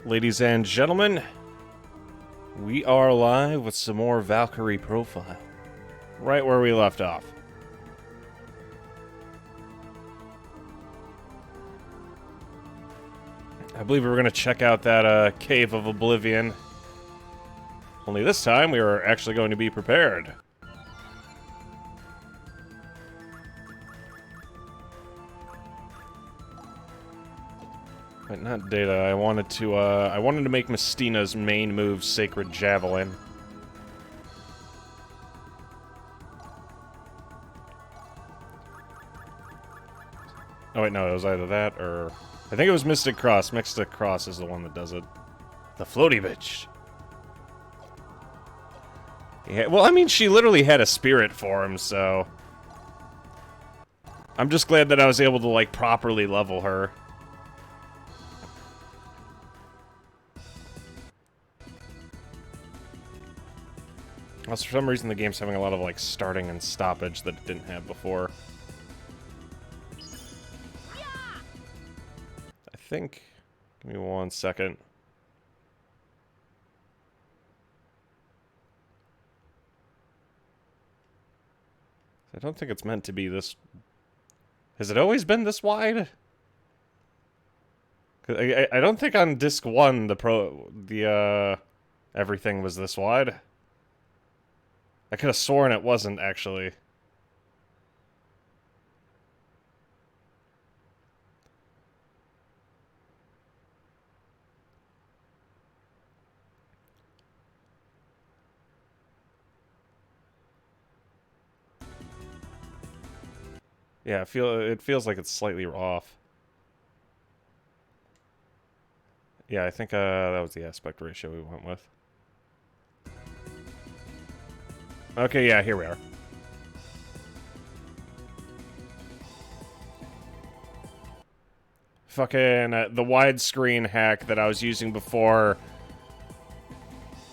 Ladies and gentlemen, we are live with some more Valkyrie profile. Right where we left off. I believe we were going to check out that Cave of Oblivion. Only this time we are actually going to be prepared. But not Data. I wanted to make Mestina's main move Sacred Javelin. Oh wait, no, it was either that or I think it was Mystic Cross. Mystic Cross is the one that does it. The floaty bitch. Yeah, well, I mean, she literally had a spirit for him, so I'm just glad that I was able to like properly level her. Also, for some reason, the game's having a lot of, like, starting and stoppage that it didn't have before. I think... Give me 1 second. I don't think it's meant to be this... Has it always been this wide? I don't think on disc 1 everything was this wide. I could have sworn it wasn't, actually. Yeah, it feels like it's slightly off. Yeah, I think that was the aspect ratio we went with. Okay, yeah, here we are. Fucking the widescreen hack that I was using before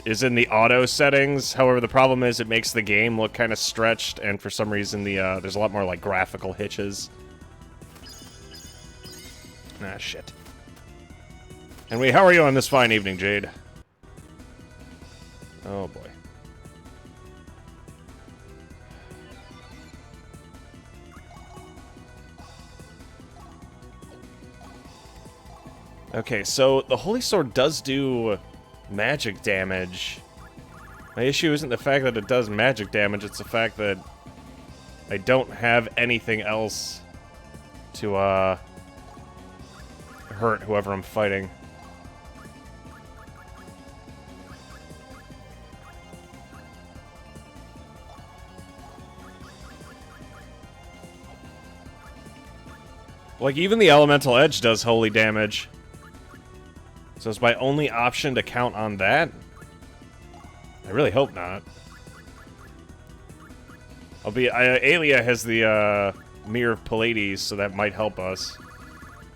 is in the auto settings. However, the problem is it makes the game look kind of stretched, and for some reason there's a lot more like graphical hitches. Ah, shit. Anyway, how are you on this fine evening, Jade? Oh boy. Okay, so the Holy Sword does do magic damage. My issue isn't the fact that it does magic damage, it's the fact that I don't have anything else to, hurt whoever I'm fighting. Like, even the Elemental Edge does holy damage. So is my only option to count on that? I really hope not. Aelia has the Mirror of Pallades, so that might help us.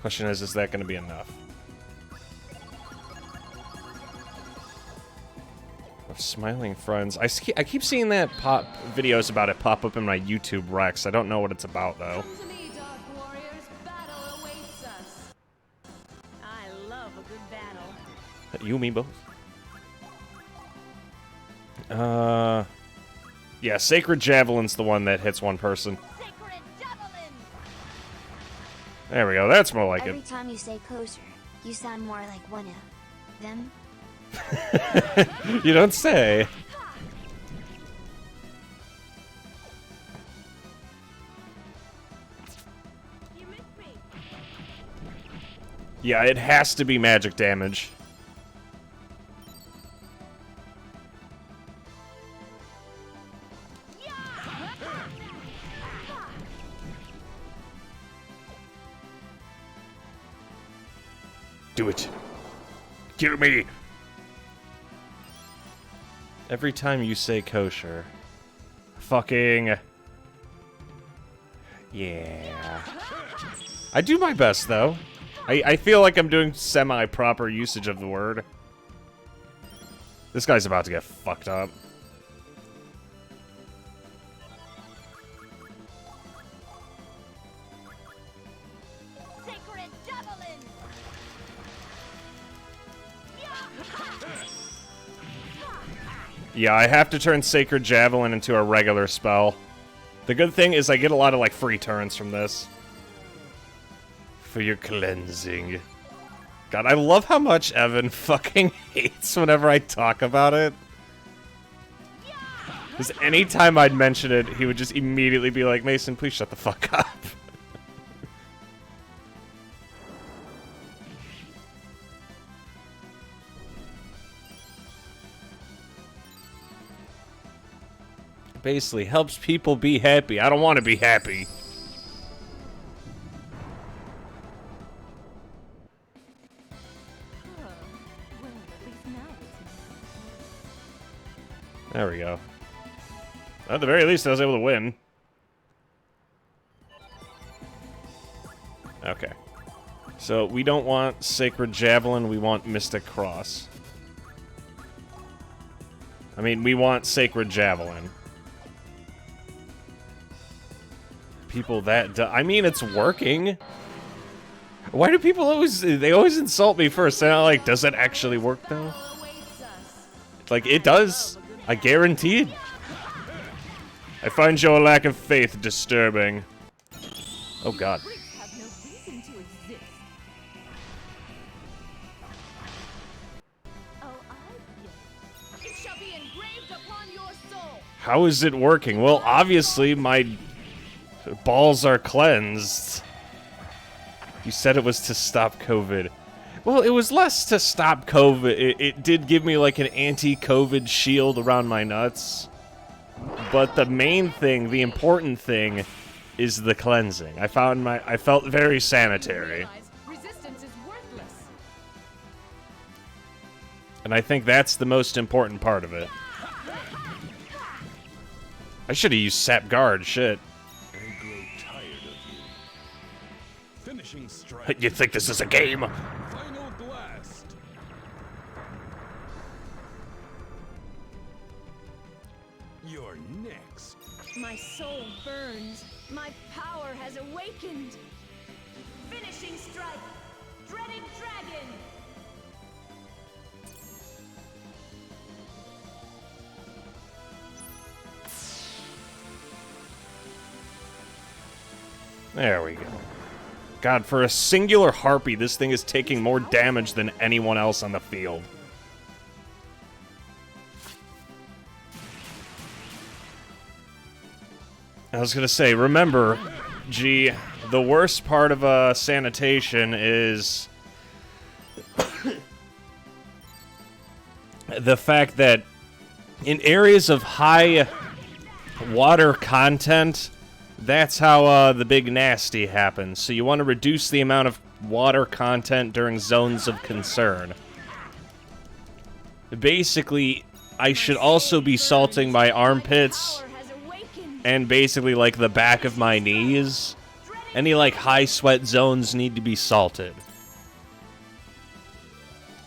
Question is that going to be enough? Of Smiling Friends. I keep seeing that videos about it pop up in my YouTube Rex. I don't know what it's about, though. You, me, both. Yeah, Sacred Javelin's the one that hits one person. Sacred Javelin! There we go, that's more like it. Every time you say kosher, you sound more like one of them. You don't say. You missed me. Yeah, it has to be magic damage. Do it. Kill me. Every time you say kosher. Fucking. Yeah. I do my best, though. I feel like I'm doing semi-proper usage of the word. This guy's about to get fucked up. Yeah, I have to turn Sacred Javelin into a regular spell. The good thing is I get a lot of, like, free turns from this. For your cleansing. God, I love how much Evan fucking hates whenever I talk about it. Because anytime I'd mention it, he would just immediately be like, Mason, please shut the fuck up. Basically, helps people be happy. I don't want to be happy. There we go. At the very least, I was able to win. Okay. So, we don't want Sacred Javelin, we want Mystic Cross. I mean, we want Sacred Javelin. People that I mean, it's working. Why do people they always insult me first? And I'm like, does it actually work though? Like, it does. I guarantee it. I find your lack of faith disturbing. Oh god. How is it working? Well, obviously my balls are cleansed. You said it was to stop COVID. Well, it was less to stop COVID. It did give me like an anti-COVID shield around my nuts. But the main thing, the important thing, is the cleansing. I felt very sanitary. And I think that's the most important part of it. I should have used Sap Guard, shit. You think this is a game? Final blast. You're next. My soul burns. My power has awakened. Finishing strike. Dreaded dragon. There we go. God, for a singular harpy, this thing is taking more damage than anyone else on the field. I was gonna say, remember, G, the worst part of sanitation is the fact that in areas of high water content, that's how the big nasty happens. So you want to reduce the amount of water content during zones of concern. Basically, I should also be salting my armpits and basically like the back of my knees. Any like high sweat zones need to be salted.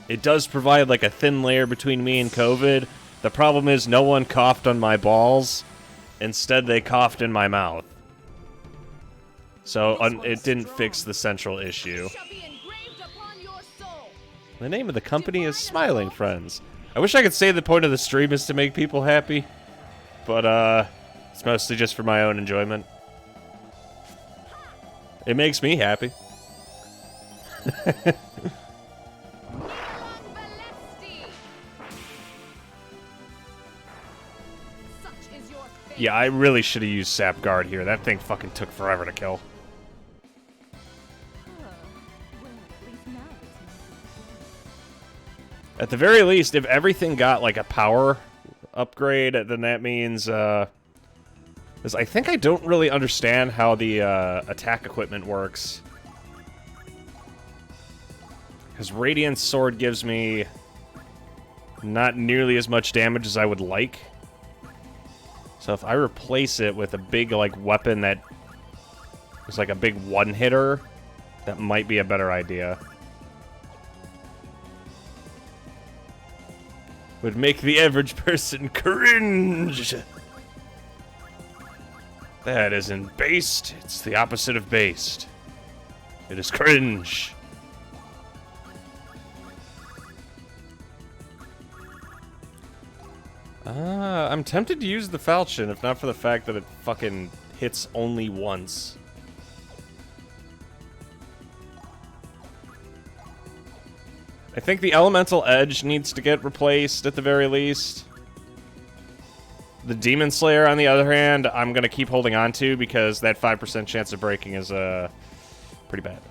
It does provide like a thin layer between me and COVID. The problem is no one coughed on my balls. Instead, they coughed in my mouth. So, it didn't fix the central issue. The name of the company is Smiling Friends. I wish I could say the point of the stream is to make people happy. But, it's mostly just for my own enjoyment. It makes me happy. Yeah, I really should have used Sap Guard here. That thing fucking took forever to kill. At the very least, if everything got like a power upgrade, then that means, 'cause I think I don't really understand how the attack equipment works. Because Radiant Sword gives me not nearly as much damage as I would like. So if I replace it with a big, like, weapon that is like a big one-hitter, that might be a better idea. Would make the average person cringe. That isn't based. It's the opposite of based. It is cringe. I'm tempted to use the falchion, if not for the fact that it fucking hits only once. I think the elemental edge needs to get replaced at the very least. The Demon Slayer, on the other hand, I'm gonna keep holding on to because that 5% chance of breaking is pretty bad.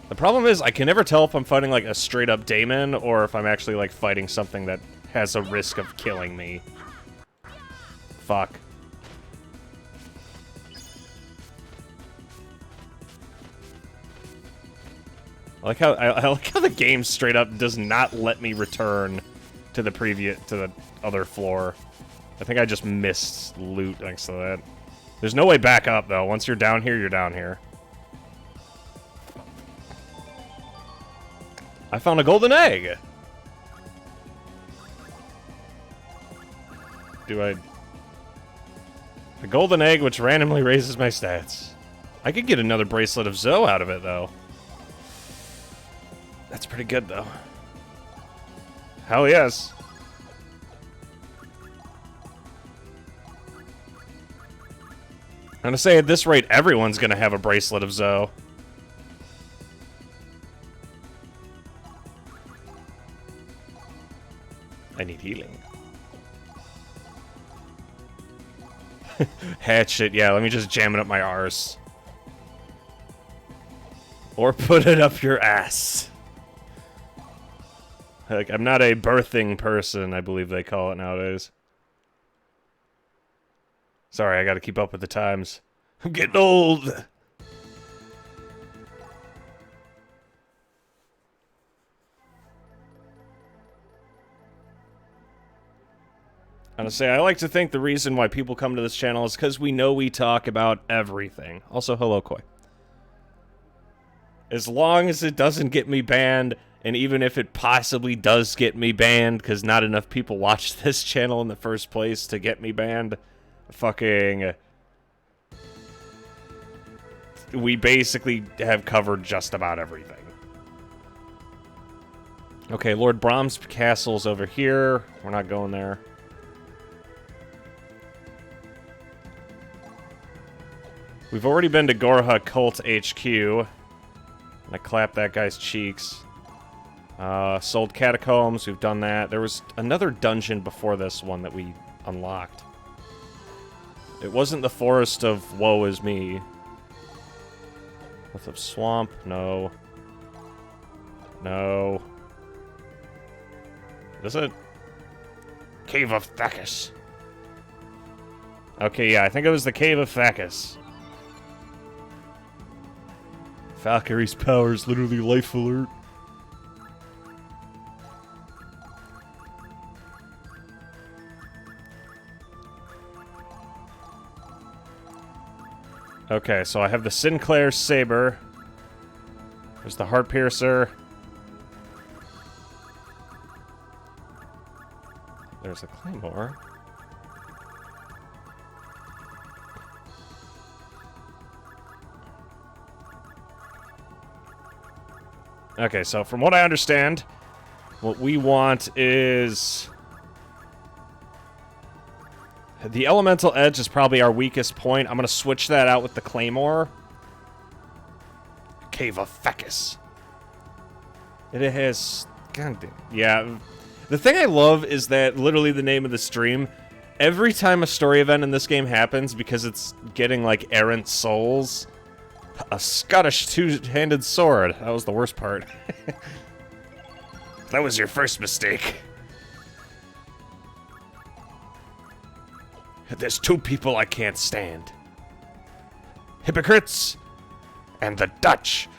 The problem is I can never tell if I'm fighting like a straight up daemon or if I'm actually like fighting something that has a risk of killing me. Fuck. I like how the game straight up does not let me return to the other floor. I think I just missed loot thanks to that. There's no way back up though. Once you're down here, you're down here. I found a golden egg. A golden egg which randomly raises my stats. I could get another bracelet of Zoe out of it though. That's pretty good though. Hell yes. I'm gonna say at this rate everyone's gonna have a bracelet of Zoe. I need healing. Hatchet, yeah, let me just jam it up my arse. Or put it up your ass. Like, I'm not a birthing person, I believe they call it nowadays. Sorry, I gotta keep up with the times. I'm getting old! Honestly, I like to think the reason why people come to this channel is because we know we talk about everything. Also, hello, Koi. As long as it doesn't get me banned, and even if it possibly does get me banned, because not enough people watch this channel in the first place to get me banned, fucking... we basically have covered just about everything. Okay, Lord Brahm's castle's over here. We're not going there. We've already been to Gorha Cult HQ. And I clapped that guy's cheeks. Sold Catacombs, we've done that. There was another dungeon before this one that we unlocked. It wasn't the Forest of Woe Is Me. North of Swamp, no. No. Is it? Cave of Thackus. Okay, yeah, I think it was the Cave of Thackus. Valkyrie's power is literally life alert. Okay, so I have the Sinclair Saber. There's the Heart Piercer. There's a Claymore. Okay, so from what I understand, what we want is... the Elemental Edge is probably our weakest point. I'm going to switch that out with the Claymore. Cave of Thackus. It has... God damn. Yeah. The thing I love is that, literally the name of the stream, every time a story event in this game happens, because it's getting, like, errant souls... a Scottish two-handed sword. That was the worst part. That was your first mistake. There's two people I can't stand. Hypocrites and the Dutch.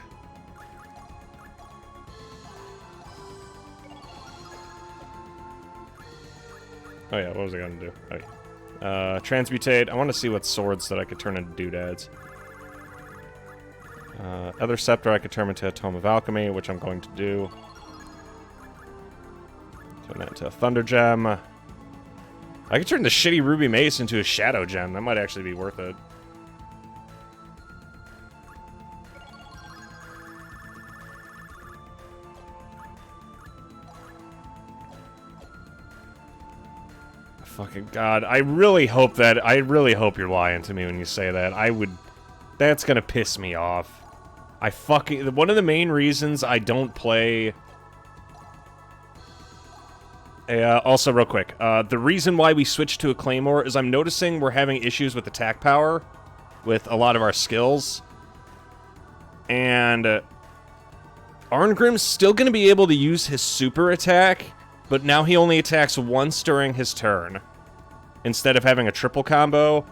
Oh yeah, what was I gonna do? Oh, yeah. Transmutate. I want to see what swords that I could turn into doodads. Other scepter I could turn into a Tome of Alchemy, which I'm going to do. Turn that into a Thunder Gem. I could turn the shitty Ruby Mace into a Shadow Gem. That might actually be worth it. Fucking God. I really hope you're lying to me when you say that. That's gonna piss me off. One of the main reasons I don't play... also, real quick, the reason why we switched to a Claymore is I'm noticing we're having issues with attack power with a lot of our skills. And Arngrim's still going to be able to use his super attack, but now he only attacks once during his turn, instead of having a triple combo.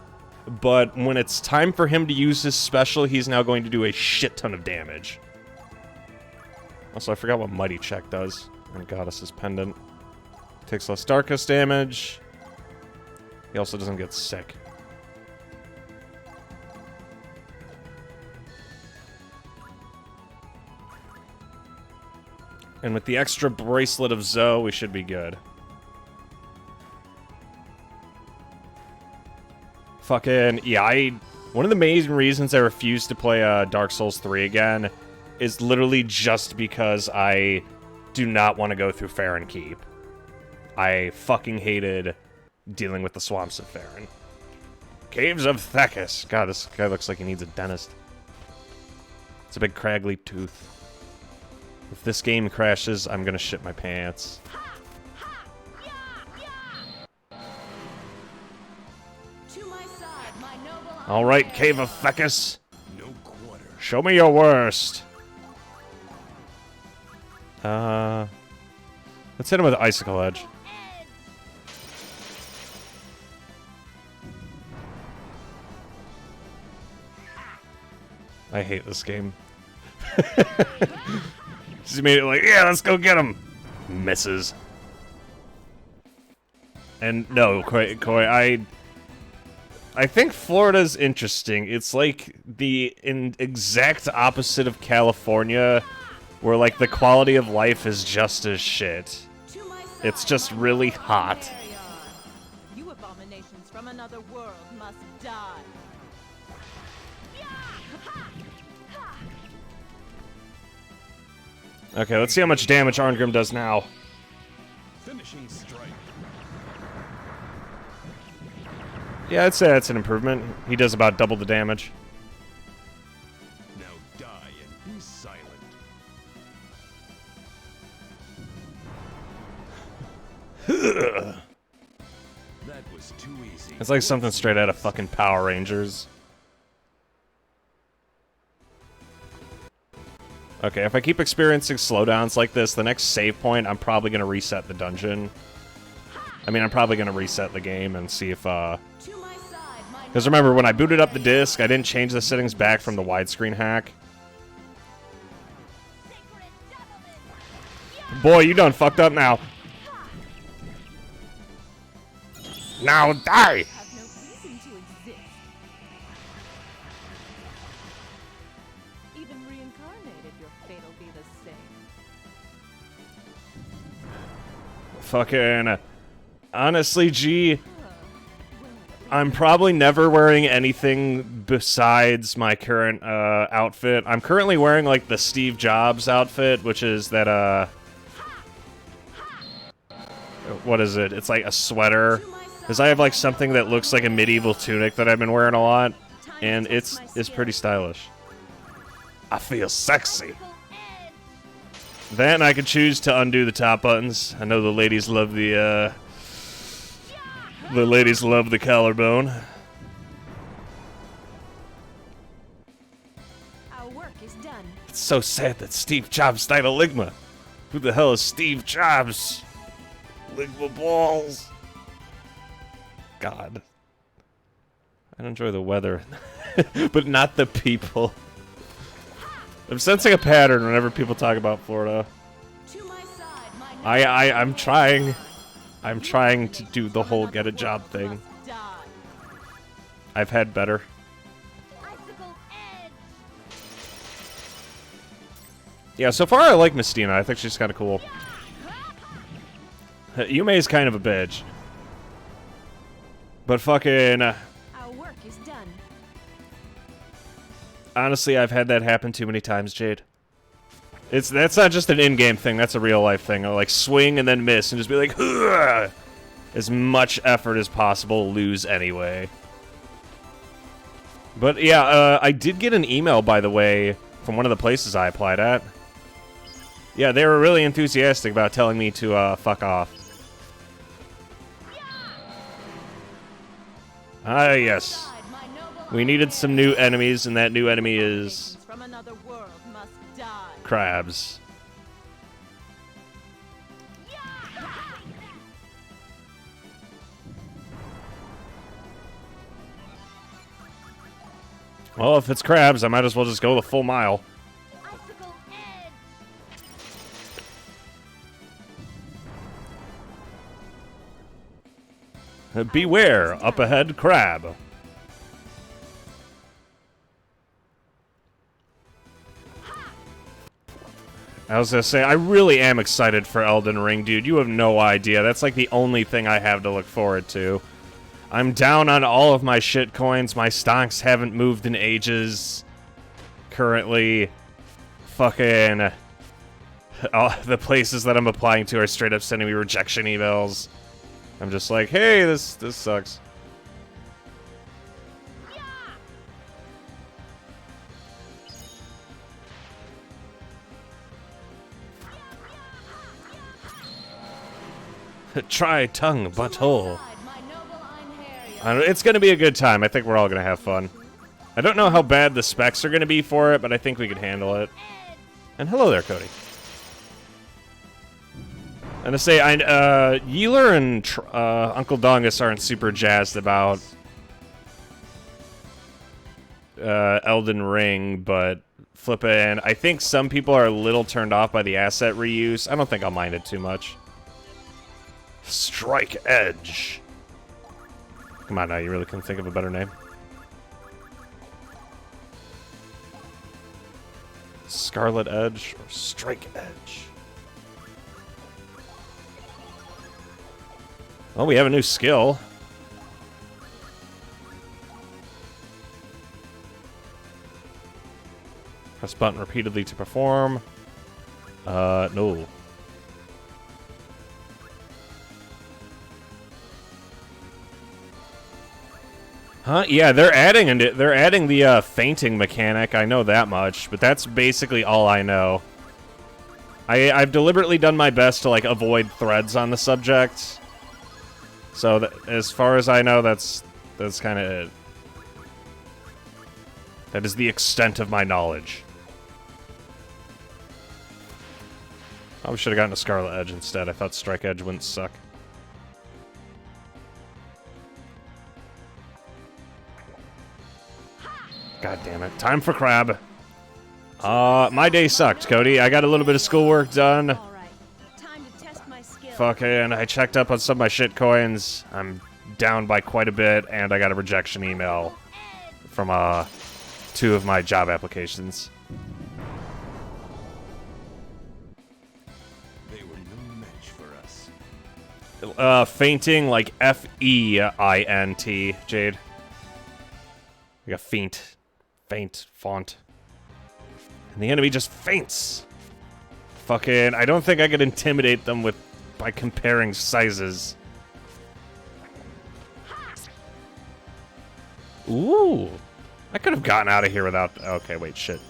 But when it's time for him to use his special, he's now going to do a shit ton of damage. Also, I forgot what Mighty Check does. And Goddess's Pendant. Takes less Darkus damage. He also doesn't get sick. And with the extra Bracelet of Zoe, we should be good. Fucking, yeah, one of the main reasons I refuse to play Dark Souls 3 again is literally just because I do not want to go through Farron Keep. I fucking hated dealing with the swamps of Farron. Caves of Thekis. God, this guy looks like he needs a dentist. It's a big craggly tooth. If this game crashes, I'm gonna shit my pants. Alright, Cave of Thekis. No quarter. Show me your worst. Let's hit him with Icicle Edge. I hate this game. Just made it like, yeah, let's go get him. Misses. And no, Koi, I think Florida's interesting. It's like the exact opposite of California, where like the quality of life is just as shit. It's just really hot. You abominations from another world must die. Okay, let's see how much damage Arngrim does now. Finishing strike. Yeah, I'd say that's an improvement. He does about double the damage. Now die and be silent. That was too easy. It's like something straight out of fucking Power Rangers. Okay, if I keep experiencing slowdowns like this, the next save point, I'm probably going to reset the dungeon. I mean, I'm probably going to reset the game and see if, because remember, when I booted up the disc, I didn't change the settings back from the widescreen hack. Boy, you done fucked up now. Now die! Have no reason to exist. Even reincarnated, your fate will be the same. Fucking... Honestly, G... I'm probably never wearing anything besides my current outfit. I'm currently wearing like the Steve Jobs outfit, which is that what is it? It's like a sweater. Because I have like something that looks like a medieval tunic that I've been wearing a lot, and it's pretty stylish. I feel sexy. Then I could choose to undo the top buttons. I know the ladies love the ladies love the collarbone. Our work is done. It's so sad that Steve Jobs died of Ligma. Who the hell is Steve Jobs? Ligma balls. God. I enjoy the weather, but not the people. I'm sensing a pattern whenever people talk about Florida. I'm trying. I'm trying to do the whole get a job thing. I've had better. Yeah, so far I like Mystina. I think she's kind of cool. Yume's kind of a bitch. But fucking... Our work is done. Honestly, I've had that happen too many times, Jade. That's not just an in-game thing, that's a real-life thing. I'll, like, swing and then miss and just be like, ugh! as much effort as possible, lose anyway. But yeah, I did get an email, by the way, from one of the places I applied at. Yeah, they were really enthusiastic about telling me to fuck off. Ah, yes. We needed some new enemies, and that new enemy is From another world must die. crabs. Well, if it's crabs, I might as well just go the full mile. Icicle edge. Beware, up ahead, crab. I was gonna say, I really am excited for Elden Ring, dude. You have no idea. That's like the only thing I have to look forward to. I'm down on all of my shit coins. My stocks haven't moved in ages. Currently, fucking... the places that I'm applying to are straight up sending me rejection emails. I'm just like, hey, this sucks. Try tongue butthole. It's gonna be a good time. I think we're all gonna have fun. I don't know how bad the specs are gonna be for it, but I think we can handle it. And hello there, Cody. And to say, Yeeler and Uncle Dongus aren't super jazzed about Elden Ring, but flippin', I think some people are a little turned off by the asset reuse. I don't think I'll mind it too much. Strike Edge. Come on now, you really couldn't think of a better name? Scarlet Edge or Strike Edge? Well, we have a new skill. Press button repeatedly to perform. No. Huh? Yeah, they're adding the fainting mechanic. I know that much, but that's basically all I know. I've deliberately done my best to like avoid threads on the subject. So as far as I know, that's kind of it. That is the extent of my knowledge. Probably should have gotten a Scarlet Edge instead. I thought Strike Edge wouldn't suck. God damn it. Time for crab. My day sucked, Cody. I got a little bit of schoolwork done. All right. Time to test my skill. Fucking, I checked up on some of my shit coins. I'm down by quite a bit, and I got a rejection email from 2 of my job applications. They were no match for us. Fainting like F-E-I-N-T, Jade. Like a feint. Faint font. And the enemy just faints. Fucking, I don't think I could intimidate them by comparing sizes. Ooh. I could have gotten out of here without... Okay, wait, shit.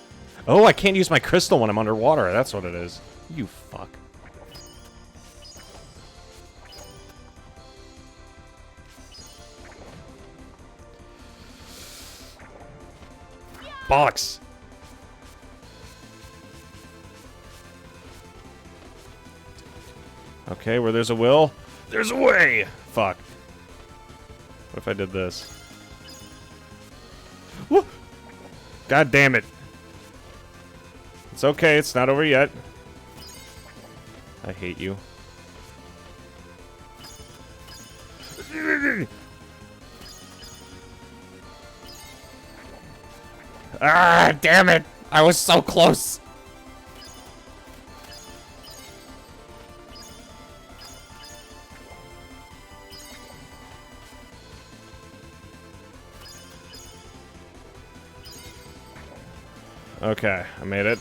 Oh, I can't use my crystal when I'm underwater. That's what it is. You fuck. Bollocks. Okay, where there's a will, there's a way. Fuck. What if I did this? Woo! God damn it. It's okay, it's not over yet. I hate you. Ah, damn it! I was so close! Okay, I made it.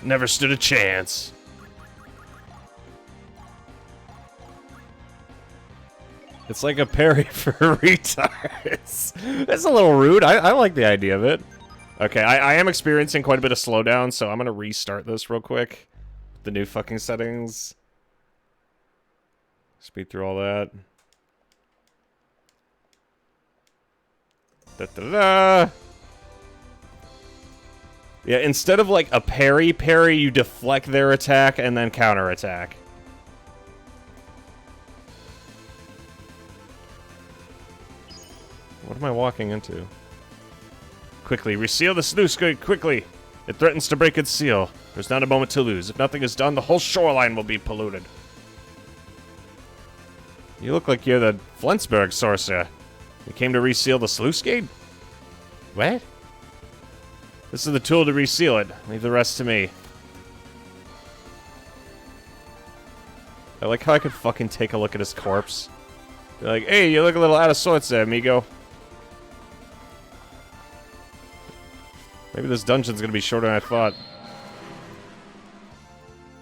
Never stood a chance. It's like a parry for retards. That's a little rude. I like the idea of it. Okay, I am experiencing quite a bit of slowdown, so I'm gonna restart this real quick. The new fucking settings. Speed through all that. Da-da-da! Yeah, instead of like a parry, you deflect their attack and then counterattack. What am I walking into? Quickly, reseal the sluice gate, quickly! It threatens to break its seal. There's not a moment to lose. If nothing is done, the whole shoreline will be polluted. You look like you're the Flensburg sorcerer. You came to reseal the sluice gate? What? This is the tool to reseal it. Leave the rest to me. I like how I could fucking take a look at his corpse. Be like, hey, you look a little out of sorts there, amigo. Maybe this dungeon's gonna be shorter than I thought.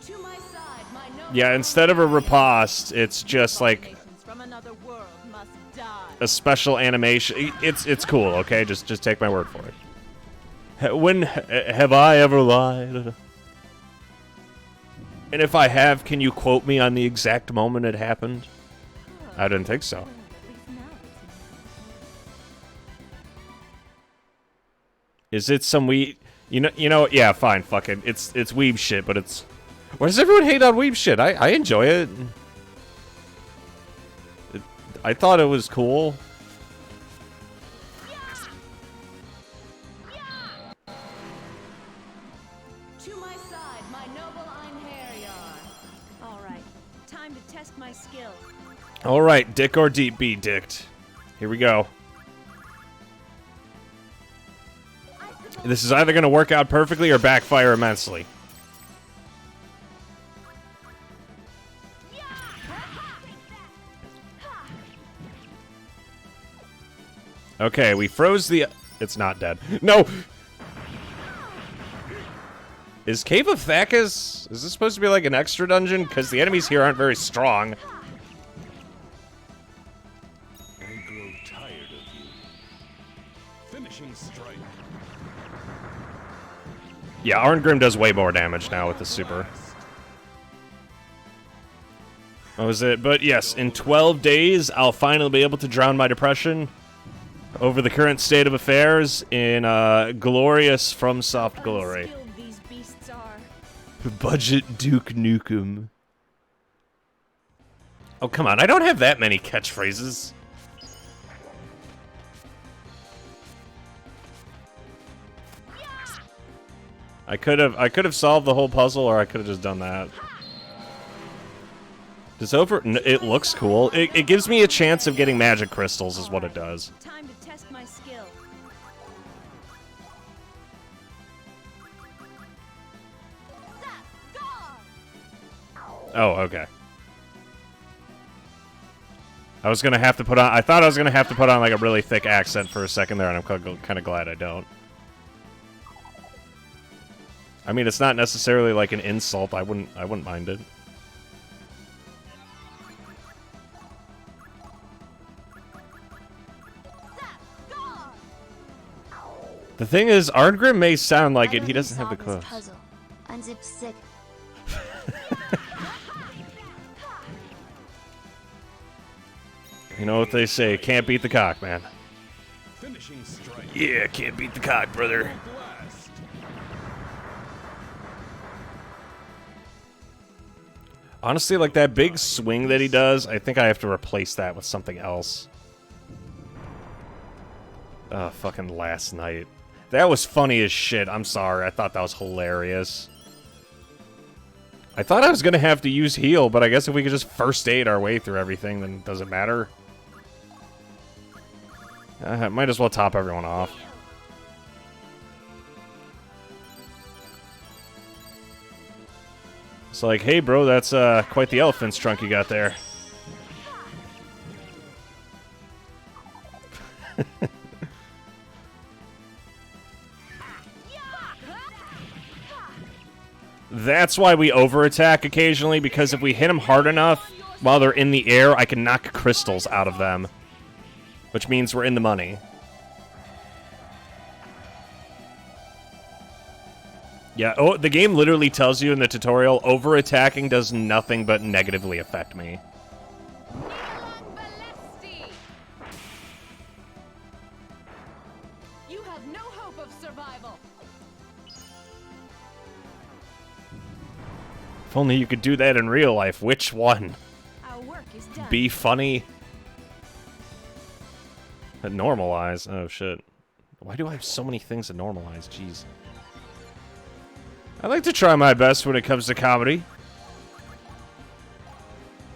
To my side, my noble Yeah, instead of a riposte, it's just like abominations from another world must die. a special animation. It's cool, okay? Just take my word for it. When have I ever lied? And if I have, can you quote me on the exact moment it happened? I didn't think so. Is it some weeb? You know, yeah, fine, fuck it. It's weeb shit, but it's... Why does everyone hate on weeb shit? I enjoy it. I thought it was cool. To my side, my noble Einherjar. All right, time to test my skill. Alright, dick or deep be dicked. Here we go. This is either going to work out perfectly or backfire immensely. Okay, we froze the... It's not dead. No! Is Cave of Thackus... Is this supposed to be like an extra dungeon? Because the enemies here aren't very strong. I grow tired of you. Finishing strike. Yeah, Arngrim does way more damage now with the super. What was it? But yes, in 12 days, I'll finally be able to drown my depression over the current state of affairs in glorious FromSoft glory. Unskilled these beasts are. Budget Duke Nukem. Oh, come on. I don't have that many catchphrases. I could have solved the whole puzzle, or I could have just done that. It looks cool. It gives me a chance of getting magic crystals, is what it does. Time to test my skill. Oh, okay. I was gonna have to put on. I thought I was gonna have to put on like a really thick accent for a second there, and I'm kind of glad I don't. I mean, it's not necessarily like an insult. I wouldn't mind it. The thing is, Arngrim may sound like it. He doesn't have the clothes. Puzzle. Unzip sick. You know what they say? Can't beat the cock, man. Finishing strike. Yeah, can't beat the cock, brother. Blast. Honestly, like that big swing that he does, I think I have to replace that with something else. Fucking last night. That was funny as shit. I'm sorry. I thought that was hilarious. I thought I was going to have to use heal, but I guess if we could just first aid our way through everything, then does it matter? Might as well top everyone off. It's like, hey bro, that's quite the elephant's trunk you got there. That's why we over-attack occasionally, because if we hit him hard enough, while they're in the air, I can knock crystals out of them. Which means we're in the money. Yeah, oh, the game literally tells you in the tutorial, over-attacking does nothing but negatively affect me. You have no hope of survival. If only you could do that in real life. Which one? Our work is done. Be funny? Normalize? Oh, shit. Why do I have so many things to normalize? Jeez. I like to try my best when it comes to comedy.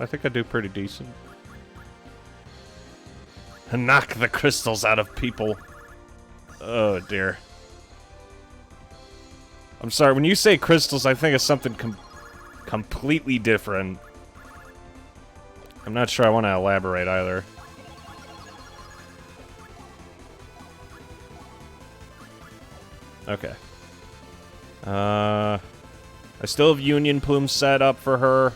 I think I do pretty decent. Knock the crystals out of people. Oh, dear. I'm sorry, when you say crystals, I think of something completely different. I'm not sure I want to elaborate either. Okay. I still have Union Plume set up for her.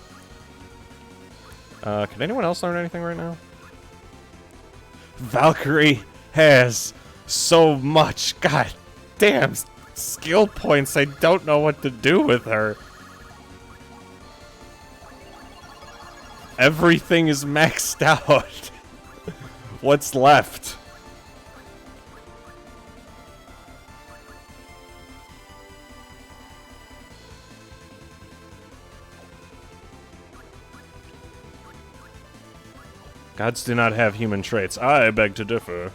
Can anyone else learn anything right now? Valkyrie has so much, god damn, skill points. I don't know what to do with her. Everything is maxed out. What's left? Gods do not have human traits. I beg to differ.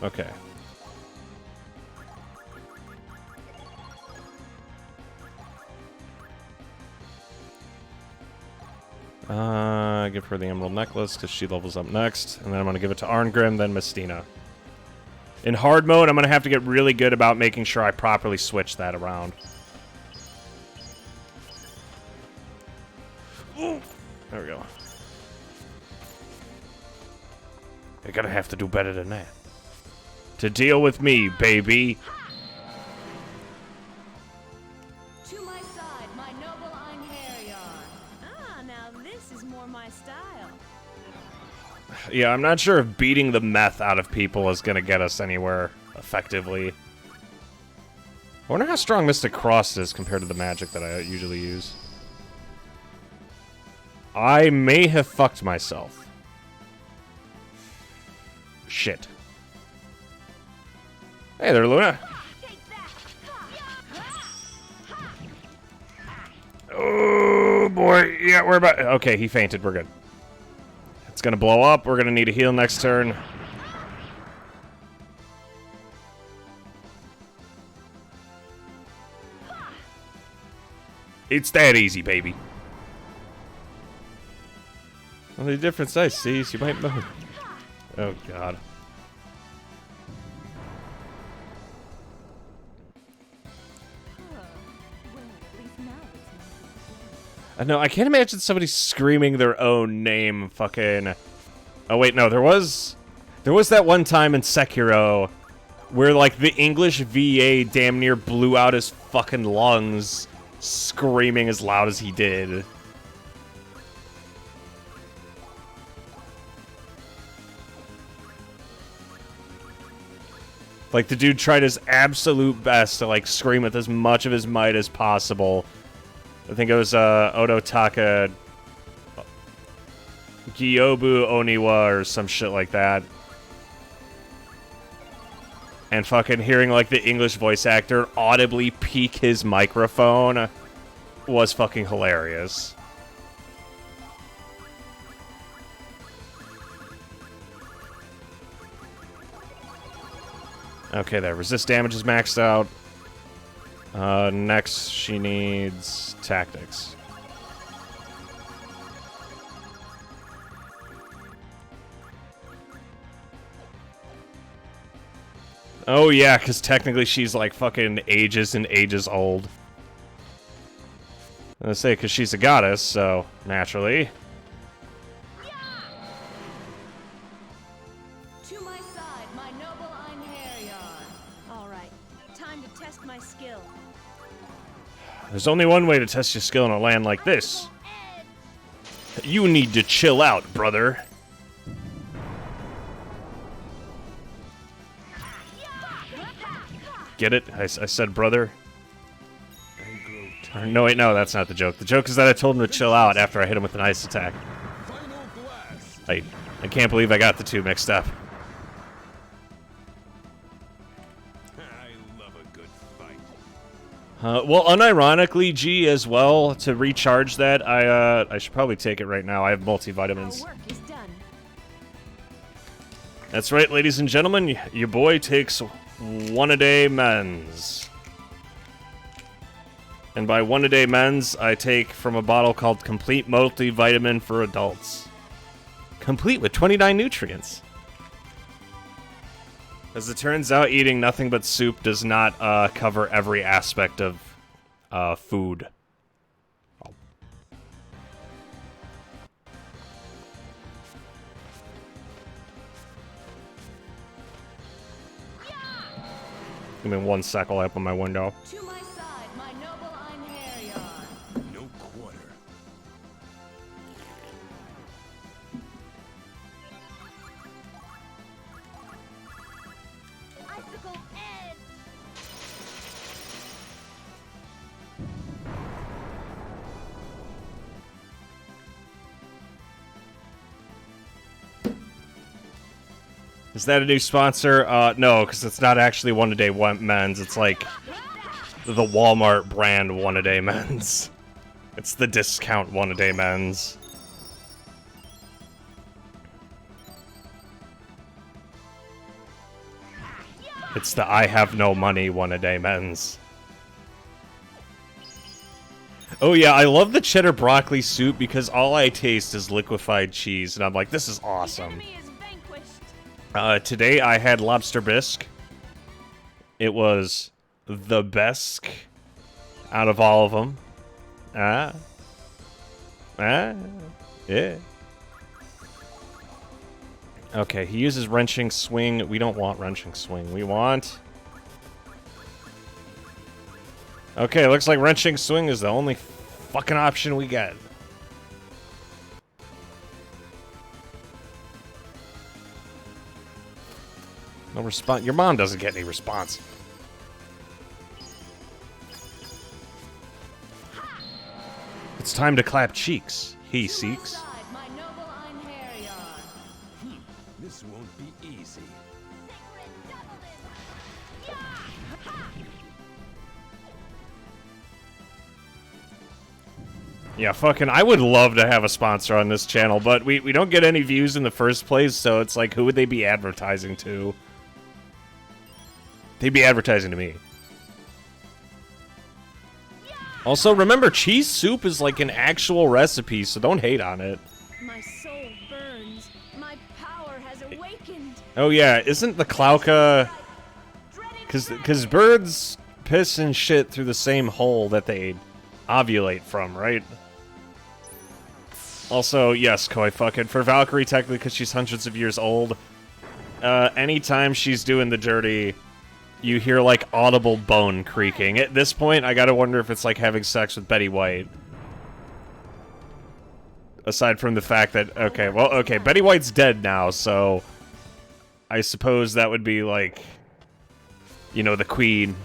Okay. Give her the emerald necklace because she levels up next. And then I'm going to give it to Arngrim, then Mistina. In hard mode, I'm going to have to get really good about making sure I properly switch that around. Ooh. There we go. You're going to have to do better than that. To deal with me, baby. To my side, my noble Einherjar. Ah, now this is more my style. Yeah, I'm not sure if beating the meth out of people is going to get us anywhere effectively. I wonder how strong Mystic Cross is compared to the magic that I usually use. I may have fucked myself. Shit. Hey there, Luna. Oh, boy. Yeah, we're about... Okay, he fainted. We're good. It's gonna blow up. We're gonna need a heal next turn. It's that easy, baby. Only different size, see? You might move. Oh, God. I know, I can't imagine somebody screaming their own name fucking... Oh, wait, no, there was that one time in Sekiro where, like, the English VA damn near blew out his fucking lungs screaming as loud as he did. Like, the dude tried his absolute best to, like, scream with as much of his might as possible. I think it was, Odotaka Gyobu Oniwa or some shit like that. And fucking hearing, like, the English voice actor audibly peek his microphone was fucking hilarious. Okay, there. Resist damage is maxed out. Next, she needs tactics. Oh, yeah, because technically she's like fucking ages and ages old. I'm gonna say, because she's a goddess, so naturally. To my side, my noble Einherjar. All right, time to test my skill. There's only one way to test your skill in a land like this. You need to chill out, brother. Get it? I said brother. No, wait, no, that's not the joke. The joke is that I told him to chill out after I hit him with an ice attack. I can't believe I got the two mixed up. I love a good fight. Well, unironically, G, as well, to recharge that, I should probably take it right now. I have multivitamins. Our work is done. That's right, ladies and gentlemen. Your boy takes one-a-day mens. And by one-a-day mens, I take from a bottle called Complete Multivitamin for Adults. Complete with 29 nutrients. As it turns out, eating nothing but soup does not cover every aspect of food. Give me 1 sec, I'll open my window. To my side, my noble Einherjar. No quarter. Icicle edge. Is that a new sponsor? No, because it's not actually one-a-day men's. It's like the Walmart brand one-a-day men's. It's the discount one-a-day men's. It's the I have no money one-a-day men's. Oh yeah, I love the cheddar broccoli soup because all I taste is liquefied cheese, and I'm like, this is awesome. Enemy is vanquished. Today I had lobster bisque. It was the best out of all of them. Yeah. Okay, he uses wrenching swing. We don't want wrenching swing. We want... Okay, looks like wrenching swing is the only fucking option we get. No response. Your mom doesn't get any response. It's time to clap cheeks. He To my seeks. side, my noble Einherjar. This won't be easy. Yeah, fucking, I would love to have a sponsor on this channel, but we don't get any views in the first place, so it's like, who would they be advertising to? They'd be advertising to me. Also, remember, cheese soup is like an actual recipe, so don't hate on it. My soul burns. My power has awakened. Oh yeah, isn't the Klauka... Dreaded Because birds piss and shit through the same hole that they ovulate from, right? Also, yes, Koi, fucking, for Valkyrie, technically, because she's hundreds of years old, anytime she's doing the dirty, you hear, like, audible bone creaking. At this point, I gotta wonder if it's like having sex with Betty White. Aside from the fact that, okay, Betty White's dead now, so I suppose that would be, like, you know, the queen.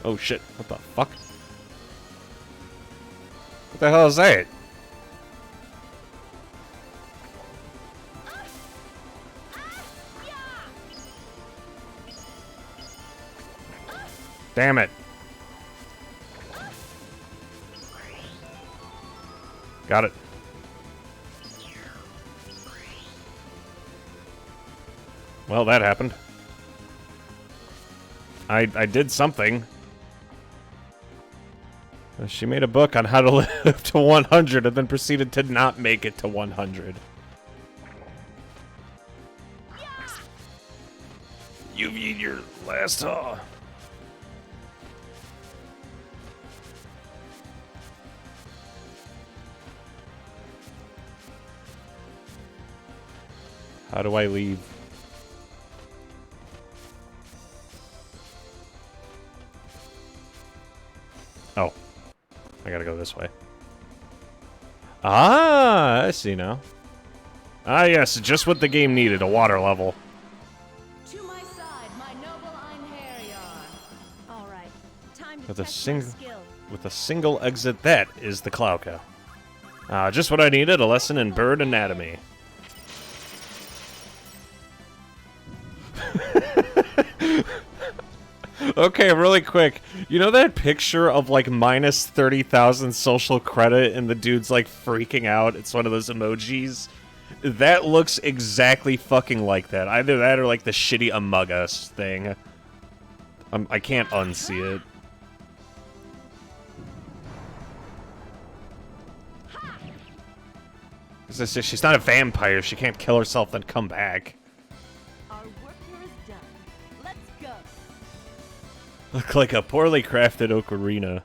Oh, shit. What the fuck? What the hell is that? Damn it. Got it. Well, that happened. I did something. She made a book on how to live to 100 and then proceeded to not make it to 100. You've eaten your last haw. How do I leave? Oh. I gotta go this way. Ah, I see now. Ah, yes, just what the game needed, a water level. To my side, my noble Einherjar. All right, time to With a test my single, skill. with a single exit, that is the Klauka. Ah, just what I needed, a lesson in bird anatomy. Okay, really quick. You know that picture of like minus 30,000 social credit and the dude's like freaking out? It's one of those emojis. That looks exactly fucking like that. Either that or like the shitty Among Us thing. I can't unsee it. As I say, she's not a vampire. She can't kill herself then come back. Our work here is done. Let's go. Look like a poorly crafted ocarina.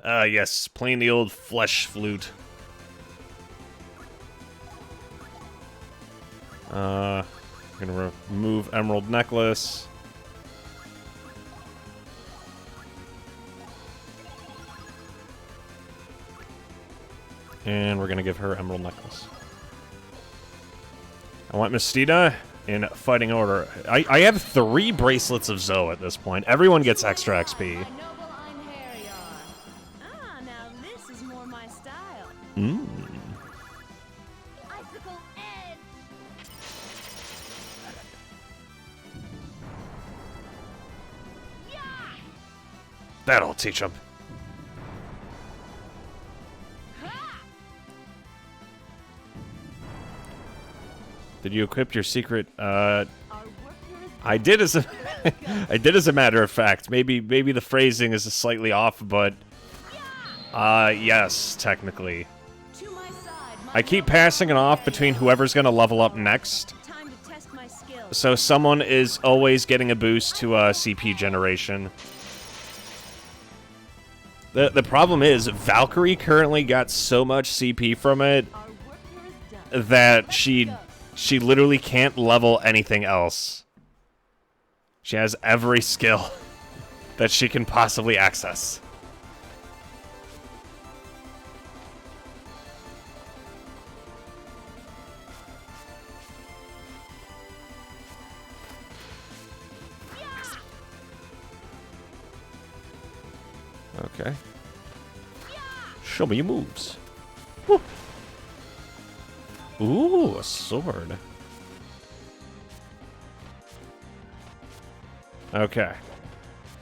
Ah, yes, playing the old flesh flute. Gonna remove Emerald Necklace. And we're gonna give her Emerald Necklace. I want Mystina in fighting order. I have 3 bracelets of Zoe at this point. Everyone gets extra XP. My noble Einherjar. Ah, now this is more my style. Icicle edge. That'll teach them. Did you equip your secret? Our work here is I did as a, I did as a matter of fact. Maybe the phrasing is slightly off, but yes, technically. to my side. My I keep noble passing it off between Einherjar. whoever's gonna level up next, Time to test my skill. so someone is always getting a boost to CP generation. The problem is Valkyrie currently got so much CP from it Our work here is done. that Let's she go. literally can't level anything else. She has every skill that she can possibly access. Okay. Show me your moves. Woo. Ooh, a sword. Okay.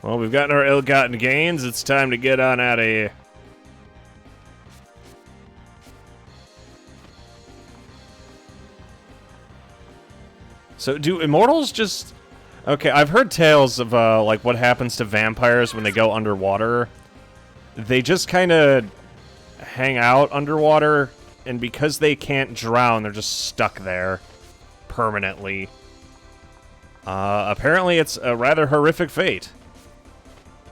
Well, we've gotten our ill-gotten gains. It's time to get on out of here. So, do immortals just... Okay, I've heard tales of, like, what happens to vampires when they go underwater. They just kind of hang out underwater, and because they can't drown, they're just stuck there permanently. Apparently it's a rather horrific fate.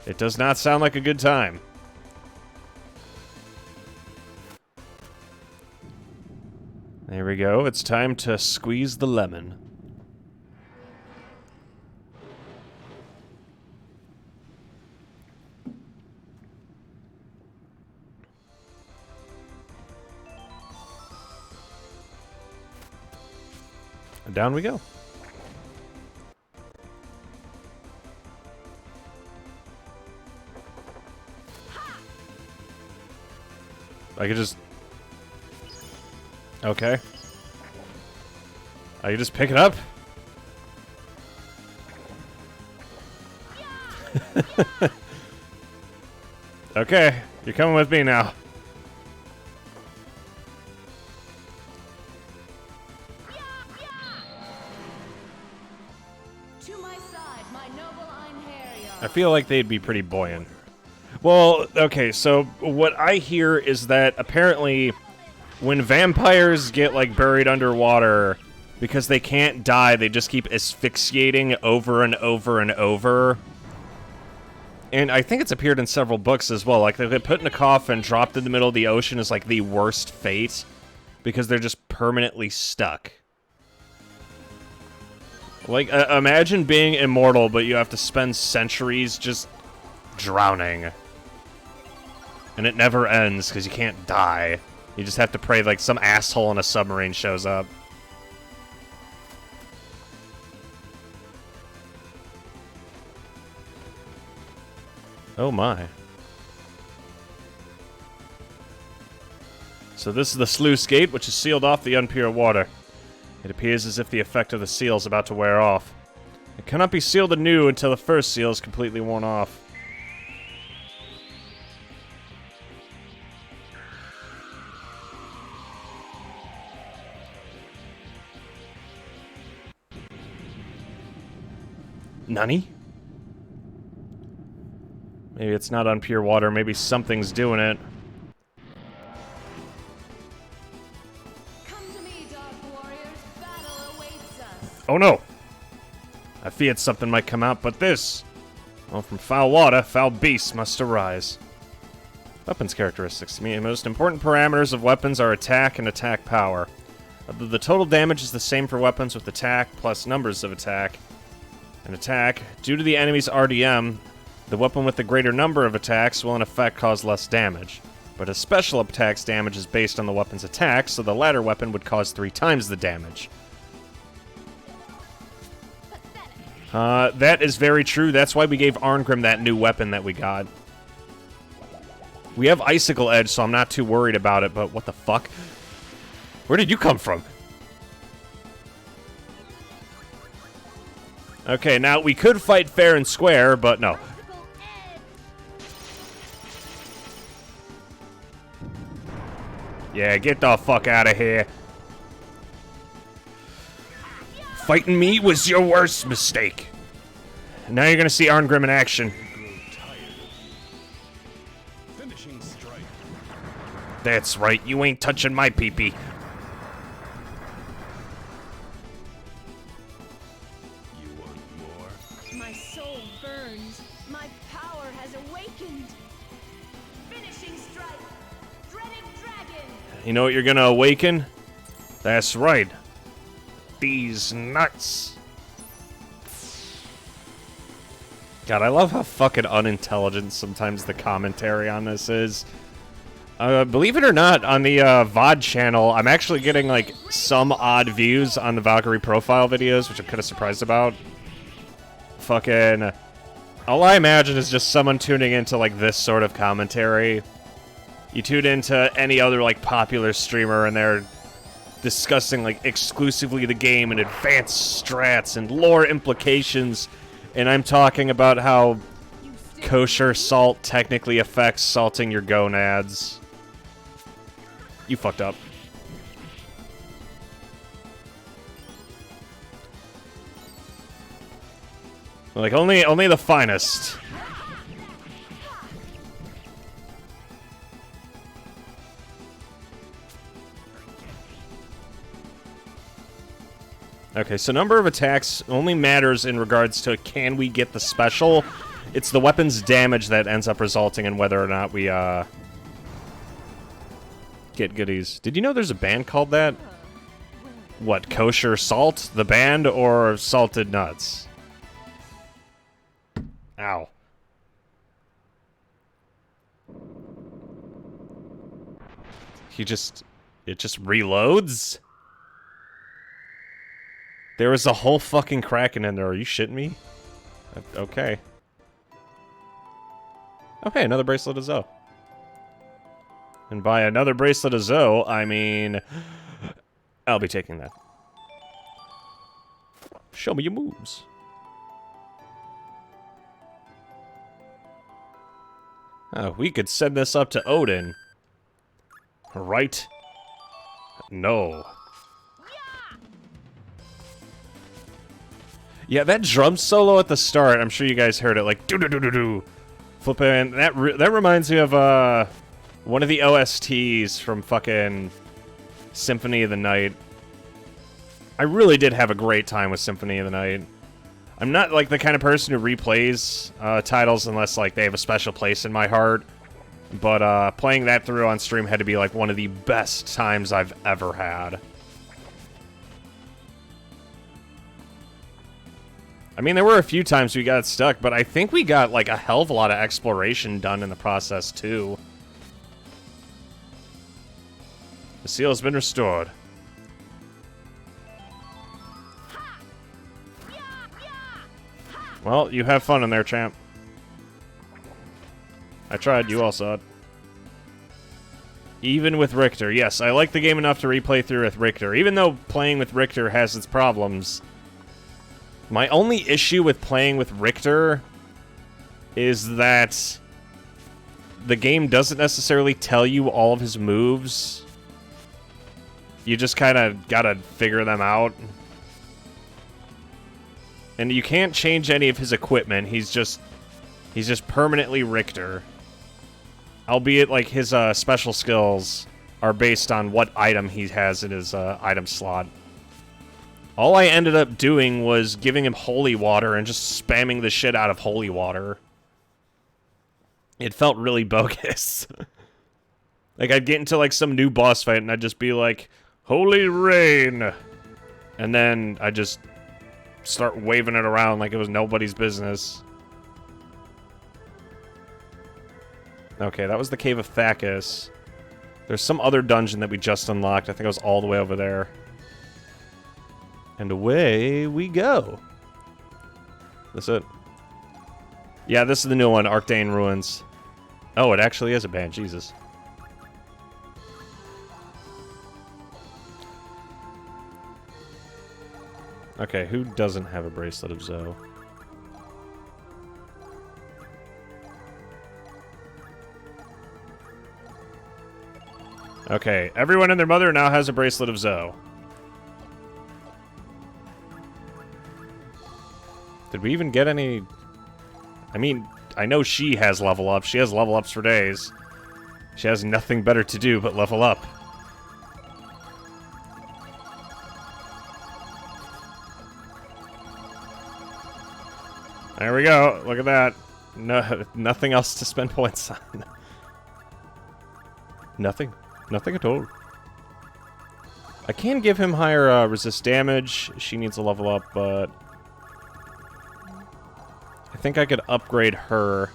It does not sound like a good time. There we go. It's time to squeeze the lemon. And down we go. I could just... Okay. I could just pick it up? Okay, you're coming with me now. To my side, my noble Einherjar. I feel like they'd be pretty buoyant. Well, okay, so what I hear is that apparently when vampires get, like, buried underwater, because they can't die, they just keep asphyxiating over and over and over. And I think it's appeared in several books as well. Like, they get put in a coffin, dropped in the middle of the ocean is, like, the worst fate, because they're just permanently stuck. Like, imagine being immortal, but you have to spend centuries just drowning. And it never ends, because you can't die. You just have to pray like some asshole in a submarine shows up. Oh my. So this is the sluice gate, which has sealed off the unpure water. It appears as if the effect of the seal is about to wear off. It cannot be sealed anew until the first seal is completely worn off. Nani? Maybe it's not unpure water, maybe something's doing it. Come to me, Dark Warriors. Battle awaits us. Oh no! I feared something might come out, but this... Well, from foul water, foul beasts must arise. Weapons characteristics. To me, the most important parameters of weapons are attack and attack power. The total damage is the same for weapons with attack plus numbers of attack. An attack, due to the enemy's RDM, the weapon with the greater number of attacks will in effect cause less damage. But a special attack's damage is based on the weapon's attack, so the latter weapon would cause 3 times the damage. That is very true. That's why we gave Arngrim that new weapon that we got. We have Icicle Edge, so I'm not too worried about it, but what the fuck? Where did you come from? Okay, now we could fight fair and square, but no. Yeah, get the fuck out of here. Fighting me was your worst mistake. Now you're gonna see Arngrim in action. Finishing strike. That's right, you ain't touching my pee-pee. You want more? My soul burns. My power has awakened. Finishing strike. Dreaded dragon. You know what you're gonna awaken? That's right. These nuts. God, I love how fucking unintelligent sometimes the commentary on this is. Believe it or not, on the VOD channel, I'm actually getting, like, some odd views on the Valkyrie profile videos, which I'm kind of surprised about. Fucking... All I imagine is just someone tuning into, like, this sort of commentary. You tune into any other, like, popular streamer, and they're discussing, like, exclusively the game and advanced strats and lore implications, and I'm talking about how kosher salt technically affects salting your gonads. You fucked up. Like, only the finest. Okay, so number of attacks only matters in regards to can we get the special. It's the weapon's damage that ends up resulting in whether or not we, get goodies. Did you know there's a band called that? What, Kosher Salt? The band, or Salted Nuts? Ow. It just reloads? There was a whole fucking Kraken in there. Are you shitting me? Okay. Okay, another Bracelet of Zoe. And by another Bracelet of Zoe, I mean... I'll be taking that. Show me your moves. Oh, we could send this up to Odin. Right? No. Yeah, that drum solo at the start, I'm sure you guys heard it, like, do-do-do-do-do. Flippin', that reminds me of, one of the OSTs from fucking Symphony of the Night. I really did have a great time with Symphony of the Night. I'm not, like, the kind of person who replays, titles unless, like, they have a special place in my heart. But, playing that through on stream had to be, like, one of the best times I've ever had. I mean, there were a few times we got stuck, but I think we got, like, a hell of a lot of exploration done in the process, too. The seal has been restored. Well, you have fun in there, champ. I tried, you all saw it. Even with Richter, yes, I like the game enough to replay through with Richter. Even though playing with Richter has its problems, my only issue with playing with Richter is that the game doesn't necessarily tell you all of his moves. You just kind of gotta figure them out. And you can't change any of his equipment. He's just permanently Richter. Albeit, like, his special skills are based on what item he has in his item slot. All I ended up doing was giving him holy water and just spamming the shit out of holy water. It felt really bogus. Like, I'd get into, like, some new boss fight and I'd just be like, Holy Rain! And then I'd just start waving it around like it was nobody's business. Okay, that was the Cave of Thackus. There's some other dungeon that we just unlocked. I think it was all the way over there. And away we go. That's it. Yeah, this is the new one, Arctan Ruins. Oh, it actually is a band, Jesus. Okay, who doesn't have a Bracelet of Zoe? Okay, everyone and their mother now has a Bracelet of Zoe. Did we even get any... I mean, I know she has level ups. She has level ups for days. She has nothing better to do but level up. There we go. Look at that. No, nothing else to spend points on. Nothing. Nothing at all. I can give him higher resist damage. She needs a level up, but... I think I could upgrade her.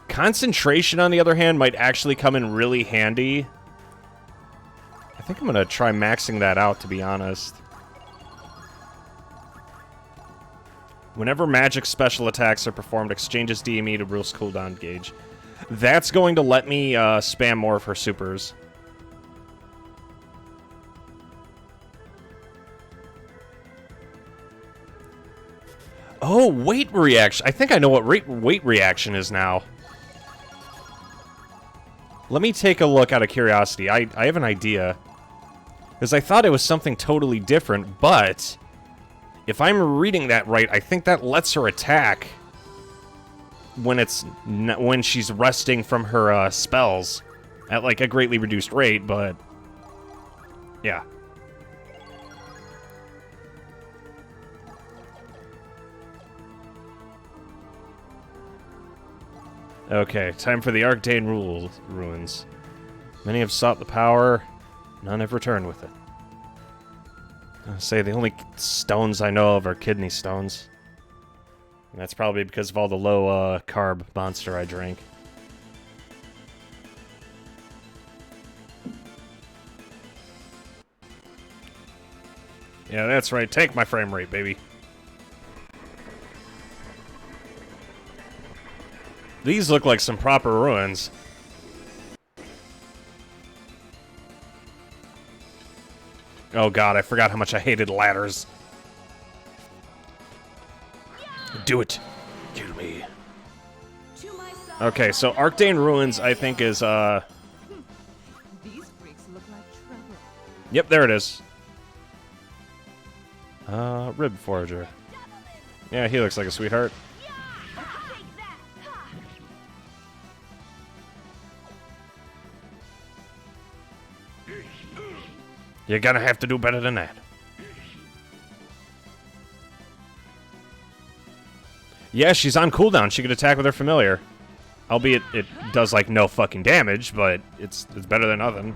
Concentration, on the other hand, might actually come in really handy. I think I'm going to try maxing that out, to be honest. Whenever magic special attacks are performed, exchanges DME to Bruce cooldown gauge. That's going to let me spam more of her supers. Oh, weight reaction. I think I know what weight reaction is now. Let me take a look out of curiosity. I have an idea. Because I thought it was something totally different, but... if I'm reading that right, I think that lets her attack when when she's resting from her spells at like a greatly reduced rate, but yeah. Okay, time for the Arctan Ruins. Many have sought the power, none have returned with it. I say the only stones I know of are kidney stones. And that's probably because of all the low carb monster I drank. Yeah, that's right. Take my frame rate, baby. These look like some proper ruins. Oh god, I forgot how much I hated ladders. Do it. Kill me. Okay, so Arctan Ruins, I think, is, These freaks look like trouble. Yep, there it is. Rib Forager. Yeah, he looks like a sweetheart. You're gonna have to do better than that. Yeah, she's on cooldown. She could attack with her familiar. Albeit it does, like, no fucking damage, but it's better than nothing.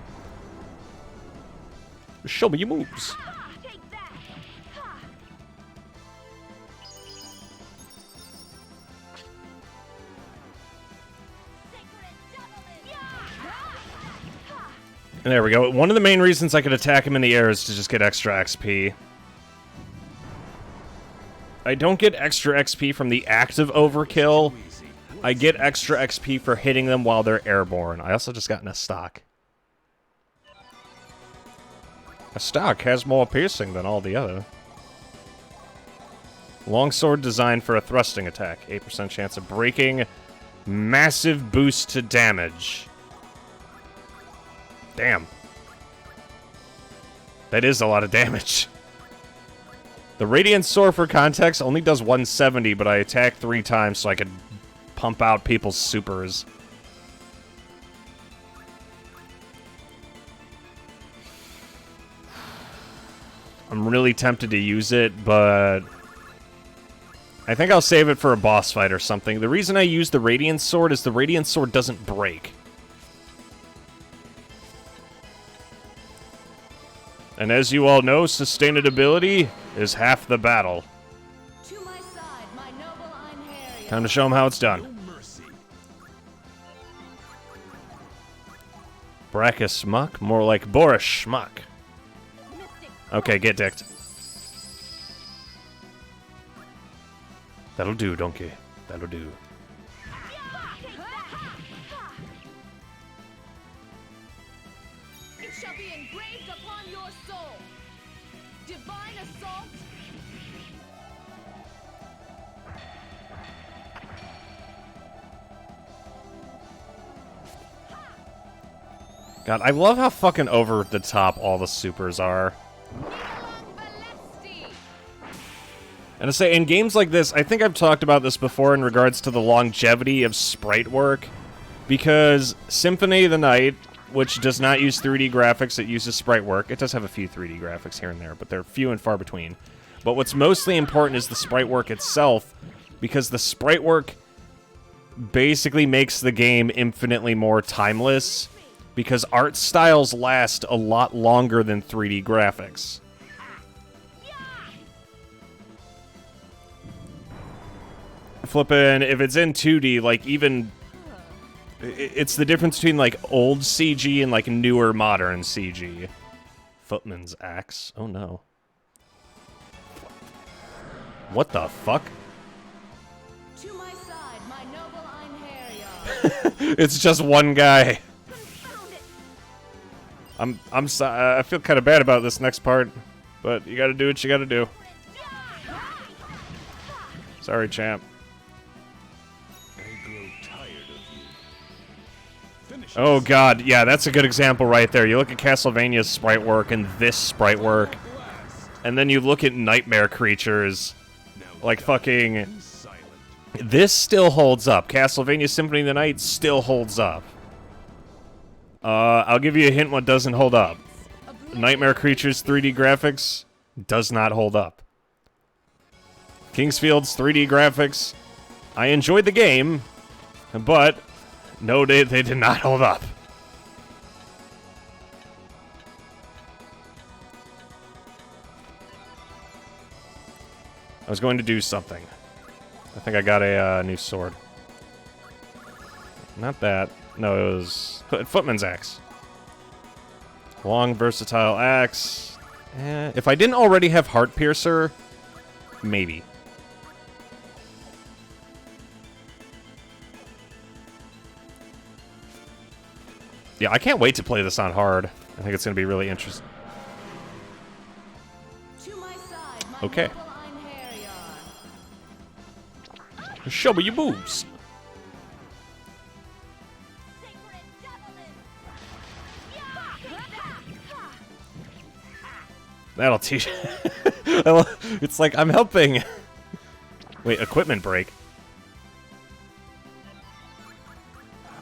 Show me your moves. There we go. One of the main reasons I could attack him in the air is to just get extra XP. I don't get extra XP from the act of overkill. I get extra XP for hitting them while they're airborne. I also just got a stock. A stock has more piercing than all the other. Longsword designed for a thrusting attack. 8% chance of breaking. Massive boost to damage. Damn. That is a lot of damage. The Radiant Sword, for context, only does 170, but I attack 3 times so I could pump out people's supers. I'm really tempted to use it, but I think I'll save it for a boss fight or something. The reason I use the Radiant Sword is the Radiant Sword doesn't break. And as you all know, sustainability is half the battle. To my side, my noble Einherjar. Time to show them how it's done. Brachus Schmuck? More like Boris Schmuck. Okay, get dicked. That'll do, donkey. That'll do. It shall be engraved upon your soul. Divine assault. God, I love how fucking over the top all the supers are. And to say, in games like this, I think I've talked about this before in regards to the longevity of sprite work, because Symphony of the Night, which does not use 3D graphics, it uses sprite work. It does have a few 3D graphics here and there, but they're few and far between. But what's mostly important is the sprite work itself, because the sprite work basically makes the game infinitely more timeless, because art styles last a lot longer than 3D graphics. Flippin', if it's in 2D, like, even... It's the difference between, like, old CG and, like, newer modern CG. Footman's Axe. Oh, no. What the fuck? To my side, my noble Einherjar. It's just one guy. I'm sorry. I feel kind of bad about this next part, but you gotta do what you gotta do. Sorry, champ. Oh god, yeah, that's a good example right there. You look at Castlevania's sprite work and this sprite work, and then you look at Nightmare Creatures, like fucking... This still holds up. Castlevania Symphony of the Night still holds up. I'll give you a hint what doesn't hold up. Nightmare Creatures 3D graphics does not hold up. Kingsfield's 3D graphics, I enjoyed the game, but no, they did not hold up. I was going to do something. I think I got a new sword. Not that. No, it was Footman's Axe. Long, versatile axe. If I didn't already have Heart Piercer, maybe. Yeah, I can't wait to play this on hard. I think it's going to be really interesting. Okay. Show me your moves. That'll teach. It's like I'm helping. Wait, equipment break.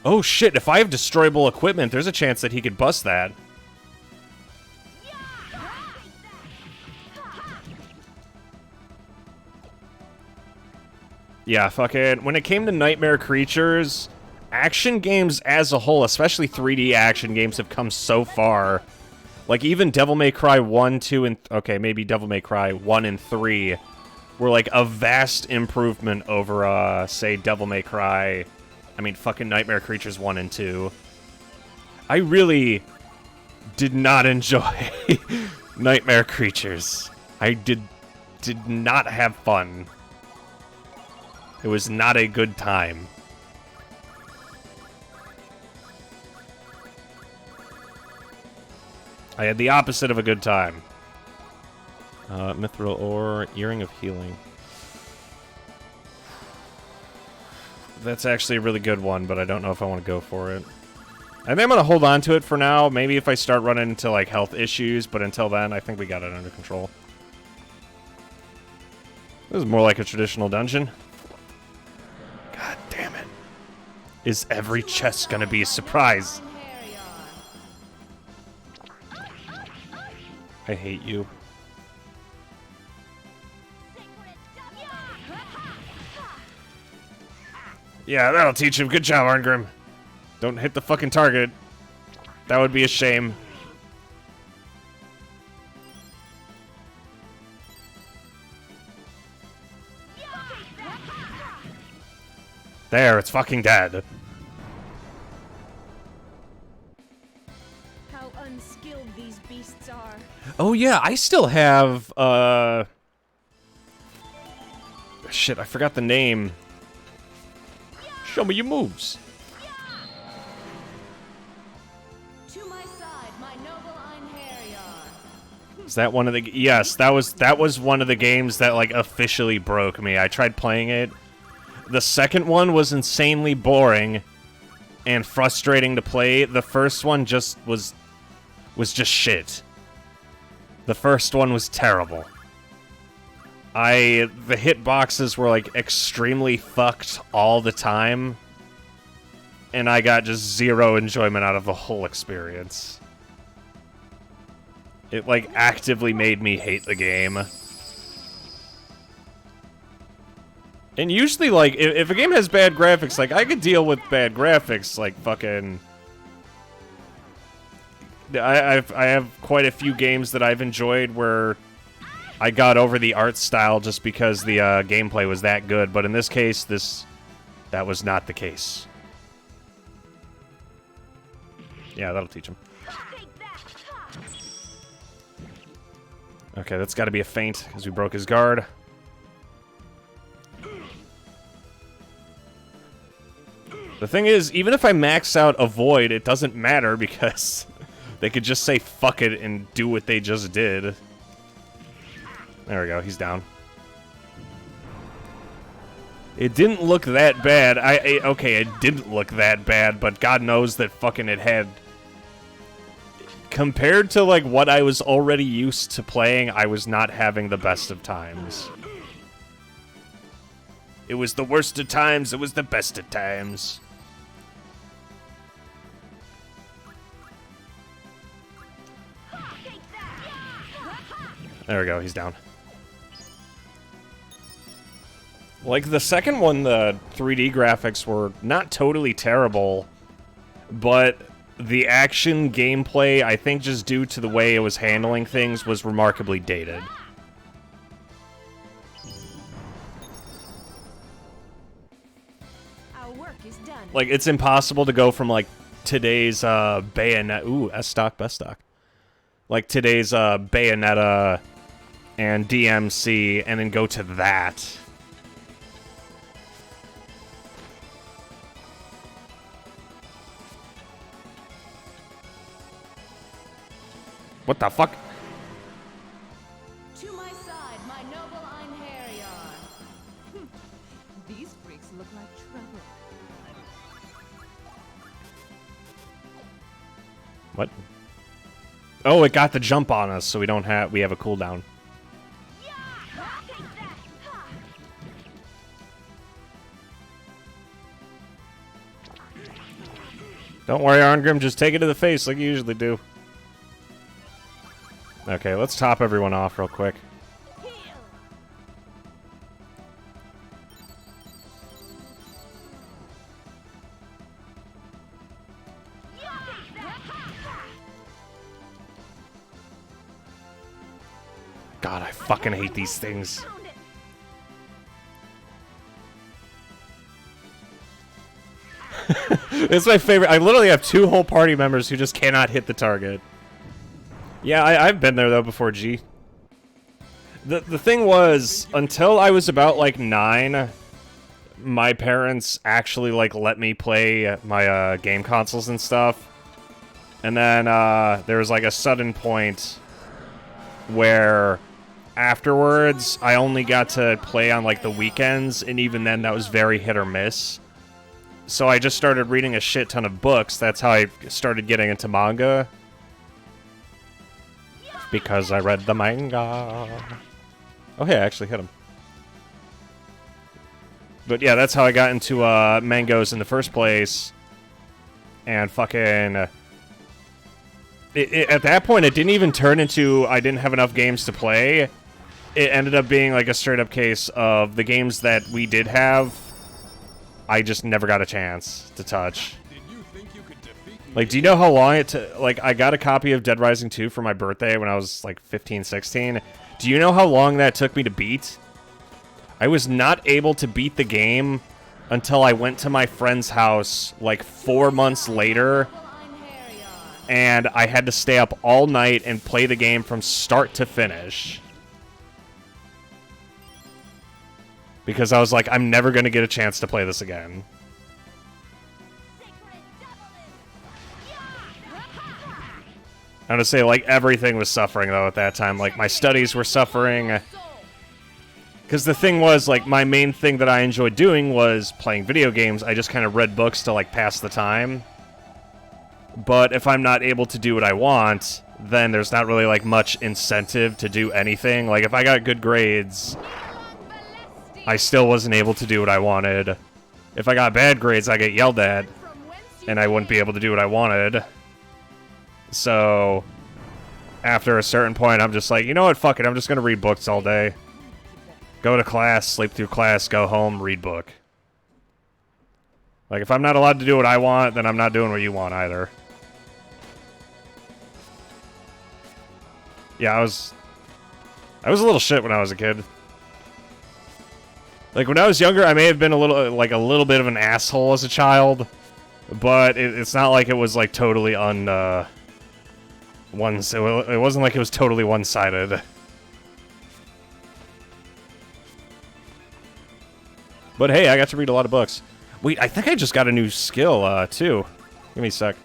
Oh shit, if I have destroyable equipment, there's a chance that he could bust that. Yeah, fucking, when it came to Nightmare Creatures, action games as a whole, especially 3D action games, have come so far. Like, even Devil May Cry 1, 2, and... Okay, maybe Devil May Cry 1 and 3 were, like, a vast improvement over, say, Devil May Cry... I mean, fucking Nightmare Creatures 1 and 2. I really did not enjoy Nightmare Creatures. I did not have fun. It was not a good time. I had the opposite of a good time. Mithril Ore, Earring of Healing. That's actually a really good one, but I don't know if I want to go for it. I think I'm going to hold on to it for now. Maybe if I start running into, like, health issues, but until then, I think we got it under control. This is more like a traditional dungeon. God damn it. Is every chest going to be a surprise? I hate you. Yeah, that'll teach him. Good job, Arngrim. Don't hit the fucking target. That would be a shame. There, it's fucking dead. How unskilled these beasts are. Oh yeah, I still have, shit, I forgot the name. Show me your moves. To my side, my noble Einherjar. Is that one of the... Yes, that was one of the games that, like, officially broke me. I tried playing it. The second one was insanely boring and frustrating to play. The first one just was just shit. The first one was terrible. The hitboxes were, like, extremely fucked all the time. And I got just zero enjoyment out of the whole experience. It, like, actively made me hate the game. And usually, like, if a game has bad graphics, like, I could deal with bad graphics, like, fucking... I have quite a few games that I've enjoyed where I got over the art style just because the gameplay was that good, but in this case, that was not the case. Yeah, that'll teach him. Okay, that's got to be a feint, because we broke his guard. The thing is, even if I max out Avoid, it doesn't matter, because they could just say fuck it and do what they just did. There we go, he's down. It didn't look that bad. Okay, it didn't look that bad, but God knows that fucking it had... Compared to, like, what I was already used to playing, I was not having the best of times. It was the worst of times, it was the best of times. There we go, he's down. Like, the second one, the 3D graphics were not totally terrible, but the action gameplay, I think just due to the way it was handling things, was remarkably dated. Our work is done. Like, it's impossible to go from, like, today's, Bayonetta... Ooh, S-Stock, best stock. Like, today's, Bayonetta and DMC, and then go to that. What the fuck? To my side, my noble Einherjar. These freaks look like trouble. What? Oh, it got the jump on us, so we have a cooldown. Don't worry, Arngrim, just take it to the face like you usually do. Okay, let's top everyone off real quick. God, I fucking hate these things. It's my favorite. I literally have 2 whole party members who just cannot hit the target. Yeah, I've been there though before, G. The thing was, until I was about like 9, my parents actually like let me play my game consoles and stuff. And then there was like a sudden point where afterwards I only got to play on like the weekends, and even then that was very hit or miss. So I just started reading a shit ton of books. That's how I started getting into manga. Because I read the manga. Oh hey, I actually hit him. But yeah, that's how I got into mangoes in the first place. And fucking... at that point, it didn't even turn into I didn't have enough games to play. It ended up being like a straight-up case of the games that we did have, I just never got a chance to touch. Like, do you know how long it took? Like, I got a copy of Dead Rising 2 for my birthday when I was, like, 15, 16. Do you know how long that took me to beat? I was not able to beat the game until I went to my friend's house, like, 4 months later. And I had to stay up all night and play the game from start to finish. Because I was like, I'm never going to get a chance to play this again. I'm gonna say, like, everything was suffering, though, at that time. Like, my studies were suffering. Because the thing was, like, my main thing that I enjoyed doing was playing video games. I just kind of read books to, like, pass the time. But if I'm not able to do what I want, then there's not really, like, much incentive to do anything. Like, if I got good grades, I still wasn't able to do what I wanted. If I got bad grades, I get yelled at, and I wouldn't be able to do what I wanted. So, after a certain point, I'm just like, you know what, fuck it, I'm just gonna read books all day. Go to class, sleep through class, go home, read book. Like, if I'm not allowed to do what I want, then I'm not doing what you want either. Yeah, I was a little shit when I was a kid. Like, when I was younger, I may have been a little bit of an asshole as a child, but it's not like it was, like, totally it wasn't like it was totally one-sided. But hey, I got to read a lot of books. Wait, I think I just got a new skill, too. Give me a sec.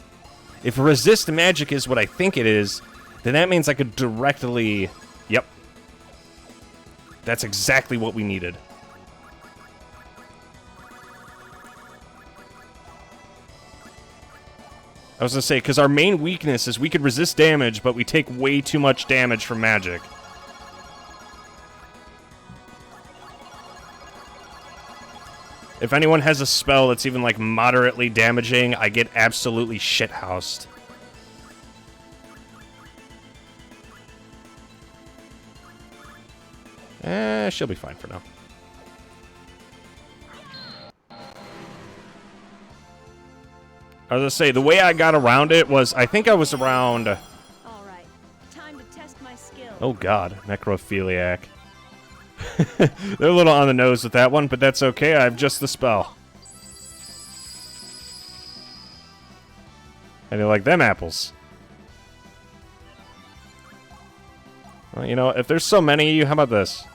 If resist magic is what I think it is, then that means I could directly... Yep. That's exactly what we needed. I was gonna say, because our main weakness is we could resist damage, but we take way too much damage from magic. If anyone has a spell that's even, like, moderately damaging, I get absolutely shithoused. She'll be fine for now. I was gonna say, the way I got around it was, I think I was around... All right, time to test my skill. Oh god, necrophiliac. They're a little on the nose with that one, but that's okay, I have just the spell. And you like them apples. Well, you know, if there's so many of you, how about this?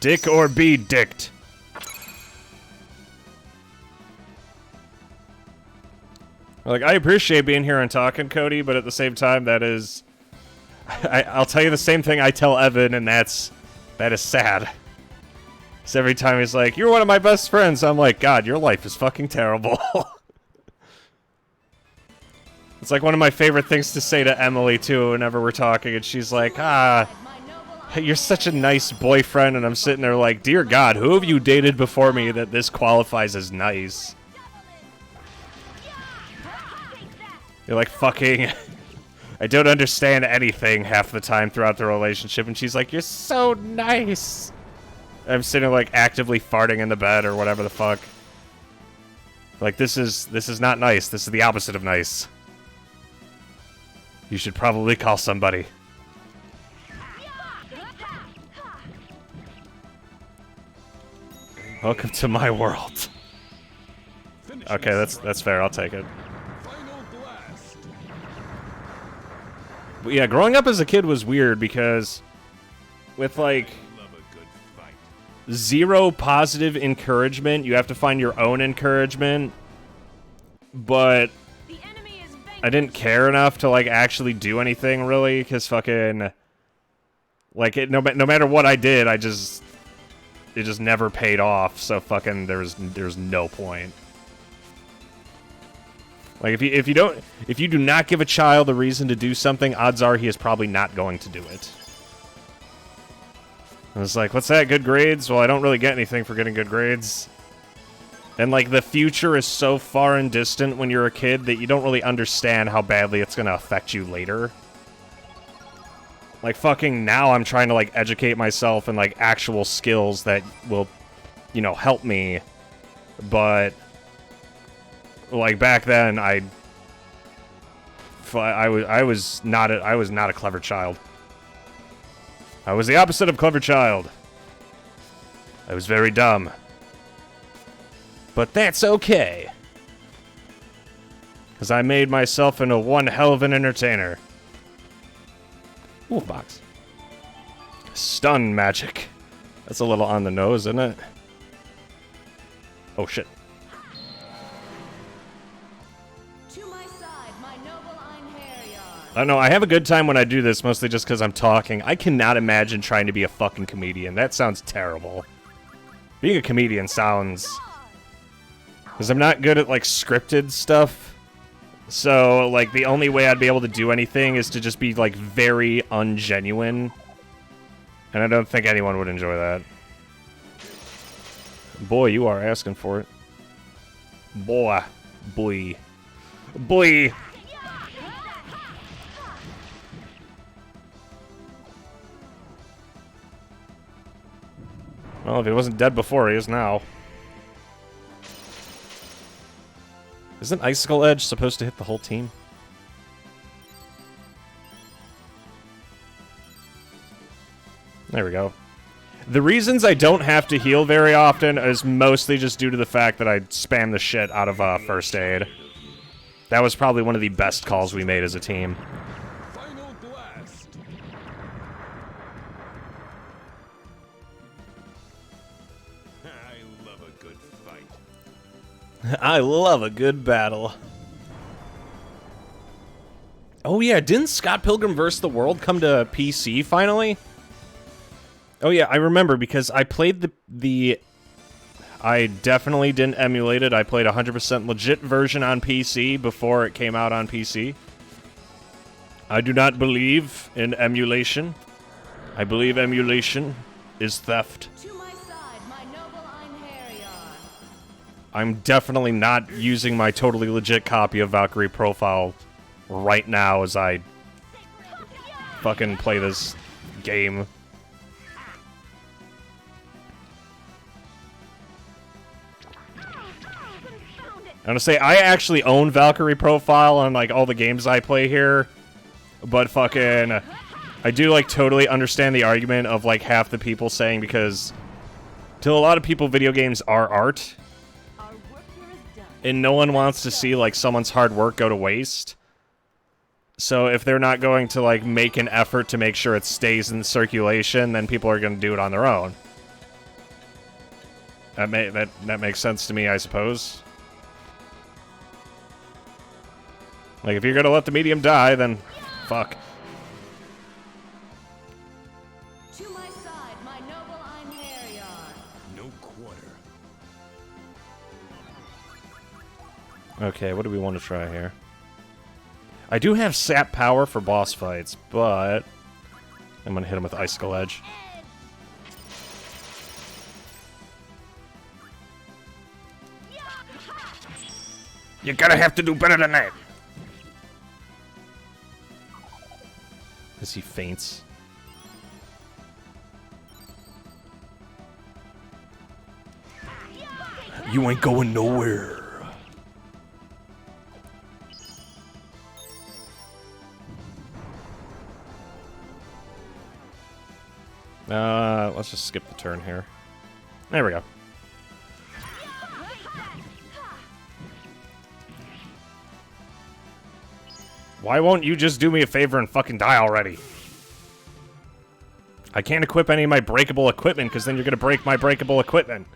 Dick or be dicked. Like, I appreciate being here and talking, Cody, but at the same time, that is... I'll tell you the same thing I tell Evan, and that is sad. So every time he's like, you're one of my best friends, I'm like, God, your life is fucking terrible. It's like one of my favorite things to say to Emily, too, whenever we're talking, and she's like, you're such a nice boyfriend, and I'm sitting there like, dear God, who have you dated before me that this qualifies as nice? You're like, fucking... I don't understand anything half the time throughout the relationship, and she's like, you're so nice. I'm sitting like actively farting in the bed or whatever the fuck. Like, this is not nice. This is the opposite of nice. You should probably call somebody. Welcome to my world. Okay, that's fair. I'll take it. But yeah, growing up as a kid was weird because with, like, Love a good fight. zero positive encouragement, you have to find your own encouragement, but The enemy is I didn't care enough to, like, actually do anything, really, because fucking, like, no matter what I did, it just never paid off, so fucking there's no point. Like, if you do not give a child a reason to do something, odds are he is probably not going to do it. I was like, what's that, good grades? Well, I don't really get anything for getting good grades. And, like, the future is so far and distant when you're a kid that you don't really understand how badly it's going to affect you later. Like, fucking now I'm trying to, like, educate myself in, like, actual skills that will, you know, help me. But, like, back then, I was not a clever child. I was the opposite of clever child. I was very dumb. But that's okay. Because I made myself into one hell of an entertainer. Ooh, box. Stun magic. That's a little on the nose, isn't it? Oh, shit. To my side, my noble Einherjar. I don't know, I have a good time when I do this, mostly just because I'm talking. I cannot imagine trying to be a fucking comedian. That sounds terrible. Being a comedian sounds... Because I'm not good at, like, scripted stuff. So, like, the only way I'd be able to do anything is to just be, like, very ungenuine. And I don't think anyone would enjoy that. Boy, you are asking for it. Boy. Boy. Boy. Well, if he wasn't dead before, he is now. Isn't Icicle Edge supposed to hit the whole team? There we go. The reasons I don't have to heal very often is mostly just due to the fact that I spam the shit out of first aid. That was probably one of the best calls we made as a team. Final blast. I love a good fight. I love a good battle. Oh yeah, didn't Scott Pilgrim vs. the World come to PC finally? Oh yeah, I remember because I played the I definitely didn't emulate it. I played 100% legit version on PC before it came out on PC. I do not believe in emulation. I believe emulation is theft. To my side, my noble Einherjar. I'm definitely not using my totally legit copy of Valkyrie profile right now as I fucking play this game. I'm gonna say, I actually own Valkyrie profile on, like, all the games I play here, but fucking, I do, like, totally understand the argument of, like, half the people saying, because to a lot of people, video games are art, Our work here is done. and no one wants to see, like, someone's hard work go to waste. So if they're not going to, like, make an effort to make sure it stays in circulation, then people are gonna do it on their own. That makes sense to me, I suppose. Like, if you're gonna let the medium die, then fuck. To my side, my noble Einherjar. No quarter. Okay, what do we want to try here? I do have sap power for boss fights, but I'm gonna hit him with Icicle Edge. You're gonna have to do better than that. As he faints. You ain't going nowhere. Let's just skip the turn here. There we go. Why won't you just do me a favor and fucking die already? I can't equip any of my breakable equipment, because then you're gonna break my breakable equipment.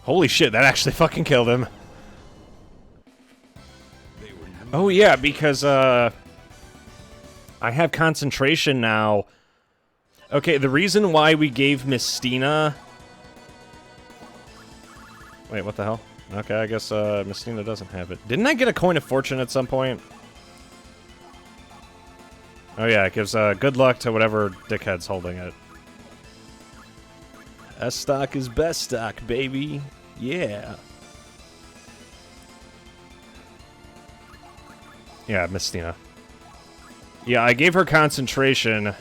Holy shit, that actually fucking killed him. Oh yeah, because, I have concentration now. Okay, the reason why we gave Mistina... Wait, what the hell? Okay, I guess, Mistina doesn't have it. Didn't I get a coin of fortune at some point? Oh yeah, it gives, good luck to whatever dickhead's holding it. S stock is best stock, baby. Yeah. Yeah, Mistina. Yeah, I gave her concentration.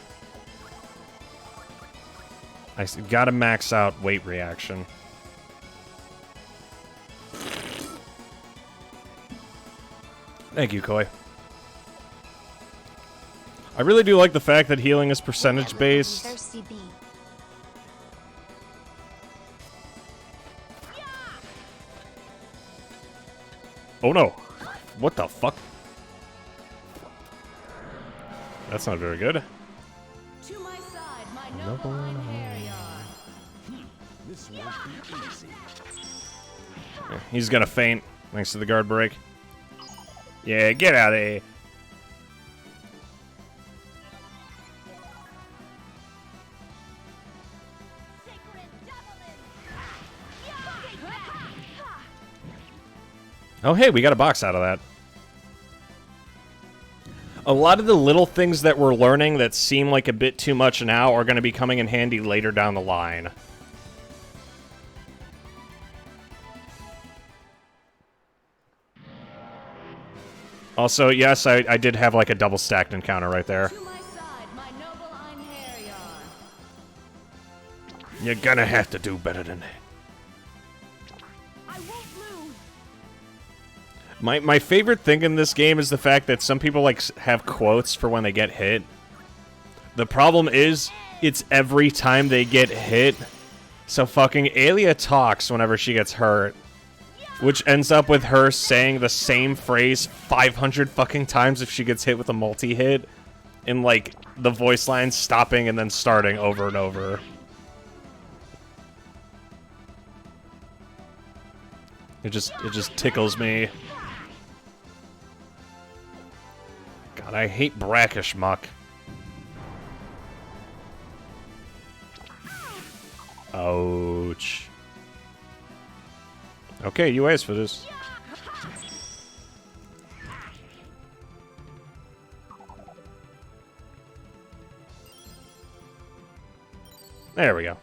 Gotta max out weight reaction. Thank you, Koi. I really do like the fact that healing is percentage based. Thirsty bee. Oh no! What the fuck? That's not very good. To my side, my noble Einherjar. This won't be easy. Yeah, he's gonna faint thanks to the guard break. Yeah, get out of here. Oh hey, we got a box out of that. A lot of the little things that we're learning that seem like a bit too much now are going to be coming in handy later down the line. Also, yes, I did have like a double stacked encounter right there. To my side, my noble Einherjar. You're gonna have to do better than that. I won't lose. My favorite thing in this game is the fact that some people like have quotes for when they get hit. The problem is, it's every time they get hit. So fucking Aelia talks whenever she gets hurt. Which ends up with her saying the same phrase 500 fucking times if she gets hit with a multi-hit. And like, the voice lines stopping and then starting over and over. It just tickles me. God, I hate brackish muck. Ouch. Okay, you asked for this. There we go.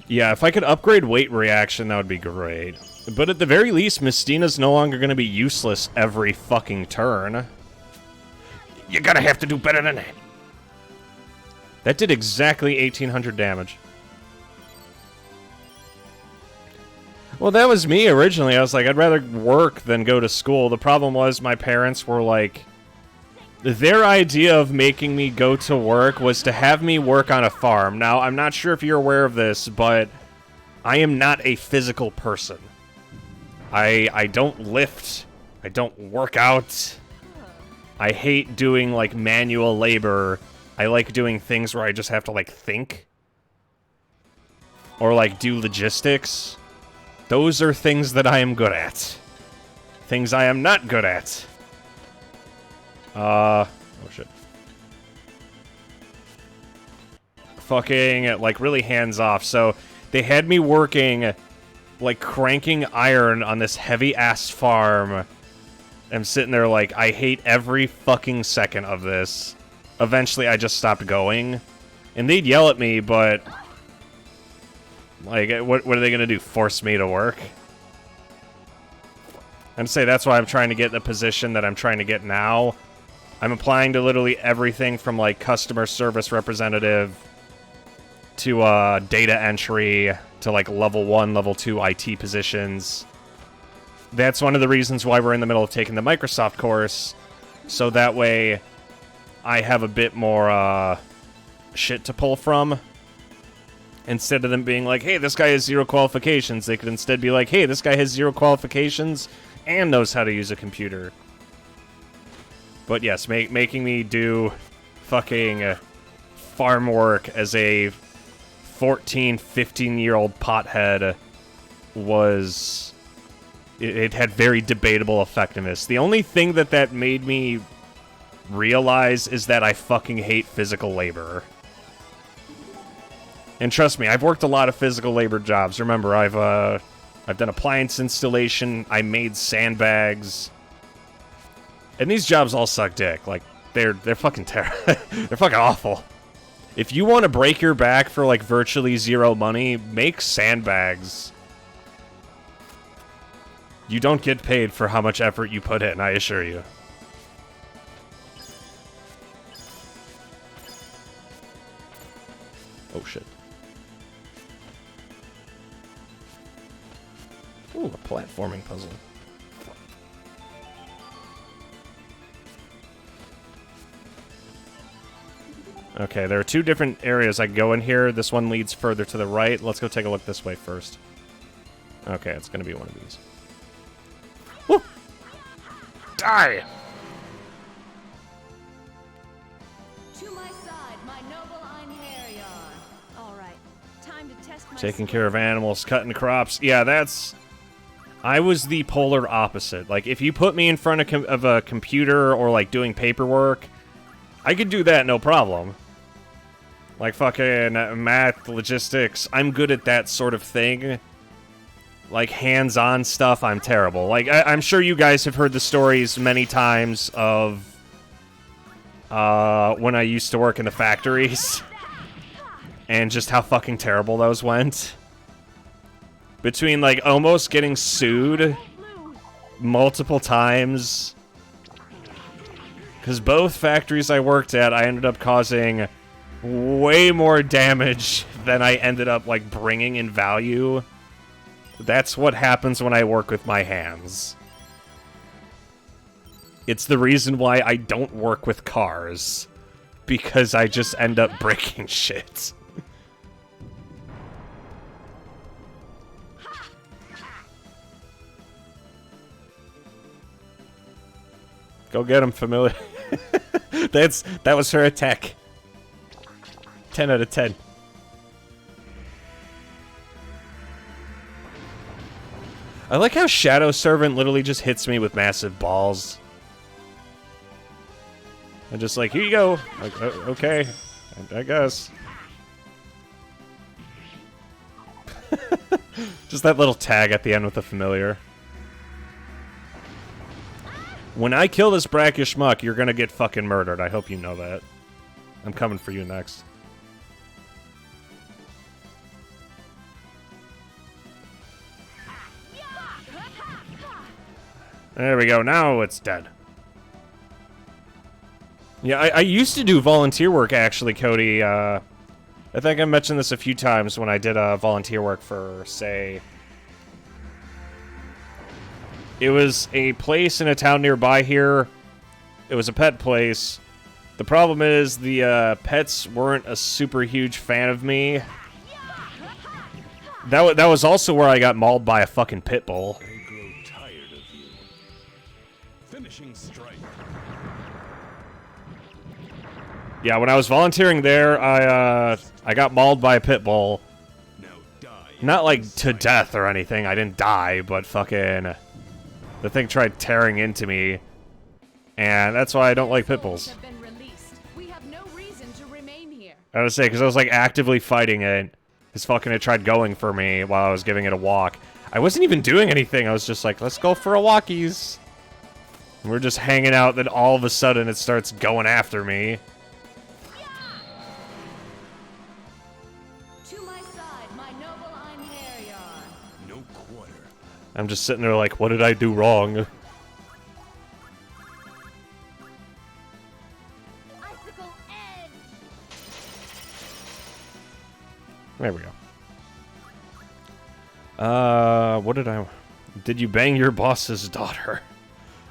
Yeah, if I could upgrade weight reaction, that would be great. But at the very least, Mistina's no longer going to be useless every fucking turn. You're gonna have to do better than that. That did exactly 1,800 damage. Well, that was me originally. I was like, I'd rather work than go to school. The problem was my parents were like... Their idea of making me go to work was to have me work on a farm. Now, I'm not sure if you're aware of this, but I am not a physical person. I don't lift. I don't work out. I hate doing, like, manual labor. I like doing things where I just have to, like, think. Or, like, do logistics. Those are things that I am good at. Things I am not good at. Oh shit. Fucking, like, really hands-off. So, they had me working, like, cranking iron on this heavy-ass farm. I'm sitting there like, I hate every fucking second of this. Eventually, I just stopped going. And they'd yell at me, but... Like, what are they gonna do? Force me to work? I'd say that's why I'm trying to get in the position that I'm trying to get now. I'm applying to literally everything from, like, customer service representative to, data entry to, like, level 1, level 2 IT positions. that's one of the reasons why we're in the middle of taking the Microsoft course, so that way I have a bit more shit to pull from. Instead of them being like, hey, this guy has 0 qualifications, they could instead be like, hey, this guy has 0 qualifications and knows how to use a computer. But yes, making me do fucking farm work as a 14, 15-year-old pothead was... It had very debatable effectiveness. The only thing that made me realize is that I fucking hate physical labor. And trust me, I've worked a lot of physical labor jobs. Remember, I've done appliance installation, I made sandbags. And these jobs all suck dick. Like, they're fucking terrible. They're fucking awful. If you want to break your back for, like, virtually 0 money, make sandbags. You don't get paid for how much effort you put in, I assure you. Oh, shit. Ooh, a platforming puzzle. Okay, there are 2 different areas I can go in here. This one leads further to the right. Let's go take a look this way first. Okay, it's gonna be one of these. Woo! Die! To my side, my noble Einherjar. All right, time to test my Taking care of animals, cutting crops. Yeah, that's... I was the polar opposite. Like, if you put me in front of a computer or, like, doing paperwork, I could do that no problem. Like, fucking math, logistics, I'm good at that sort of thing. Like, hands-on stuff, I'm terrible. Like, I'm sure you guys have heard the stories many times of when I used to work in the factories. And just how fucking terrible those went. Between, like, almost getting sued multiple times. Because both factories I worked at, I ended up causing way more damage than I ended up, like, bringing in value. That's what happens when I work with my hands. It's the reason why I don't work with cars. Because I just end up breaking shit. Go get him, familiar. That was her attack. 10 out of 10. I like how Shadow Servant literally just hits me with massive balls. I'm just like, here you go. Like, okay, I guess. Just that little tag at the end with the familiar. When I kill this brackish muck, you're gonna get fucking murdered. I hope you know that. I'm coming for you next. There we go. Now it's dead. Yeah, I used to do volunteer work, actually, Cody. I think I mentioned this a few times when I did volunteer work for, say... It was a place in a town nearby here. It was a pet place. The problem is the pets weren't a super huge fan of me. That was also where I got mauled by a fucking pit bull. I grow tired of you. Finishing strike. Yeah, when I was volunteering there, I got mauled by a pit bull. Now die. Not like to death or anything. I didn't die, but fucking the thing tried tearing into me, and that's why I don't like pit bulls. Have been released. We have no reason to remain here. I would say because I was like actively fighting it. Because fucking it tried going for me while I was giving it a walk. I wasn't even doing anything. I was just like, let's go for a walkies. And we're just hanging out, then all of a sudden it starts going after me. To my side, my noble Einherjar. No quarter. I'm just sitting there like, what did I do wrong? Icicle edge. There we go. What did I... Did you bang your boss's daughter?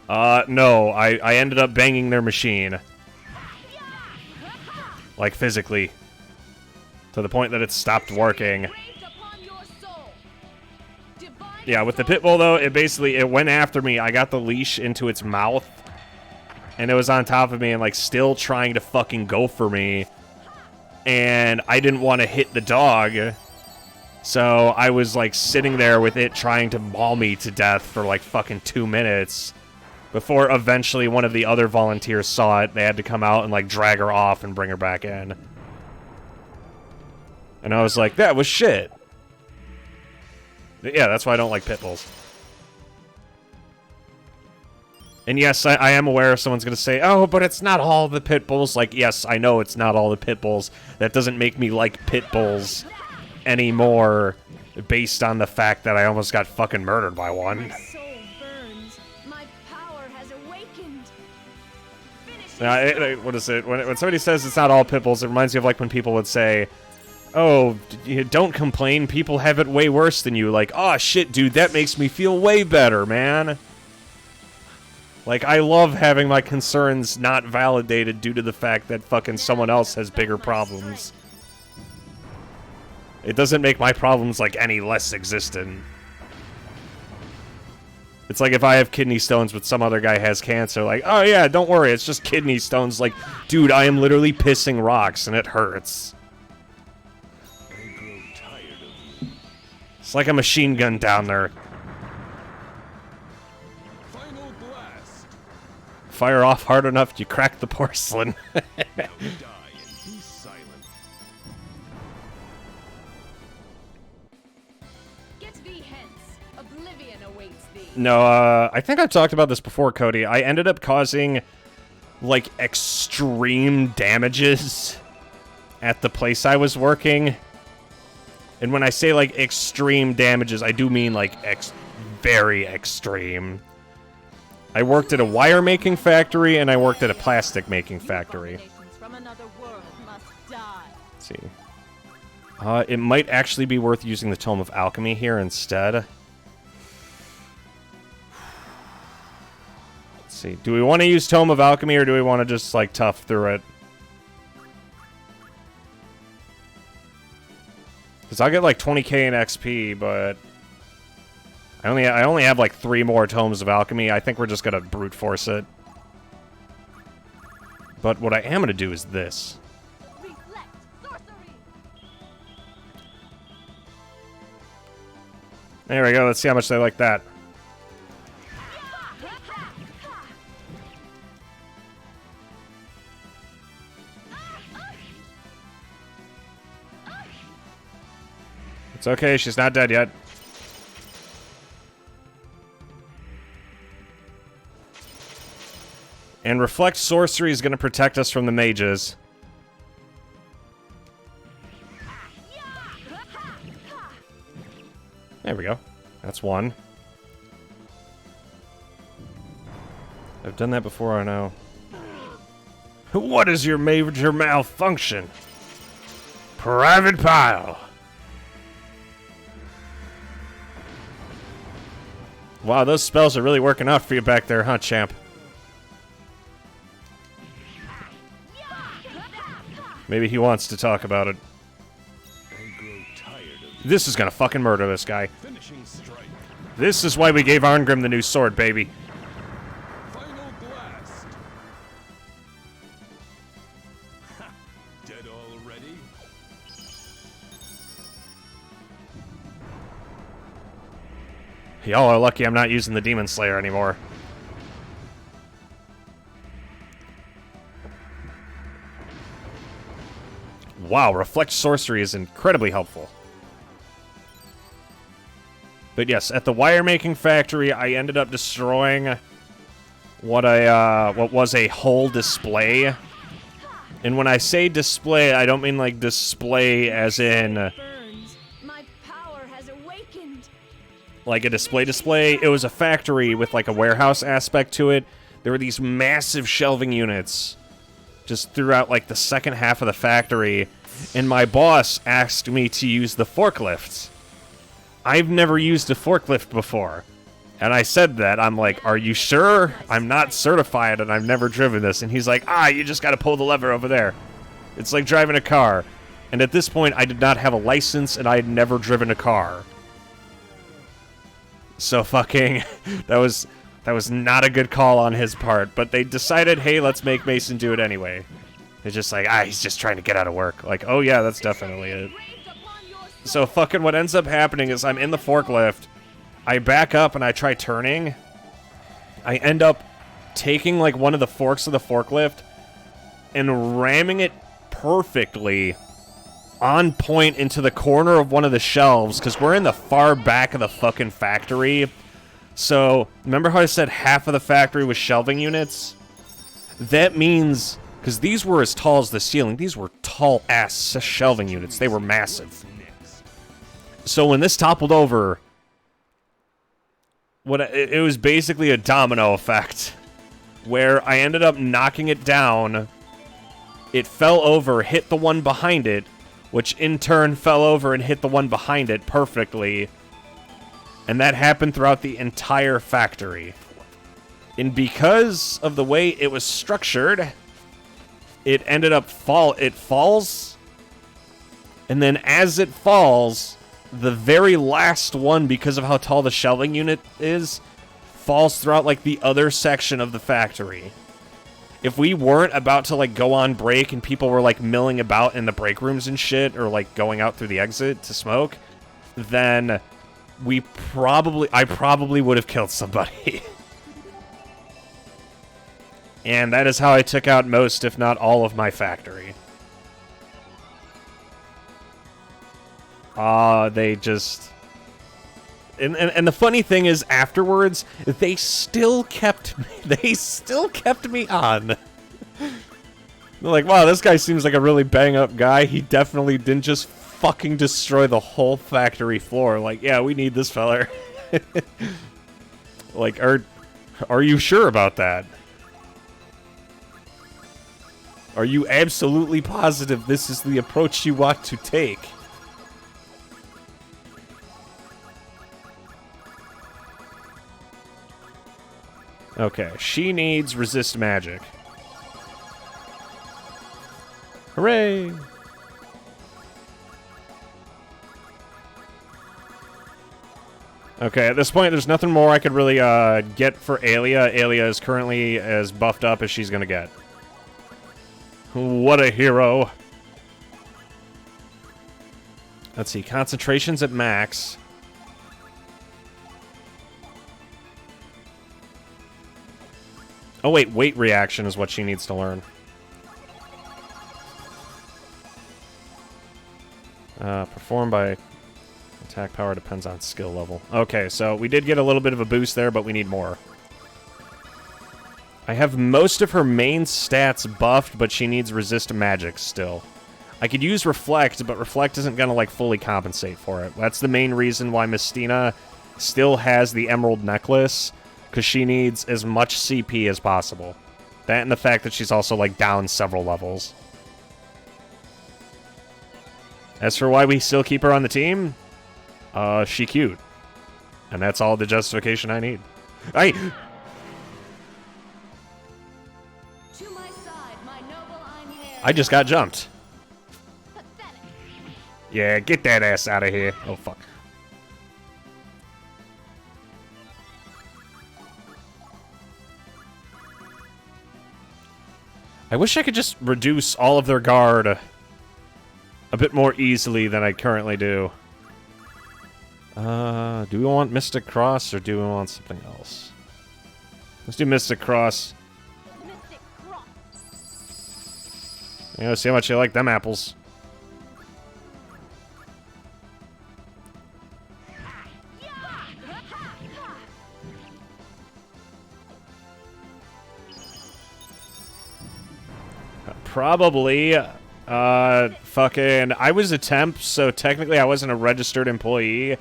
No, I ended up banging their machine. Like, physically. To the point that it stopped working. Yeah, with the pit bull, though, it went after me. I got the leash into its mouth. And it was on top of me and, like, still trying to fucking go for me. And I didn't want to hit the dog. So I was, like, sitting there with it trying to maul me to death for, like, fucking 2 minutes. Before eventually one of the other volunteers saw it. They had to come out and, like, drag her off and bring her back in. And I was like, that was shit. Yeah, that's why I don't like pit bulls. And yes, I am aware someone's going to say, oh, but it's not all the pit bulls. Like, yes, I know it's not all the pit bulls. That doesn't make me like pit bulls anymore based on the fact that I almost got fucking murdered by one. My soul burns. My power has awakened. What is it? When somebody says it's not all pit bulls, it reminds me of like when people would say, oh, don't complain, people have it way worse than you. Like, oh shit, dude, that makes me feel way better, man. Like, I love having my concerns not validated due to the fact that fucking someone else has bigger problems. It doesn't make my problems, like, any less existent. It's like if I have kidney stones but some other guy has cancer, like, oh yeah, don't worry, it's just kidney stones. Like, dude, I am literally pissing rocks and it hurts. It's like a machine gun down there. Final blast. Fire off hard enough, you crack the porcelain. Now die and be silent. Get thee hence. Oblivion awaits thee. No, I think I've talked about this before, Cody. I ended up causing, like, extreme damages at the place I was working. And when I say, like, extreme damages, I do mean, like, very extreme. I worked at a wire-making factory, and I worked at a plastic-making factory. From another world must die. Let's see. It might actually be worth using the Tome of Alchemy here instead. Let's see. Do we want to use Tome of Alchemy, or do we want to just, like, tough through it? Because I'll get like 20k in XP, but I only have like 3 more Tomes of Alchemy. I think we're just gonna brute force it. But what I am gonna do is this. Reflect sorcery. There we go. Let's see how much they like that. It's okay, she's not dead yet. And Reflect Sorcery is going to protect us from the mages. There we go. That's one. I've done that before, I know. What is your major malfunction? Private Pile. Wow, those spells are really working out for you back there, huh, champ? Maybe he wants to talk about it. I grow tired of This is gonna fucking murder this guy. finishing strike. This is why we gave Arngrim the new sword, baby. Final blast. Ha! Dead already? Y'all are lucky I'm not using the Demon Slayer anymore. Wow, Reflect Sorcery is incredibly helpful. But yes, at the wire-making factory, I ended up destroying what was a whole display. And when I say display, I don't mean like display as in Burns. My power has awakened. like a display. It was a factory with like a warehouse aspect to it. There were these massive shelving units just throughout like the second half of the factory. And my boss asked me to use the forklifts. I've never used a forklift before. And I said that. I'm like, are you sure? I'm not certified and I've never driven this. And he's like, you just got to pull the lever over there. It's like driving a car. And at this point, I did not have a license and I had never driven a car. So fucking, that was not a good call on his part. But they decided, hey, let's make Mason do it anyway. It's just like, he's just trying to get out of work. Like, oh yeah, that's definitely it. So fucking what ends up happening is I'm in the forklift. I back up and I try turning. I end up taking like one of the forks of the forklift and ramming it perfectly on point into the corner of one of the shelves because we're in the far back of the fucking factory. So remember how I said half of the factory was shelving units? That means, because these were as tall as the ceiling, these were tall ass shelving units. They were massive. So when this toppled over, it was basically a domino effect where I ended up knocking it down. It fell over, hit the one behind it, which in turn fell over and hit the one behind it perfectly. And that happened throughout the entire factory. And because of the way it was structured, it ended up it falls. And then as it falls, the very last one, because of how tall the shelving unit is, falls throughout, like, the other section of the factory. If we weren't about to, like, go on break and people were, like, milling about in the break rooms and shit, or, like, going out through the exit to smoke, then I probably would have killed somebody. And that is how I took out most, if not all, of my factory. They just... And the funny thing is, afterwards, they still kept me on. They're like, wow, this guy seems like a really bang-up guy. He definitely didn't just fucking destroy the whole factory floor. Like, yeah, we need this feller. Like, are you sure about that? Are you absolutely positive this is the approach you want to take? Okay, she needs resist magic. Hooray! Okay, at this point, there's nothing more I could really get for Alia. Alia is currently as buffed up as she's gonna get. What a hero. Let's see, concentration's at max. Oh wait, weight reaction is what she needs to learn. Performed by attack power depends on skill level. Okay, so we did get a little bit of a boost there, but we need more. I have most of her main stats buffed, but she needs resist magic still. I could use reflect, but reflect isn't gonna like fully compensate for it. That's the main reason why Mystina still has the emerald necklace, because she needs as much CP as possible. That and the fact that she's also like down several levels. As for why we still keep her on the team, she cute. And that's all the justification I need. Hey! To my side, my noble Einherjar. I just got jumped. Pathetic. Yeah, get that ass out of here. Oh, fuck. I wish I could just reduce all of their guard a bit more easily than I currently do. Do we want Mystic Cross or do we want something else? Let's do Mystic Cross. Mystic Cross. You know, see how much you like them apples. Probably, fucking, I was a temp, so technically I wasn't a registered employee,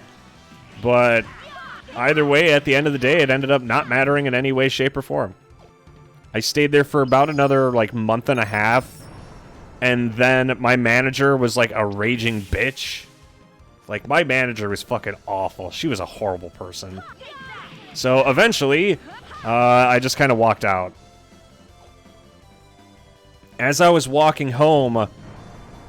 but either way, at the end of the day, it ended up not mattering in any way, shape, or form. I stayed there for about another, like, month and a half, and then my manager was, like, a raging bitch. Like, my manager was fucking awful. She was a horrible person. So eventually, I just kind of walked out. As I was walking home,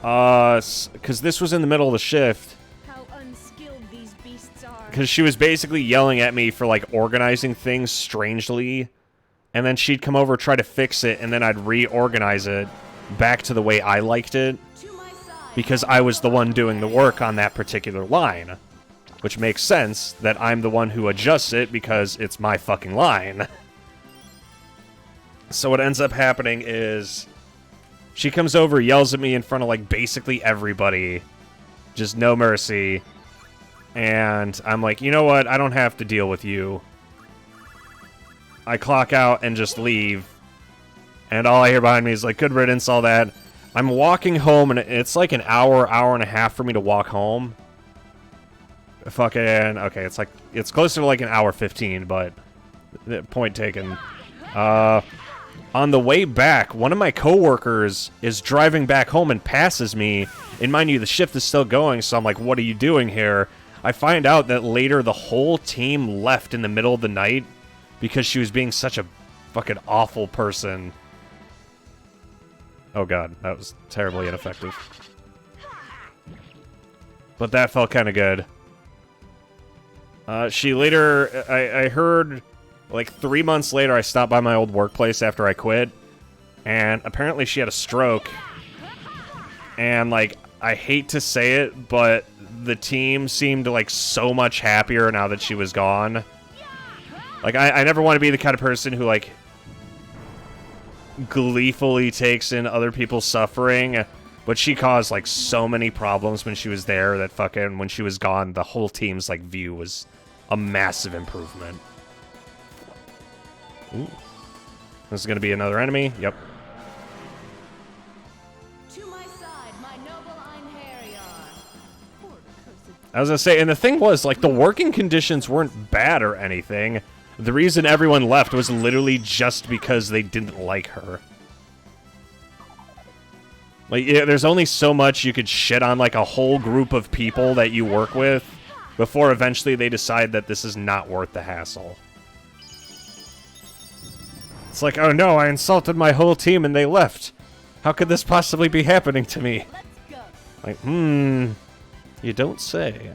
because this was in the middle of the shift, How unskilled these beasts are. because she was basically yelling at me for, like, organizing things strangely, and then she'd come over, try to fix it, and then I'd reorganize it back to the way I liked it, To my side. because I was the one doing the work on that particular line. Which makes sense that I'm the one who adjusts it, because it's my fucking line. So what ends up happening is she comes over, yells at me in front of, like, basically everybody. Just no mercy. And I'm like, you know what? I don't have to deal with you. I clock out and just leave. And all I hear behind me is, like, good riddance, all that. I'm walking home, and it's like an hour, hour and a half for me to walk home. Fucking, okay, it's closer to like an hour 15, but point taken. On the way back, one of my coworkers is driving back home and passes me. And mind you, the shift is still going, so I'm like, what are you doing here? I find out that later the whole team left in the middle of the night because she was being such a fucking awful person. Oh god, that was terribly ineffective. But that felt kind of good. She later, I heard, like, 3 months later, I stopped by my old workplace after I quit, and apparently she had a stroke, and, like, I hate to say it, but the team seemed, like, so much happier now that she was gone. Like, I never want to be the kind of person who, like, gleefully takes in other people's suffering, but she caused, like, so many problems when she was there that fucking, when she was gone, the whole team's, like, view was a massive improvement. Ooh. This is gonna be another enemy. Yep. To my side, my noble Einherjar. Poor cursed. I was gonna say, and the thing was, like, the working conditions weren't bad or anything. The reason everyone left was literally just because they didn't like her. Like, yeah, there's only so much you could shit on, like, a whole group of people that you work with before eventually they decide that this is not worth the hassle. It's like, oh no, I insulted my whole team and they left. How could this possibly be happening to me? Let's go. Like, you don't say.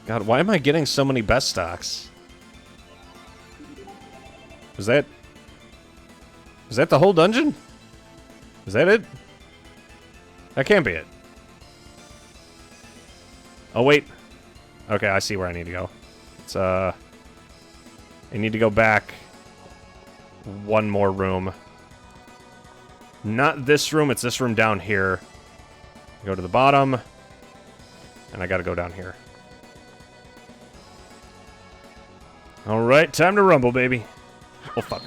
God, why am I getting so many best stocks? Is that the whole dungeon? Is that it? That can't be it. Oh, wait. Okay, I see where I need to go. It's, I need to go back one more room. Not this room, it's this room down here. Go to the bottom, and I gotta go down here. Alright, time to rumble, baby. Oh, fuck.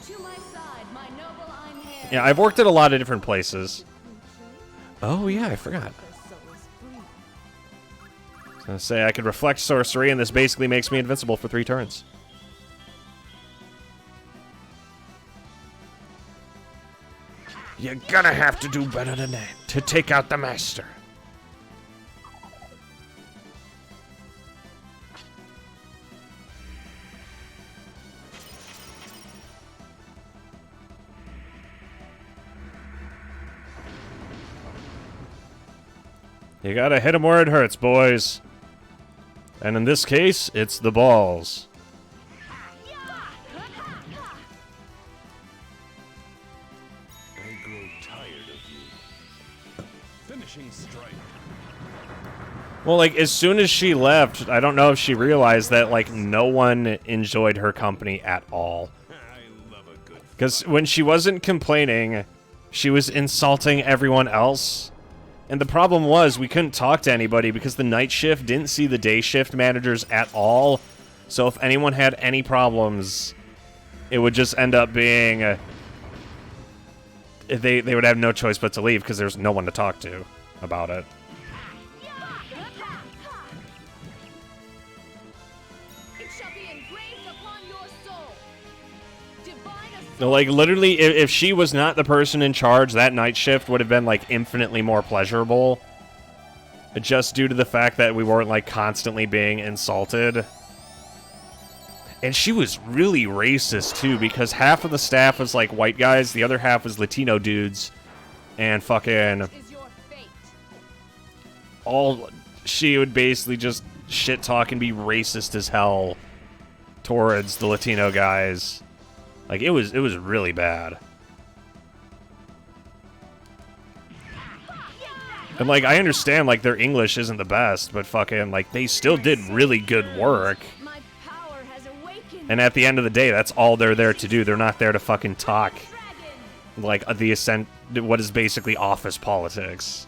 To my side, my noble Einherjar. Yeah, I've worked at a lot of different places. Oh, yeah, I forgot. I was gonna say, I could reflect sorcery, and this basically makes me invincible for 3 turns. You're gonna have to do better than that to take out the master. You gotta hit him where it hurts, boys. And in this case, it's the balls. I grow tired of you. Finishing strike. Well, like, as soon as she left, I don't know if she realized that, like, no one enjoyed her company at all. I love a good Because when she wasn't complaining, she was insulting everyone else. And the problem was, we couldn't talk to anybody because the night shift didn't see the day shift managers at all. So if anyone had any problems, it would just end up being... they would have no choice but to leave because there's no one to talk to about it. It shall be engraved upon your soul. Divine Like, literally, if she was not the person in charge, that night shift would have been, like, infinitely more pleasurable. Just due to the fact that we weren't, like, constantly being insulted. And she was really racist, too, because half of the staff was, like, white guys, the other half was Latino dudes. And fucking... she would basically just shit-talk and be racist as hell towards the Latino guys. Like, it was really bad. And, like, I understand, like, their English isn't the best, but fucking, like, they still did really good work. And at the end of the day, that's all they're there to do. They're not there to fucking talk, like, what is basically office politics.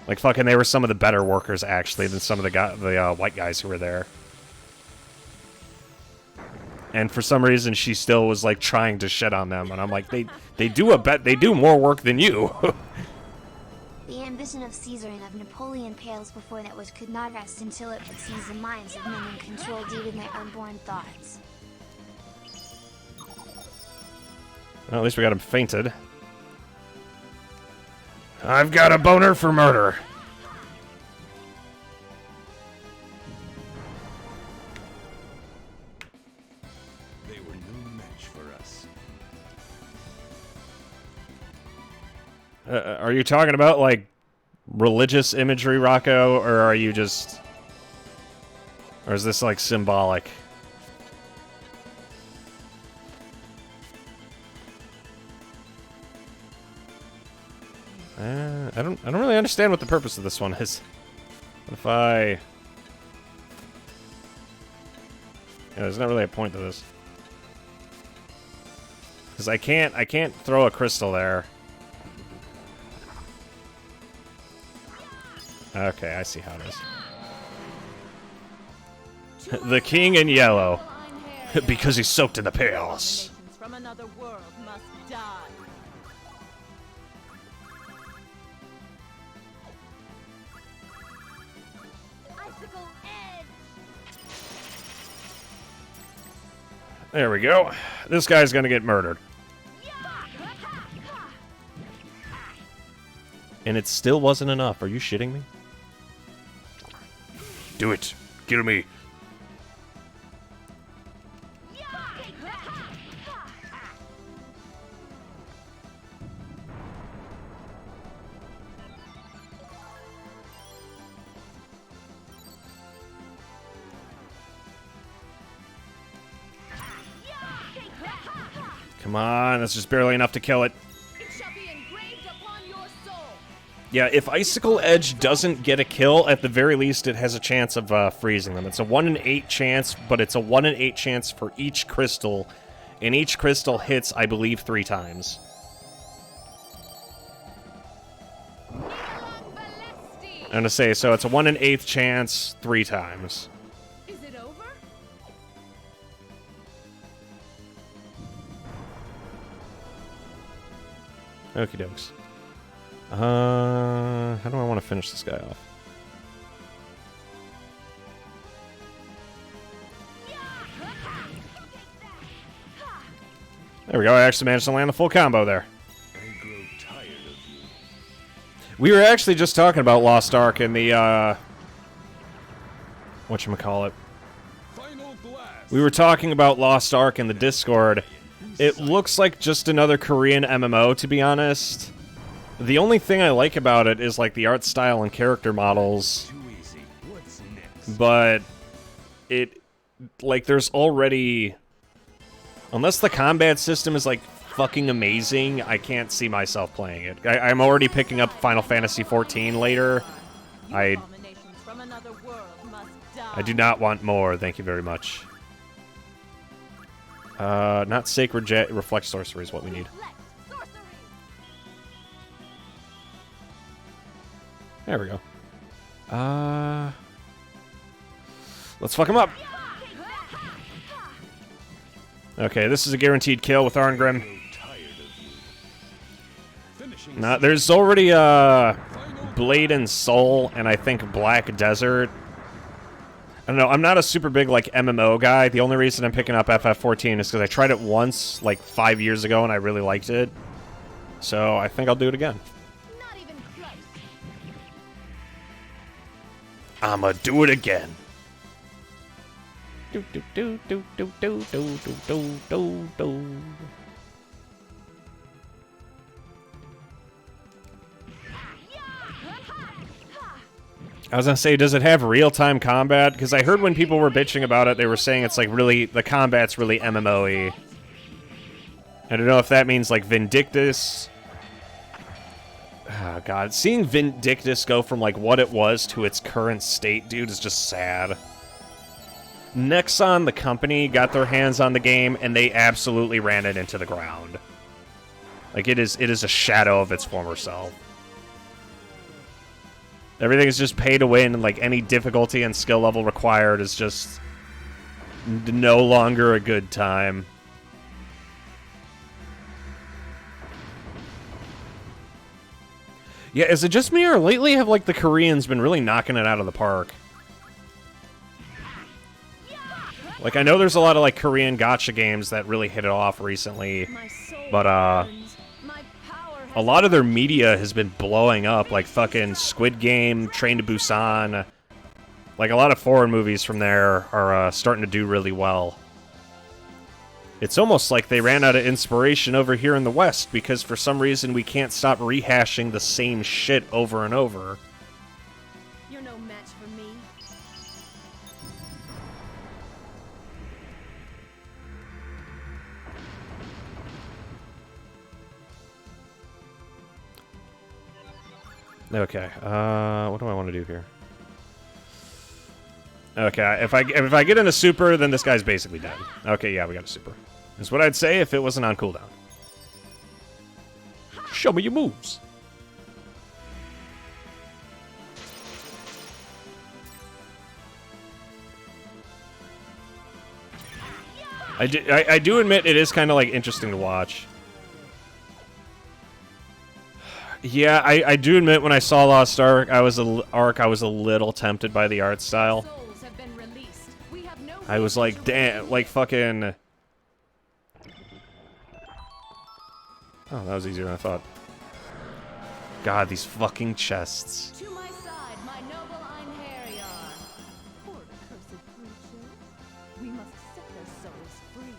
Like, fucking, they were some of the better workers, actually, than some of the white guys who were there. And for some reason, she still was, like, trying to shit on them. And I'm like, they do more work than you. The ambition of Caesar and of Napoleon pales before that which could not rest until it could seize the minds of men and control even their unborn thoughts. Well, at least we got him fainted. I've got a boner for murder. They were no match for us. Are you talking about, like, religious imagery, Rocco, or are you just... Or is this, like, symbolic? I don't really understand what the purpose of this one is. What if I... Yeah, there's not really a point to this. Because I can't throw a crystal there. Okay, I see how it is. The king in yellow. Because he's soaked in the pails. From another world must die. Icicle edge. There we go. This guy's gonna get murdered. And it still wasn't enough. Are you shitting me? Do it. Kill me. Come on, that's just barely enough to kill it. It shall be engraved upon your soul. Yeah, if Icicle Edge doesn't get a kill, at the very least it has a chance of freezing them. It's a 1 in 8 chance, but it's a 1 in 8 chance for each crystal, and each crystal hits, I believe, 3 times. I'm gonna say, so it's a 1 in 8 chance 3 times. Is it over? Okie dokes. How do I want to finish this guy off? There we go, I actually managed to land the full combo there. I grow tired of you. We were actually just talking about Lost Ark in the, whatchamacallit. Final blast. We were talking about Lost Ark in the Discord. It looks like just another Korean MMO, to be honest. The only thing I like about it is, like, the art style and character models. Too easy. What's next? But it, like, there's already... Unless the combat system is, like, fucking amazing, I can't see myself playing it. I'm already picking up Final Fantasy XIV later. I do not want more, thank you very much. Not Sacred Jet, Reflect Sorcery is what we need. There we go. Let's fuck him up. Okay, this is a guaranteed kill with Arngrim. There's already Blade and Soul, and I think Black Desert. don't know. I'm not a super big, like, MMO guy. The only reason I'm picking up FF14 is because I tried it once, like, 5 years ago, and I really liked it. So I think I'll do it again. Not even close. I'ma do it again. Do do do do do do do do do do. I was gonna say, does it have real-time combat? Because I heard when people were bitching about it, they were saying it's like really, the combat's really MMO-y. I don't know if that means like Vindictus. Oh god, seeing Vindictus go from like what it was to its current state, dude, is just sad. Nexon, the company, got their hands on the game, and they absolutely ran it into the ground. Like, it is a shadow of its former self. Everything is just pay to win, and like any difficulty and skill level required is just no longer a good time. Yeah, is it just me, or lately have like the Koreans been really knocking it out of the park? Like, I know there's a lot of like Korean gacha games that really hit it off recently, but a lot of their media has been blowing up, like fucking Squid Game, Train to Busan. Like, a lot of foreign movies from there are starting to do really well. It's almost like they ran out of inspiration over here in the West, because for some reason we can't stop rehashing the same shit over and over. You're no match for me. Okay, what do I want to do here? Okay, if I get in a super, then this guy's basically dead. Okay, yeah, we got a super. That's what I'd say if it wasn't on cooldown. Show me your moves. I do admit it is kind of like interesting to watch. Yeah, I do admit when I saw Lost Ark, I was a little tempted by the art style. Souls have been released. We have no I was like, damn, like fucking. Oh, that was easier than I thought. God, these fucking chests. To my side, my noble Einherjar. Poor cursed creatures. We must set their souls free.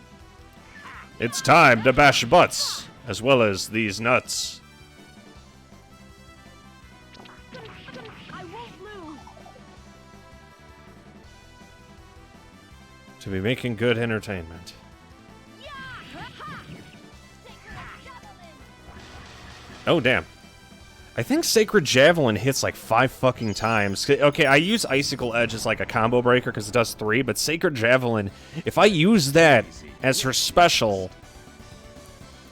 It's time to bash butts, as well as these nuts. I won't lose. To be making good entertainment. Oh, damn. I think Sacred Javelin hits like 5 fucking times. Okay, I use Icicle Edge as like a combo breaker because it does 3, but Sacred Javelin, if I use that as her special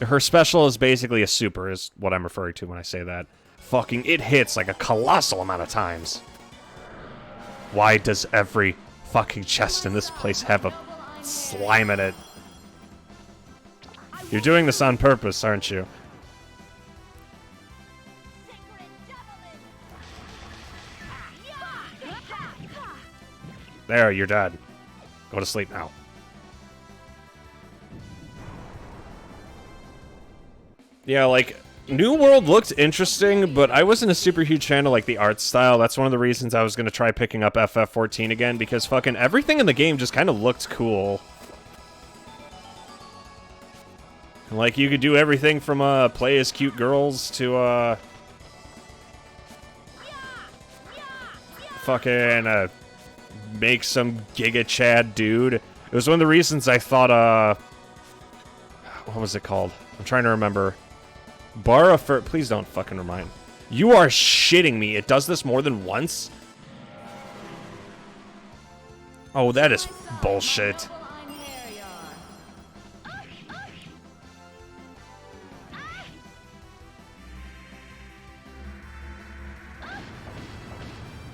is basically a super, is what I'm referring to when I say that. Fucking, it hits like a colossal amount of times. Why does every fucking chest in this place have a slime in it? You're doing this on purpose, aren't you? There, you're dead. Go to sleep now. Yeah, like, New World looked interesting, but I wasn't a super huge fan of, like, the art style. That's one of the reasons I was going to try picking up FF14 again, because fucking everything in the game just kind of looked cool. Like, you could do everything from, play as cute girls to, fucking, make some Giga Chad dude. It was one of the reasons I thought, what was it called? I'm trying to remember. Please don't fucking remind. You are shitting me. It does this more than once? Oh, that is bullshit.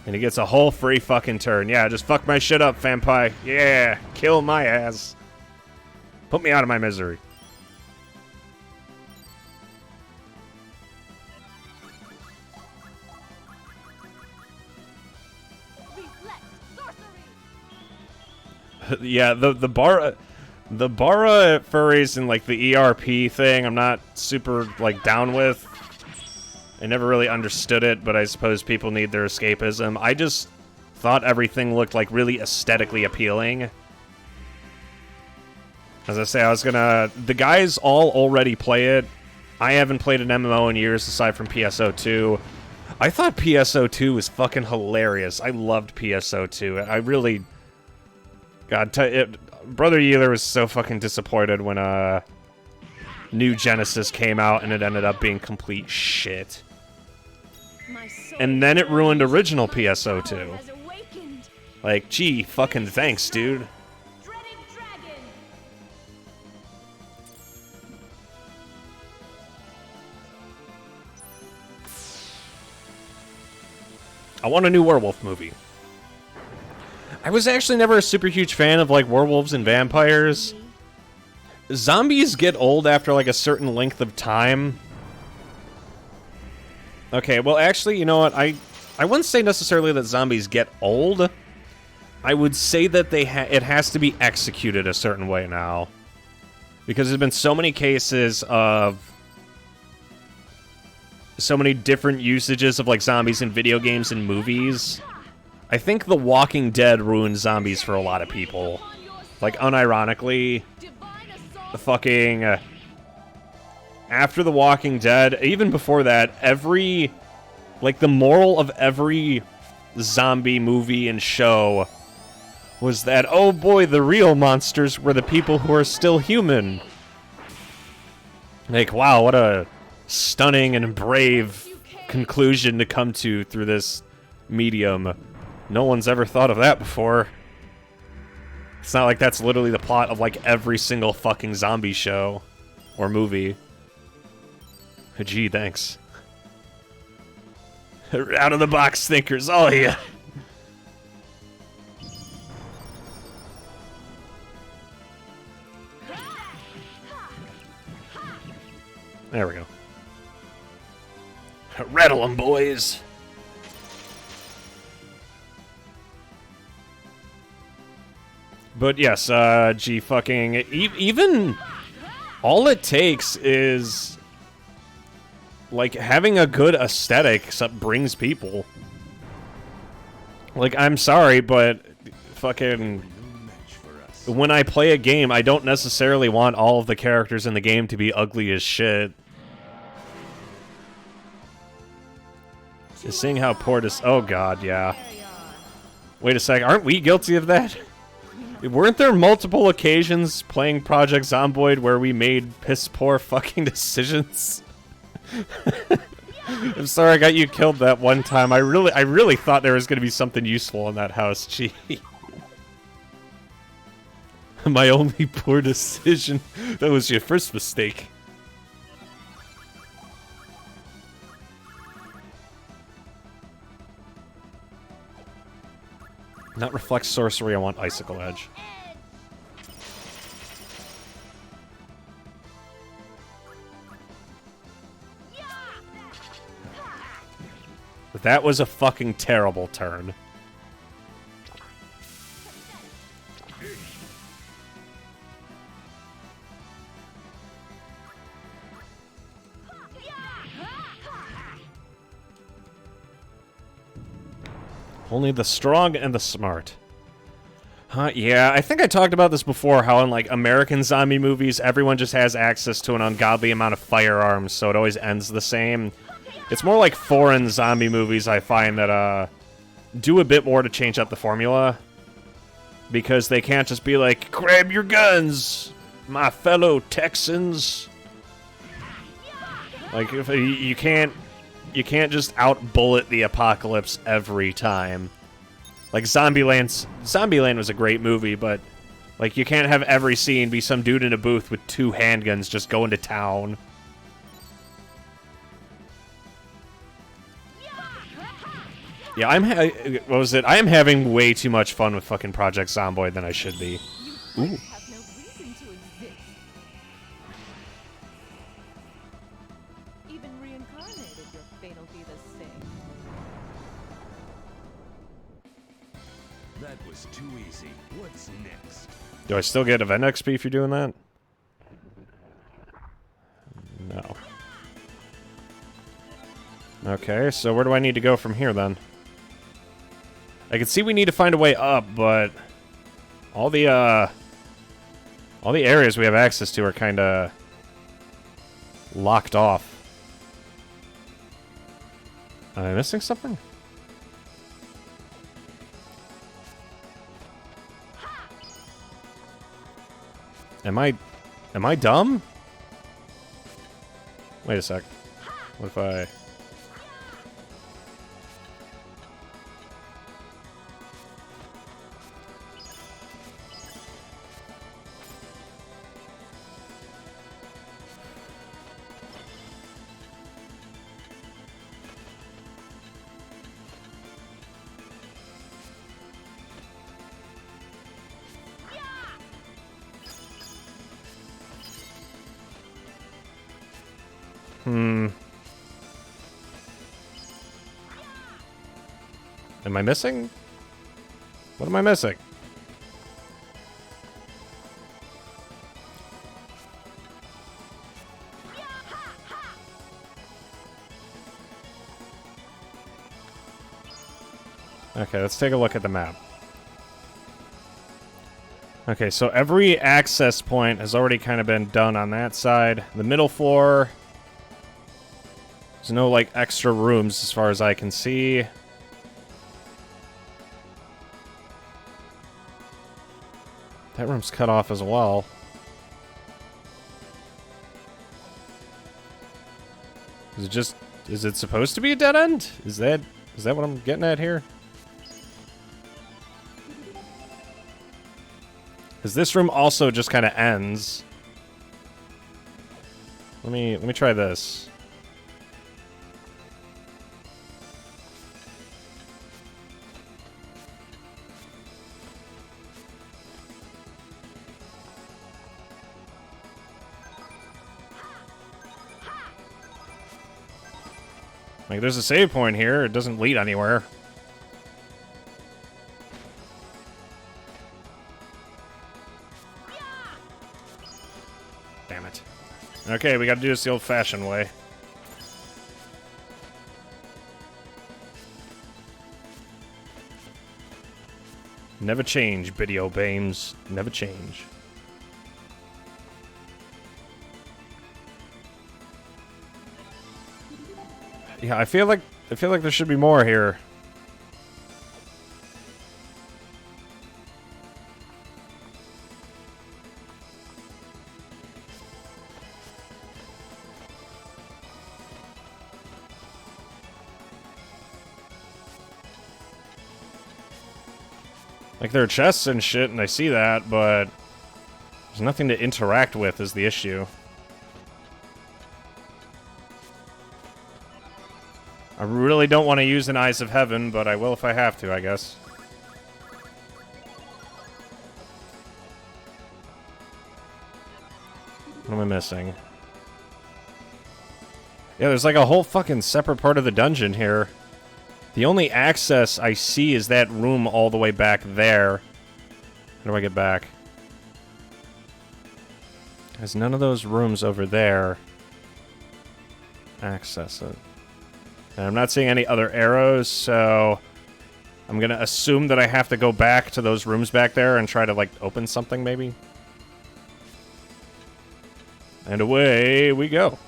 And he gets a whole free fucking turn. Yeah, just fuck my shit up, Vampire. Yeah, kill my ass. Put me out of my misery. Reflect sorcery. Yeah, the Bara furries and like the ERP thing, I'm not super like down with. I never really understood it, but I suppose people need their escapism. I just thought everything looked like really aesthetically appealing. As I say, the guys all already play it. I haven't played an MMO in years aside from PSO2. I thought PSO2 was fucking hilarious. I loved PSO2. I really... God, Brother Yealer was so fucking disappointed when New Genesis came out and it ended up being complete shit. And then it ruined original PSO2. Like, gee, fucking thanks, dude. I want a new werewolf movie. I was actually never a super huge fan of, like, werewolves and vampires. Zombies get old after, like, a certain length of time. Okay, well, actually, you know what? I wouldn't say necessarily that zombies get old. I would say that it has to be executed a certain way now. Because there's been so many cases of... so many different usages of, like, zombies in video games and movies. I think The Walking Dead ruined zombies for a lot of people. Like, unironically, the fucking... after The Walking Dead, even before that, every... like, the moral of every zombie movie and show was that, oh boy, the real monsters were the people who are still human. Like, wow, what a stunning and brave conclusion to come to through this medium. No one's ever thought of that before. It's not like that's literally the plot of, like, every single fucking zombie show or movie. Gee, thanks. Out of the box thinkers, all of you. There we go. Rattle 'em, boys. But yes, gee, fucking... even... all it takes is... like, having a good aesthetic brings people. Like, I'm sorry, but... fucking... when I play a game, I don't necessarily want all of the characters in the game to be ugly as shit. Just seeing how poor this... oh god, yeah. Wait a sec, aren't we guilty of that? Weren't there multiple occasions playing Project Zomboid where we made piss-poor fucking decisions? I'm sorry I got you killed that one time. I really thought there was going to be something useful in that house. Gee. My only poor decision. That was your first mistake. Not Reflect Sorcery, I want Icicle Edge. That was a fucking terrible turn. Only the strong and the smart. Yeah, I think I talked about this before, how in, like, American zombie movies, everyone just has access to an ungodly amount of firearms, so it always ends the same. It's more like foreign zombie movies, I find, that, do a bit more to change up the formula. Because they can't just be like, grab your guns, my fellow Texans. Like, if you can't just out-bullet the apocalypse every time. Like, Zombieland was a great movie, but, like, you can't have every scene be some dude in a booth with 2 handguns just going to town. Yeah, what was it? I am having way too much fun with fucking Project Zomboid than I should be. Ooh. That was too easy. What's next? Do I still get event XP if you're doing that? No. Okay, so where do I need to go from here, then? I can see we need to find a way up, but... all the areas we have access to are kind of... locked off. Am I missing something? Am I dumb? Wait a sec. What if I... Am I missing? What am I missing? Okay, let's take a look at the map. Okay, so every access point has already kind of been done on that side. The middle floor... there's no, like, extra rooms as far as I can see. That room's cut off as well. Is it just... is it supposed to be a dead end? Is that what I'm getting at here? Because this room also just kind of ends. Let me try this. Like, there's a save point here. It doesn't lead anywhere. Damn it. Okay, we gotta do this the old-fashioned way. Never change, video games. Never change. Yeah, I feel like there should be more here. Like, there are chests and shit, and I see that, but there's nothing to interact with is the issue. I really don't want to use an Eyes of Heaven, but I will if I have to, I guess. What am I missing? Yeah, there's like a whole fucking separate part of the dungeon here. The only access I see is that room all the way back there. How do I get back? There's none of those rooms over there. Access it. And I'm not seeing any other arrows, so I'm gonna assume that I have to go back to those rooms back there and try to, like, open something, maybe? And away we go.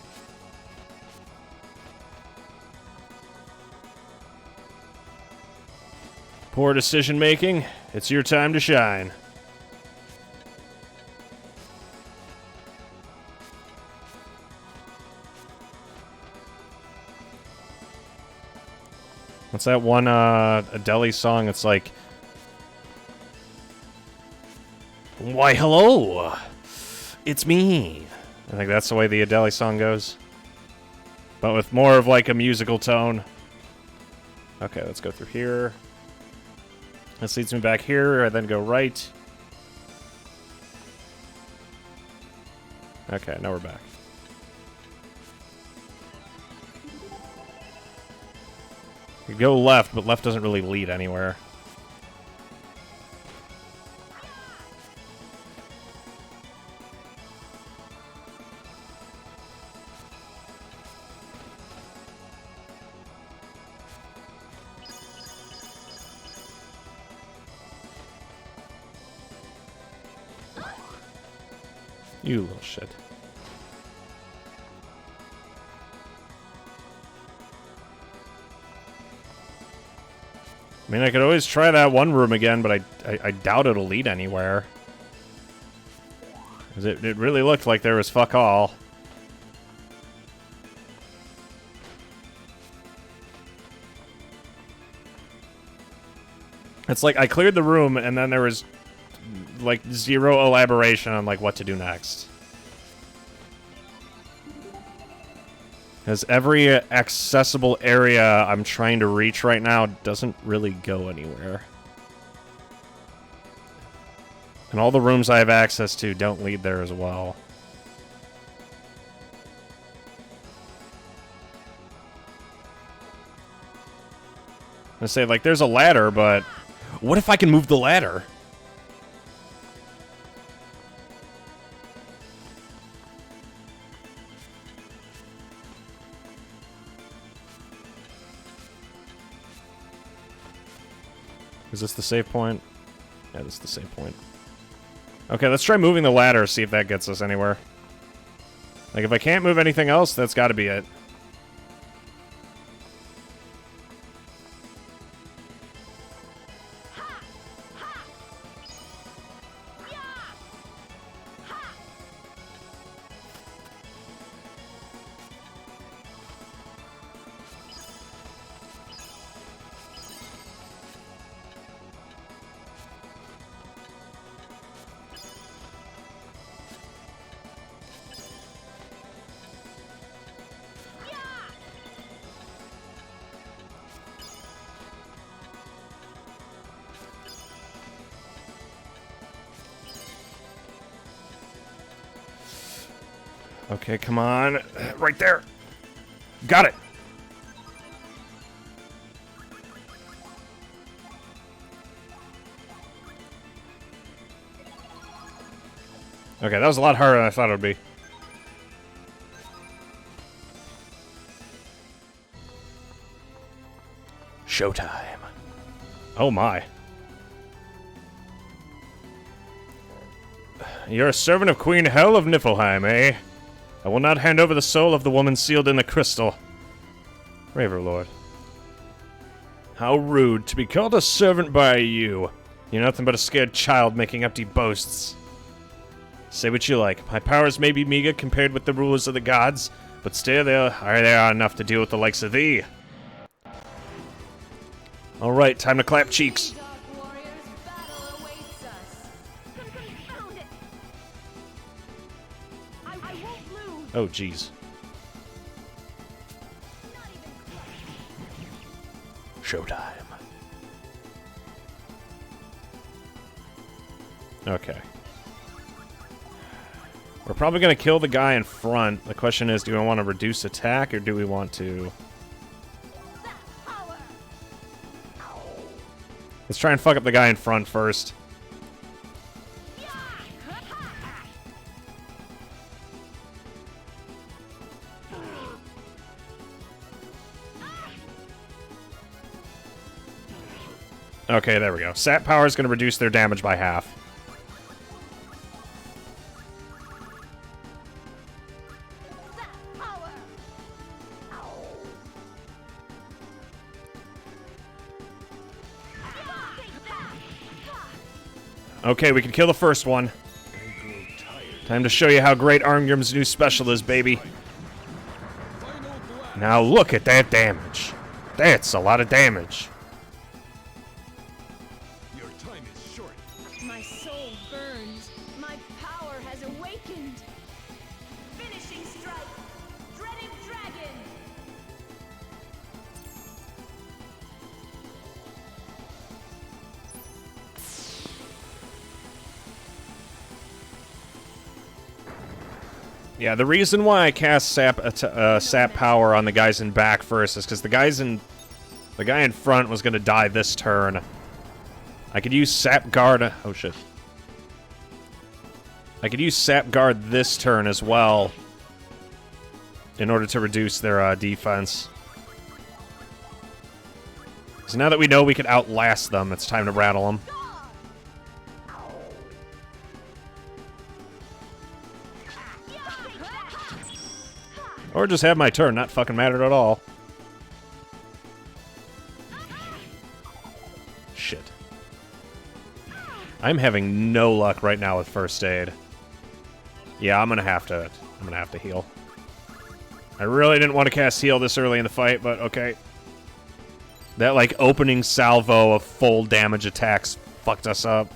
Poor decision making. It's your time to shine. What's that one Adele song? It's like, why hello, it's me. I think that's the way the Adele song goes, but with more of like a musical tone. Okay, let's go through here. This leads me back here, and then go right. Okay, now we're back. You go left, but left doesn't really lead anywhere. You little shit. I mean, I could always try that one room again, but I doubt it'll lead anywhere. 'Cause it really looked like there was fuck all. It's like I cleared the room, and then there was, like, zero elaboration on, like, what to do next. Because every accessible area I'm trying to reach right now doesn't really go anywhere. And all the rooms I have access to don't lead there as well. I say, like, there's a ladder, but what if I can move the ladder? Is this the save point? Yeah, this is the save point. Okay, let's try moving the ladder, see if that gets us anywhere. Like, if I can't move anything else, that's gotta be it. Okay, come on. Right there. Got it. Okay, that was a lot harder than I thought it would be. Showtime. Oh my. You're a servant of Queen Hel of Niflheim, eh? I will not hand over the soul of the woman sealed in the crystal. Raver Lord. How rude to be called a servant by you. You're nothing but a scared child making empty boasts. Say what you like. My powers may be meager compared with the rulers of the gods, but still they are enough to deal with the likes of thee. Alright, time to clap cheeks. Dark warriors, battle awaits us. Confound it! I won't lose. Oh, jeez. Not even close. Showtime. Okay. We're probably going to kill the guy in front. The question is, do we want to reduce attack, or do we want to... Let's try and fuck up the guy in front first. Okay, there we go. Sap power is going to reduce their damage by half. Okay, we can kill the first one. Time to show you how great Arngrim's new special is, baby. Now look at that damage. That's a lot of damage. Your time is short. My soul burns. My power has awakened. Finishing strike. Dreading dragon. Yeah, the reason why I cast sap power on the guys in back first is because the guy in front was gonna die this turn. I could use sap guard. Oh shit! I could use sap guard this turn as well in order to reduce their defense. So now that we know we could outlast them, it's time to rattle them. Or just have my turn, not fucking mattered at all. Shit. I'm having no luck right now with first aid. Yeah, I'm gonna have to heal. I really didn't want to cast heal this early in the fight, but okay. That, like, opening salvo of full damage attacks fucked us up.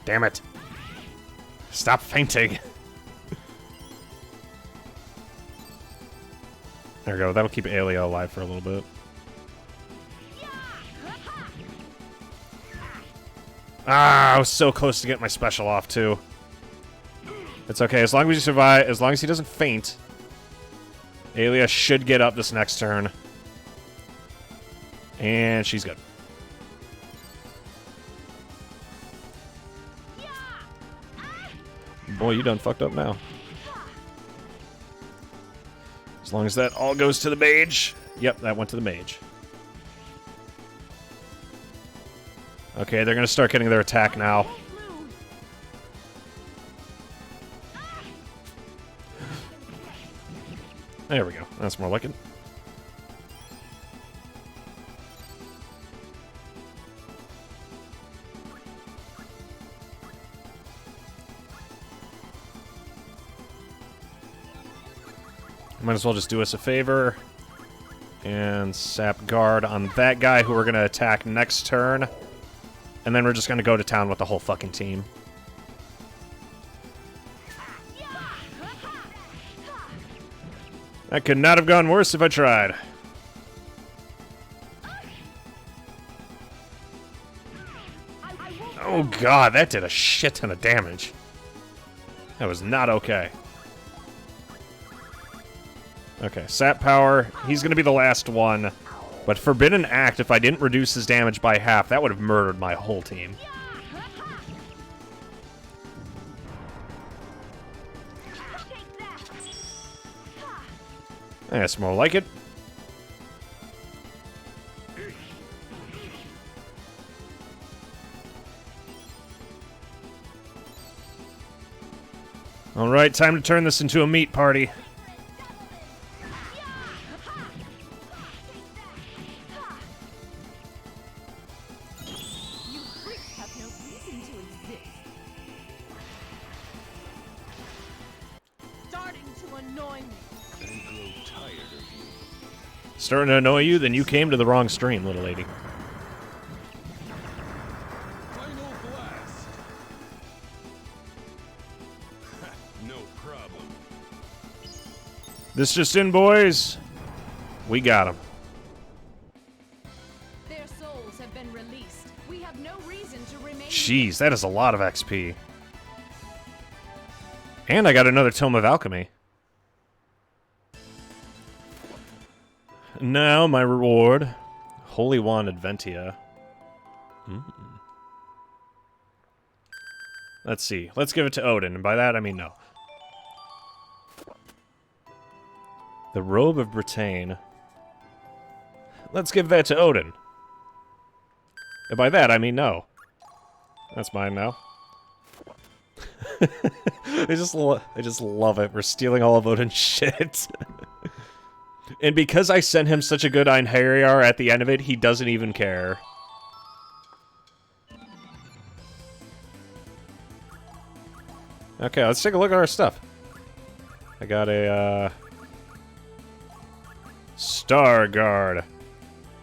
Damn it. Stop fainting. There we go. That'll keep Aelia alive for a little bit. Ah, I was so close to getting my special off, too. It's okay. As long as he survive, as long as he doesn't faint, Aelia should get up this next turn. And she's good. Boy, you done fucked up now. As long as that all goes to the mage. Yep, that went to the mage. Okay, they're gonna start getting their attack now. There we go. That's more like it. Might as well just do us a favor and sap guard on that guy who we're going to attack next turn. And then we're just going to go to town with the whole fucking team. That could not have gone worse if I tried. Oh god, that did a shit ton of damage. That was not okay. Okay, sap power. He's going to be the last one. But Forbidden Act, if I didn't reduce his damage by half, that would have murdered my whole team. That's more like it. Alright, time to turn this into a meat party. Starting to annoy you? Then you came to the wrong stream, little lady. Final blast. No problem. This just in, boys. We got him. Their souls have been released. We have no reason to remain. Jeez, that is a lot of XP. And I got another Tome of Alchemy. Now, my reward. Holy Wand Adventia. Let's see. Let's give it to Odin, and by that I mean no. The Robe of Britain. Let's give that to Odin. And by that I mean no. That's mine now. I just love it. We're stealing all of Odin's shit. And because I sent him such a good Einherjar at the end of it, he doesn't even care. Okay, let's take a look at our stuff. I got a, Star Guard.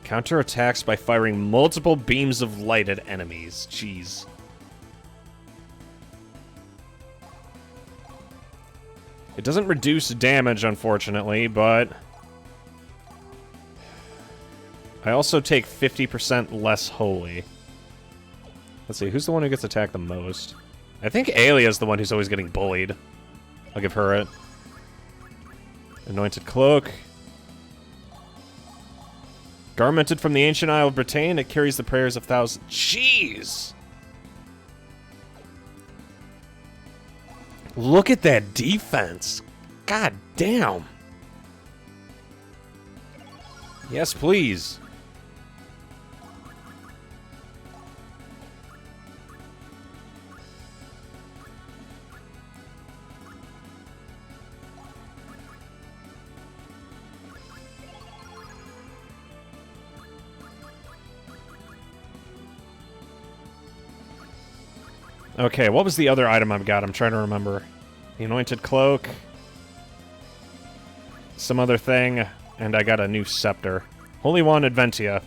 Counter attacks by firing multiple beams of light at enemies. Jeez. It doesn't reduce damage, unfortunately, but I also take 50% less holy. Let's see, who's the one who gets attacked the most? I think Aelia's the one who's always getting bullied. I'll give her it. Anointed Cloak. Garmented from the ancient Isle of Britain, it carries the prayers of thousands. Jeez! Look at that defense. God damn. Yes, please. Okay, what was the other item I've got? I'm trying to remember. The Anointed Cloak. Some other thing. And I got a new scepter. Holy Wand Adventia.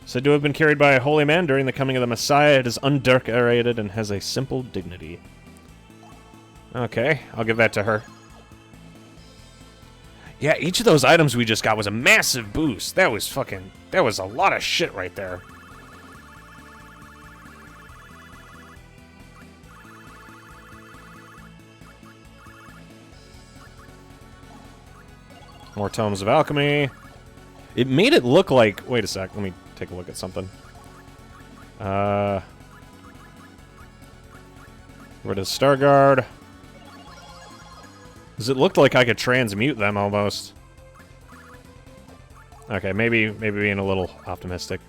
Said to have been carried by a holy man during the coming of the Messiah. It is undecorated and has a simple dignity. Okay, I'll give that to her. Yeah, each of those items we just got was a massive boost. That was a lot of shit right there. More Tomes of Alchemy. It made it look like... Wait a sec, let me take a look at something. Where does Starguard? Because it looked like I could transmute them almost. Okay, maybe being a little optimistic.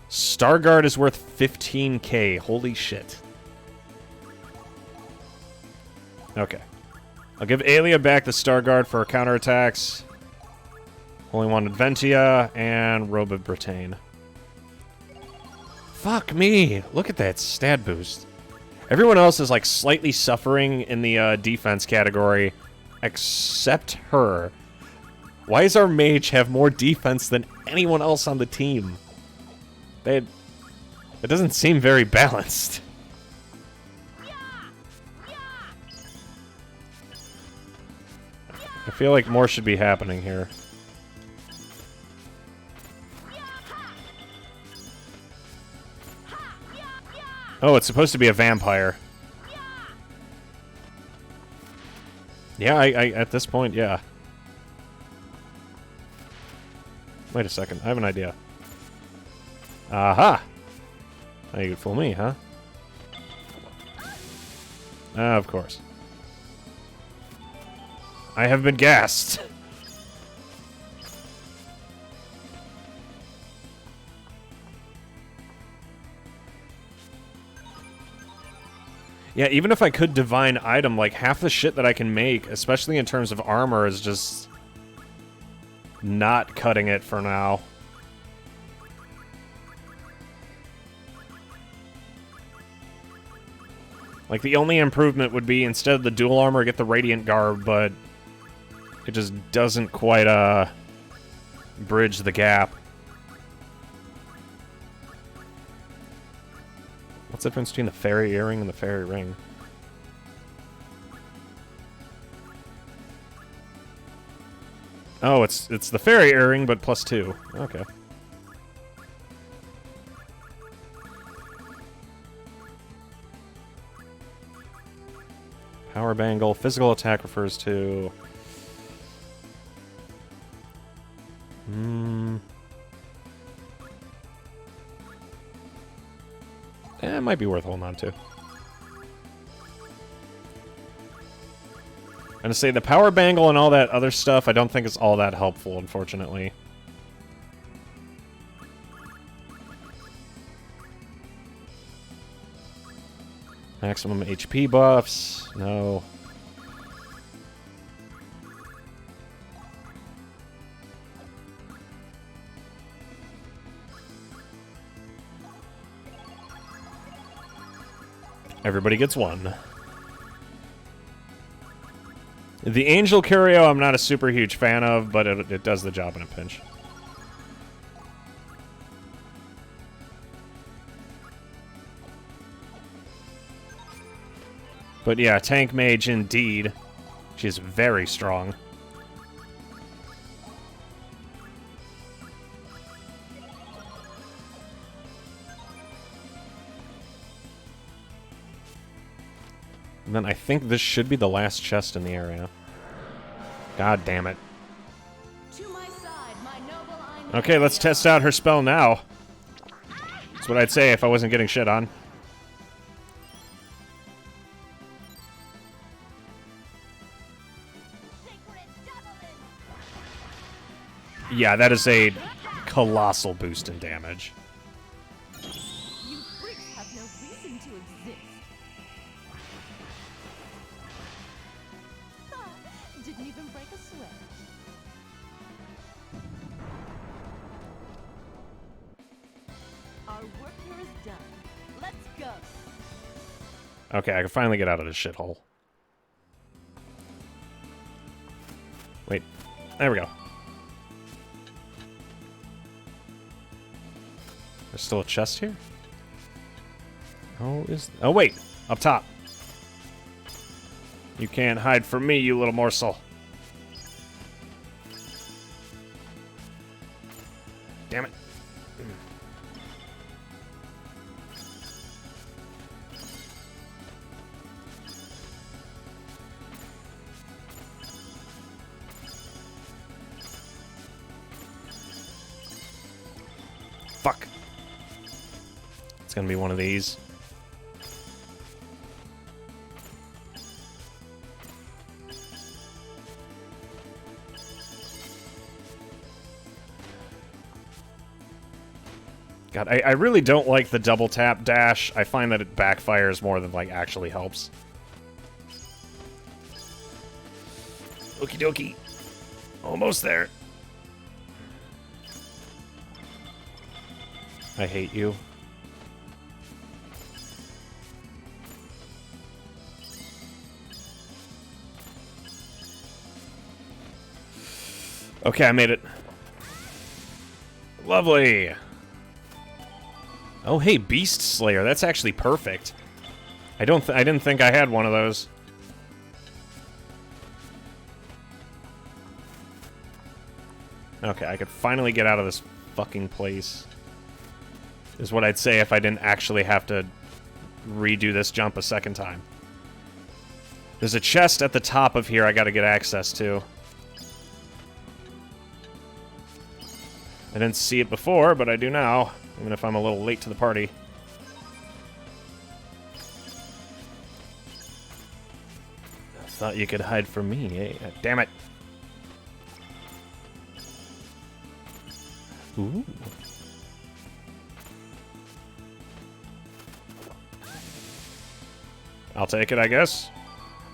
Starguard is worth 15k. Holy shit. Okay. I'll give Aelia back the Starguard for her counterattacks. Holy Wand Adventia and Robe of Britain. Fuck me. Look at that stat boost. Everyone else is like slightly suffering in the defense category, except her. Why does our mage have more defense than anyone else on the team? It doesn't seem very balanced. I feel like more should be happening here. Oh, it's supposed to be a vampire. Yeah, I at this point, yeah. Wait a second, I have an idea. Aha! Now you could fool me, huh? Of course. I have been gassed. Yeah, even if I could divine item, like half the shit that I can make, especially in terms of armor, is just not cutting it for now. Like, the only improvement would be, instead of the dual armor, get the Radiant Garb, but it just doesn't quite, bridge the gap. What's the difference between the Fairy Earring and the Fairy Ring? Oh, it's the Fairy Earring, but +2. Okay. Power Bangle. Physical attack refers to... it might be worth holding on to. And to say the Power Bangle and all that other stuff, I don't think is all that helpful, unfortunately. Maximum HP buffs. No. Everybody gets one. The Angel Curio I'm not a super huge fan of, but it does the job in a pinch. But yeah, Tank Mage indeed. She's very strong. And then I think this should be the last chest in the area. God damn it. To my side, my noble Okay, let's test out her spell now. That's what I'd say if I wasn't getting shit on. Yeah, that is a colossal boost in damage. You freaks have no reason to exist. Didn't even break a sweat. Our work here is done. Let's go. Okay, I can finally get out of this shithole. Wait. There we go. There's still a chest here? Oh, wait! Up top. You can't hide from me, you little morsel. Damn it. Fuck. It's gonna be one of these. God, I really don't like the double tap dash. I find that it backfires more than, like, actually helps. Okie dokie. Almost there. I hate you. Okay, I made it. Lovely. Oh, hey, Beast Slayer. That's actually perfect. I didn't think I had one of those. Okay, I could finally get out of this fucking place. Is what I'd say if I didn't actually have to redo this jump a second time. There's a chest at the top of here I gotta get access to. I didn't see it before, but I do now. Even if I'm a little late to the party. I thought you could hide from me, eh? Damn it. Ooh. I'll take it, I guess.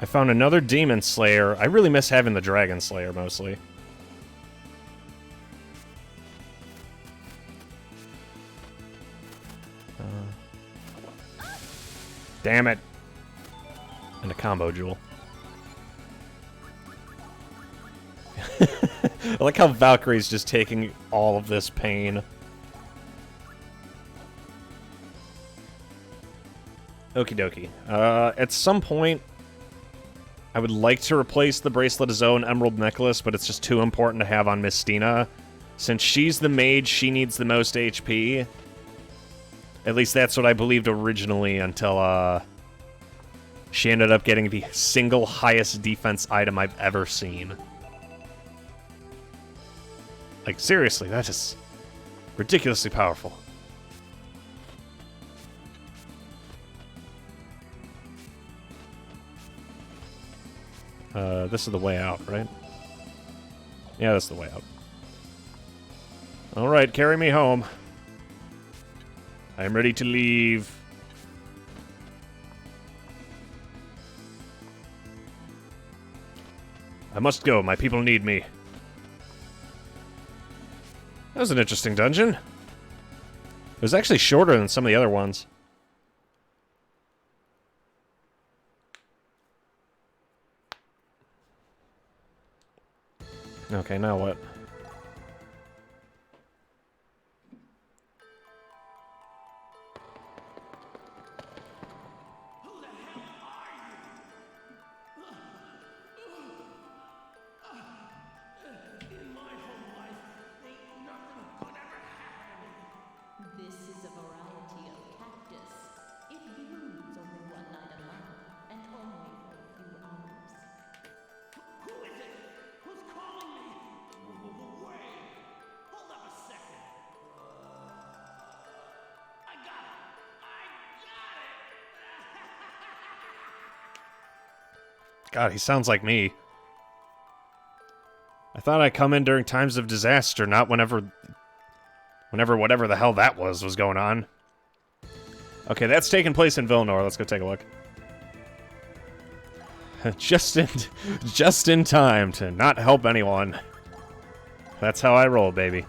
I found another Demon Slayer. I really miss having the Dragon Slayer, mostly. Damn it. And a combo jewel. I like how Valkyrie's just taking all of this pain. Okie dokie. At some point, I would like to replace the Bracelet of Zoe and Emerald Necklace, but it's just too important to have on Mistina. Since she's the mage, she needs the most HP. At least that's what I believed originally until, she ended up getting the single highest defense item I've ever seen. Like, seriously, that is ridiculously powerful. This is the way out, right? Yeah, that's the way out. Alright, carry me home. I am ready to leave. I must go. My people need me. That was an interesting dungeon. It was actually shorter than some of the other ones. Okay, now what? God, he sounds like me. I thought I'd come in during times of disaster, not whenever whatever the hell that was going on. Okay, that's taking place in Villanor. Let's go take a look. just in time to not help anyone. That's how I roll, baby.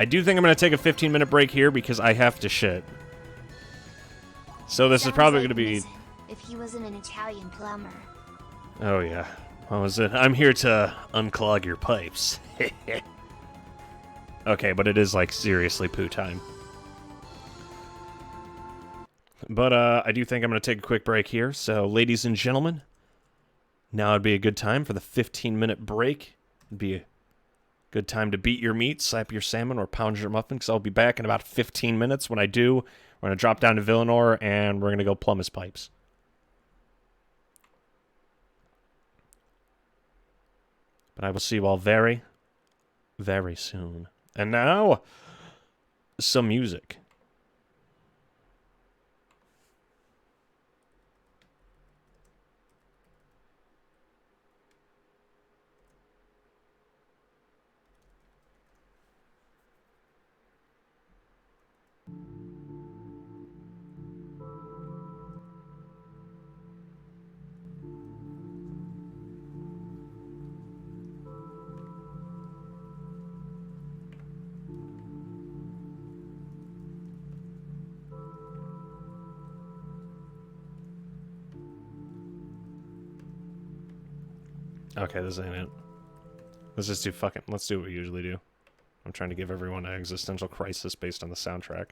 I do think I'm going to take a 15-minute break here because I have to shit. So this is Sounds probably like going to be... Miss- If he wasn't an Italian plumber. Oh, yeah. What was it? I'm here to unclog your pipes. Okay, but it is, like, seriously poo time. But, I do think I'm going to take a quick break here. So, ladies and gentlemen, now would be a good time for the 15-minute break. It'd be a good time to beat your meat, slap your salmon, or pound your muffin, because I'll be back in about 15 minutes. When I do, we're going to drop down to Villanor, and we're going to go plumb his pipes. But I will see you all very, very soon. And now, some music. Okay, this ain't it. Let's just do fucking... Let's do what we usually do. I'm trying to give everyone an existential crisis based on the soundtrack.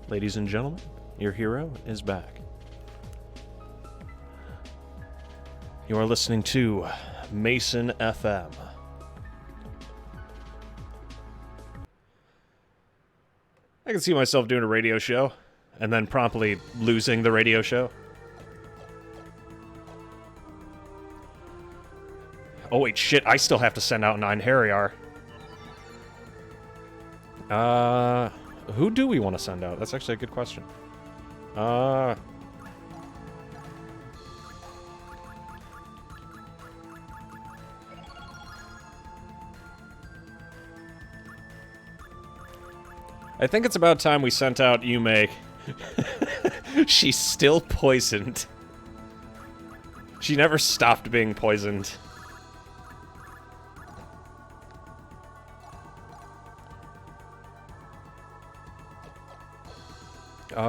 Ladies and gentlemen, your hero is back. You are listening to Mason FM. I can see myself doing a radio show, and then promptly losing the radio show. Oh wait, shit, I still have to send out 9 Harrier. Who do we want to send out? That's actually a good question. I think it's about time we sent out Yume. She's still poisoned. She never stopped being poisoned.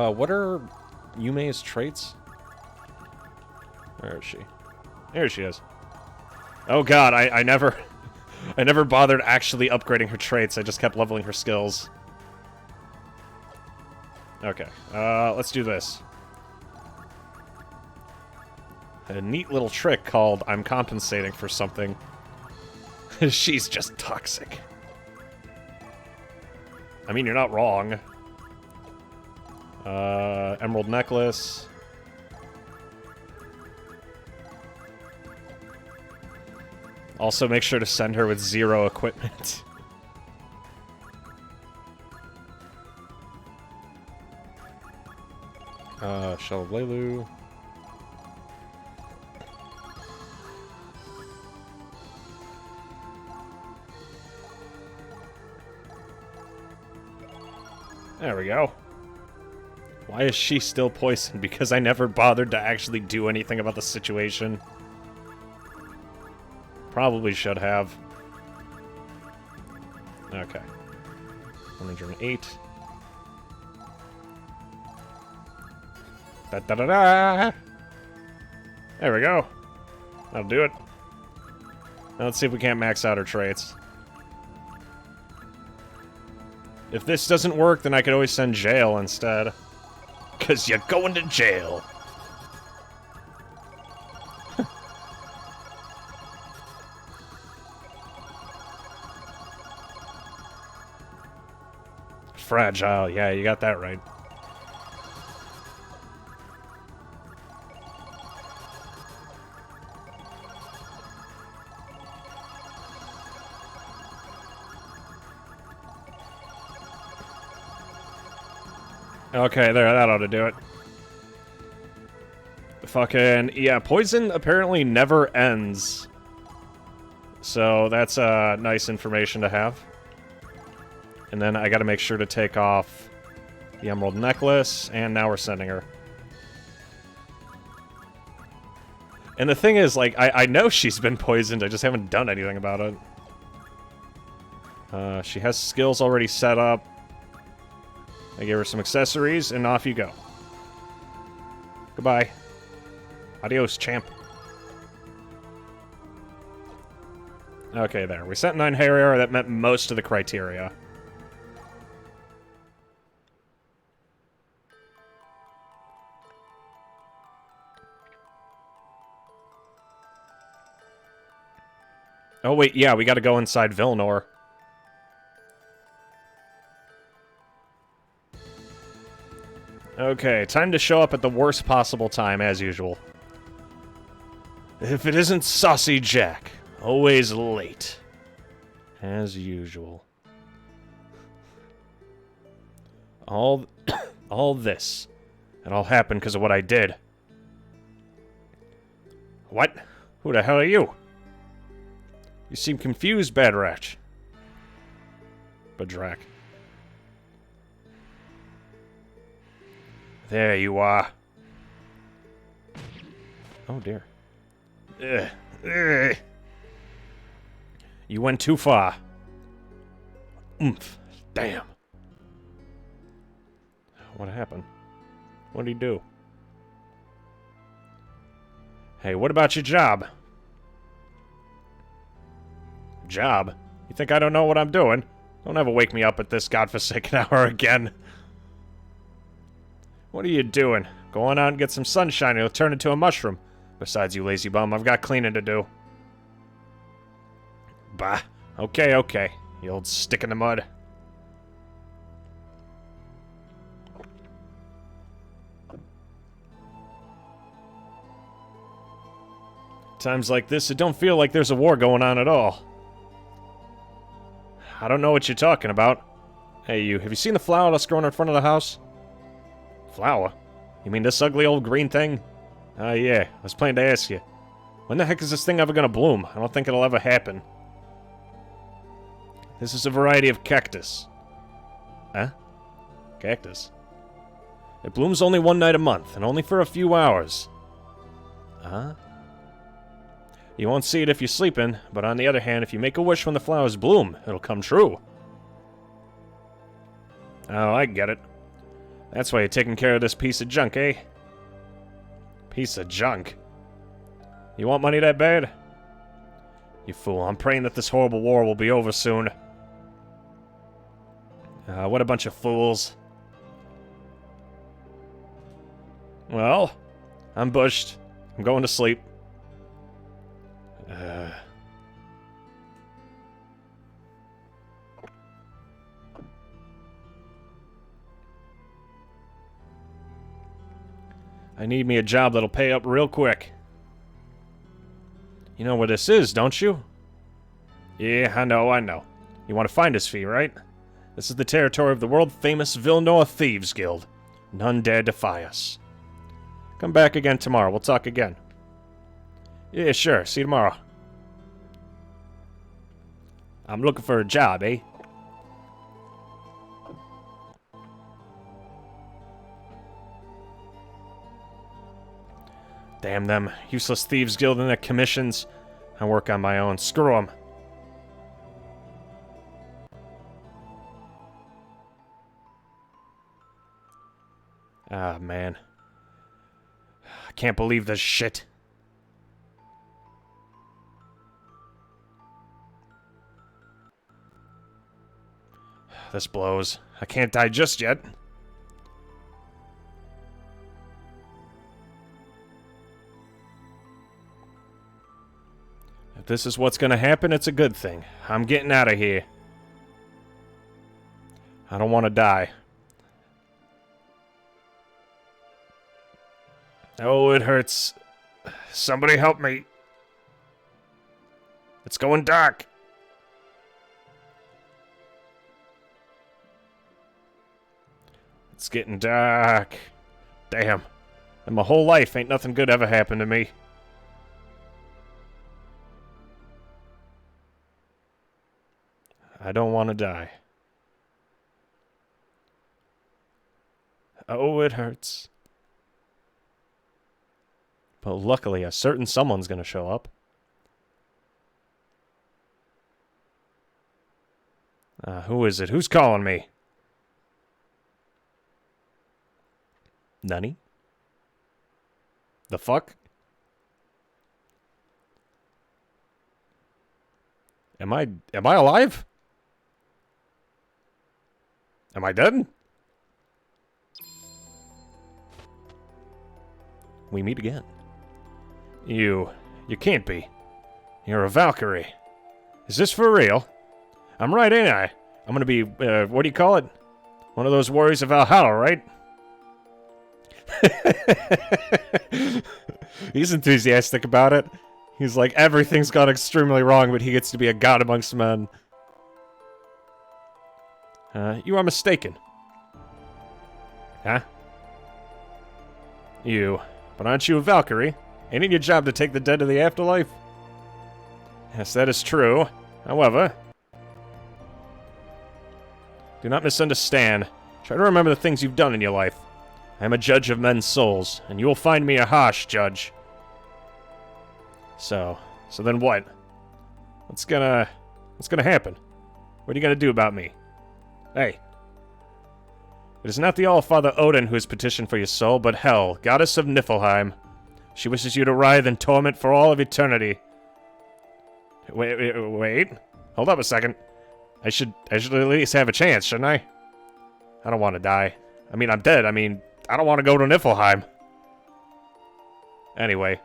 What are Yume's traits? Where is she? Here she is. Oh god, I never... I never bothered actually upgrading her traits, I just kept leveling her skills. Okay, let's do this. A neat little trick called I'm compensating for something. She's just toxic. I mean, you're not wrong. Emerald necklace. Also, make sure to send her with 0 equipment. Shell of Lelu. There we go. Why is she still poisoned? Because I never bothered to actually do anything about the situation. Probably should have. Okay. 108. Da-da-da-da! There we go. That'll do it. Now let's see if we can't max out her traits. If this doesn't work, then I could always send Jail instead. 'Cause you're going to jail. Fragile, yeah, you got that right. Okay, there, that ought to do it. Fucking, yeah, poison apparently never ends. So that's nice information to have. And then I gotta make sure to take off the emerald necklace, and now we're sending her. And the thing is, like, I know she's been poisoned, I just haven't done anything about it. She has skills already set up. I gave her some accessories, and off you go. Goodbye. Adios, champ. Okay, there. We sent 9 Harrier, that met most of the criteria. Oh, wait, yeah, we gotta go inside Vilnor. Okay, time to show up at the worst possible time, as usual. If it isn't Saucy Jack, always late. As usual. All this. It all happened because of what I did. What? Who the hell are you? You seem confused, Bad Ratch. Badrak. There you are. Oh, dear. Ugh. You went too far. Oomph. Damn. What happened? What did he do? Hey, what about your job? Job? You think I don't know what I'm doing? Don't ever wake me up at this godforsaken hour again. What are you doing? Go on out and get some sunshine, it'll turn into a mushroom. Besides, you lazy bum, I've got cleaning to do. Bah. Okay, okay. You old stick in the mud. Times like this, it don't feel like there's a war going on at all. I don't know what you're talking about. Hey, you, have you seen the flower that's growing in front of the house? Flower? You mean this ugly old green thing? Yeah, I was planning to ask you. When the heck is this thing ever gonna bloom? I don't think it'll ever happen. This is a variety of cactus. Huh? Cactus? It blooms only one night a month, and only for a few hours. Huh? You won't see it if you're sleeping, but on the other hand, if you make a wish when the flowers bloom, it'll come true. Oh, I get it. That's why you're taking care of this piece of junk, eh? Piece of junk? You want money that bad? You fool, I'm praying that this horrible war will be over soon. What a bunch of fools. Well, I'm bushed. I'm going to sleep. I need me a job that'll pay up real quick. You know where this is, don't you? Yeah, I know. You want to find us, Fee, right? This is the territory of the world-famous Villanor Thieves Guild. None dare defy us. Come back again tomorrow. We'll talk again. Yeah, sure. See you tomorrow. I'm looking for a job, eh? Damn them. Useless Thieves Guild and their commissions. I work on my own. Screw them. Ah, man. I can't believe this shit. This blows. I can't die just yet. If this is what's gonna happen, it's a good thing. I'm getting out of here. I don't want to die. Oh, it hurts. Somebody help me. It's going dark. It's getting dark. Damn. In my whole life, ain't nothing good ever happened to me. I don't want to die. Oh, it hurts. But luckily, a certain someone's gonna show up. Who is it? Who's calling me? Nani? The fuck? Am I alive? Am I dead? We meet again. You can't be. You're a Valkyrie. Is this for real? I'm right, ain't I? I'm gonna be, what do you call it? One of those warriors of Valhalla, right? He's enthusiastic about it. He's like, everything's gone extremely wrong, but he gets to be a god amongst men. You are mistaken. Huh? But aren't you a Valkyrie? Ain't it your job to take the dead to the afterlife? Yes, that is true. However, do not misunderstand. Try to remember the things you've done in your life. I am a judge of men's souls, and you will find me a harsh judge. So then what? What's gonna happen? What are you gonna do about me? Hey. It is not the All-Father Odin who has petitioned for your soul, but Hel, goddess of Niflheim. She wishes you to writhe in torment for all of eternity. Wait. Hold up a second. I should at least have a chance, shouldn't I? I don't want to die. I mean, I'm dead. I mean, I don't want to go to Niflheim. Anyway,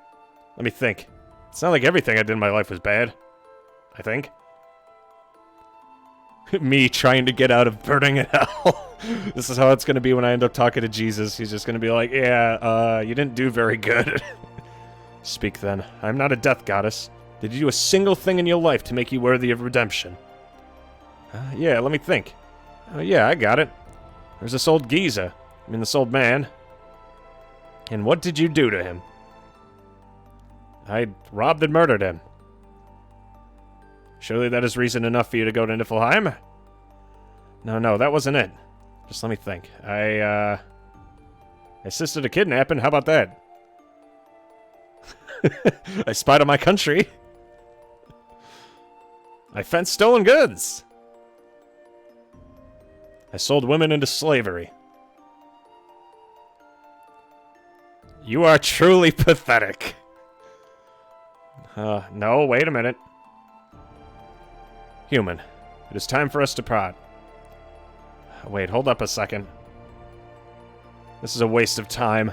let me think. It's not like everything I did in my life was bad. I think. Me trying to get out of burning in hell. This is how it's going to be when I end up talking to Jesus. He's just going to be like, yeah, you didn't do very good. Speak then. I'm not a death goddess. Did you do a single thing in your life to make you worthy of redemption? Yeah, let me think. Yeah, I got it. There's this old geezer. I mean, this old man. And what did you do to him? I robbed and murdered him. Surely that is reason enough for you to go to Niflheim? No, that wasn't it. Just let me think. I assisted a kidnapping. How about that? I spied on my country. I fenced stolen goods. I sold women into slavery. You are truly pathetic. No, wait a minute. Human, it is time for us to part. Wait, hold up a second. This is a waste of time.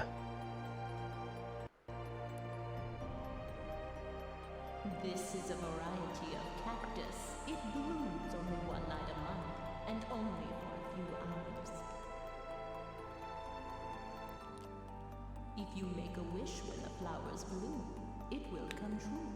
This is a variety of cactus. It blooms only one night a month, and only for a few hours. If you make a wish when the flowers bloom, it will come true.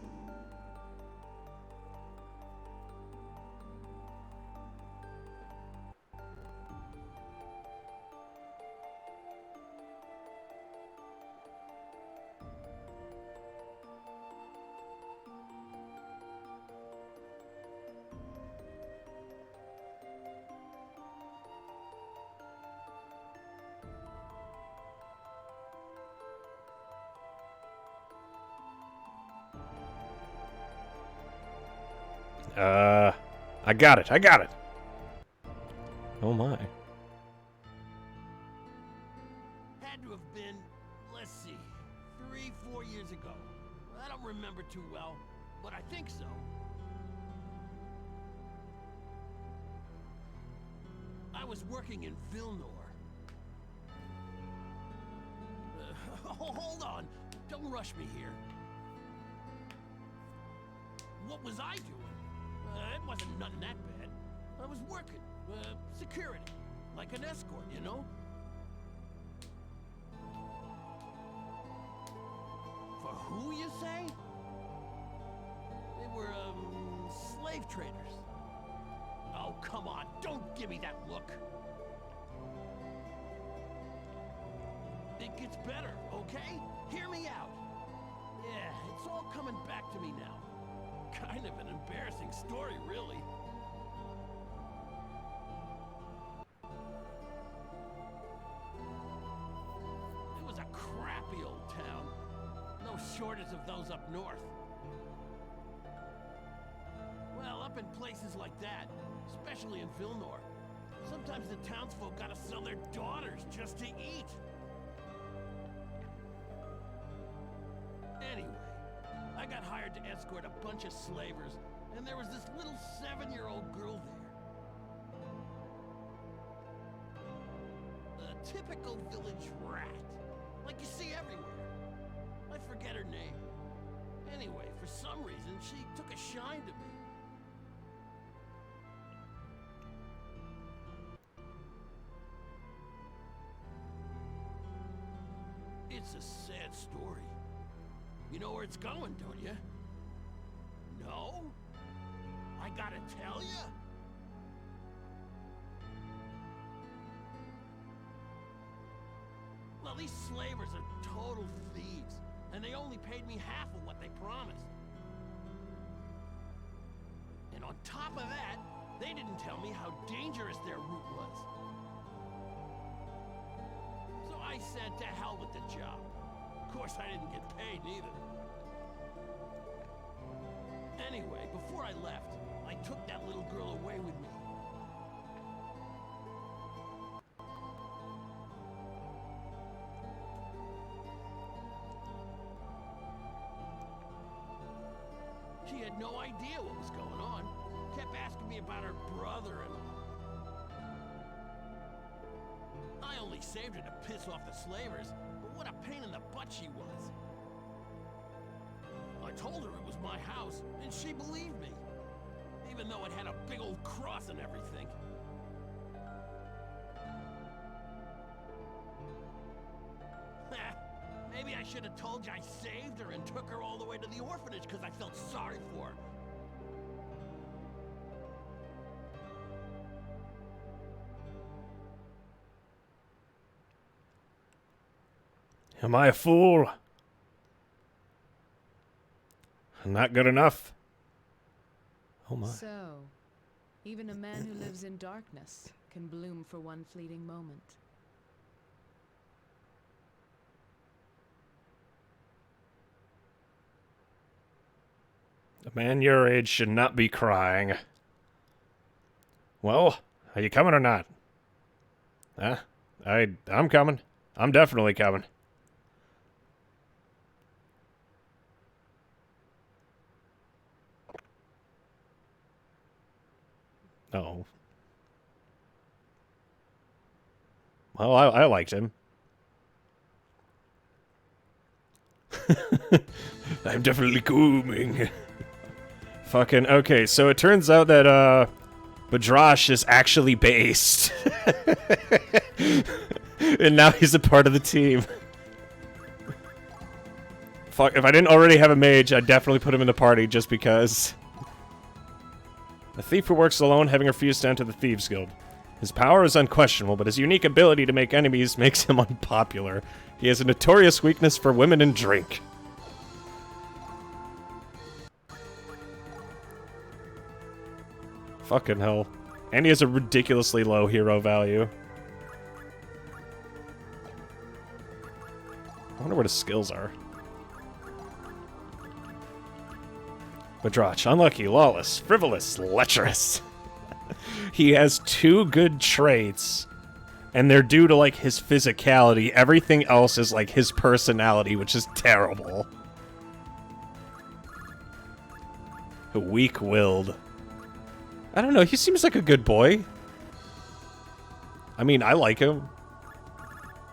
I got it. Oh my. Had to have been, let's see, 3-4 years ago. I don't remember too well, but I think so. I was working in Vilnor. Hold on, don't rush me here. What was I doing? It wasn't nothing that bad. I was working, security, like an escort, you know? For who, you say? They were, slave traders. Oh, come on, don't give me that look. It gets better, okay? Hear me out. Yeah, it's all coming back to me now. Kind of an embarrassing story, really. It was a crappy old town. No shortage of those up north. Well, up in places like that, especially in Vilnor, sometimes the townsfolk gotta sell their daughters just to eat. Anyway, I got hired to escort a bunch of slavers, and there was this little 7-year-old girl there. A typical village rat, like you see everywhere. I forget her name. Anyway, for some reason, she took a shine to me. It's a sad story. You know where it's going, don't you? No? I gotta tell you? Well, these slavers are total thieves, and they only paid me half of what they promised. And on top of that, they didn't tell me how dangerous their route was. So I said to hell with the job. Of course, I didn't get paid neither. Anyway, before I left, I took that little girl away with me. She had no idea what was going on. Kept asking me about her brother and all. I only barely saved her to piss off the slavers, but what a pain in the butt she was. I told her it was my house, and she believed me. Even though it had a big old cross and everything. Maybe I should have told you I saved her and took her all the way to the orphanage because I felt sorry for her. Am I a fool? Not good enough. Oh my. So, even a man who lives in darkness can bloom for one fleeting moment. A man your age should not be crying. Well, are you coming or not? Huh? I'm coming. I'm definitely coming. Oh. Well, I liked him. I'm definitely coming. Fucking, okay, so it turns out that, Badrash is actually based. And now he's a part of the team. Fuck, if I didn't already have a mage, I'd definitely put him in the party just because. A thief who works alone, having refused to enter the Thieves Guild. His power is unquestionable, but his unique ability to make enemies makes him unpopular. He has a notorious weakness for women and drink. Fucking hell. And he has a ridiculously low hero value. I wonder what his skills are. Badrach, unlucky, lawless, frivolous, lecherous. He has 2 good traits, and they're due to, like, his physicality. Everything else is, like, his personality, which is terrible. Weak-willed. I don't know, he seems like a good boy. I mean, I like him.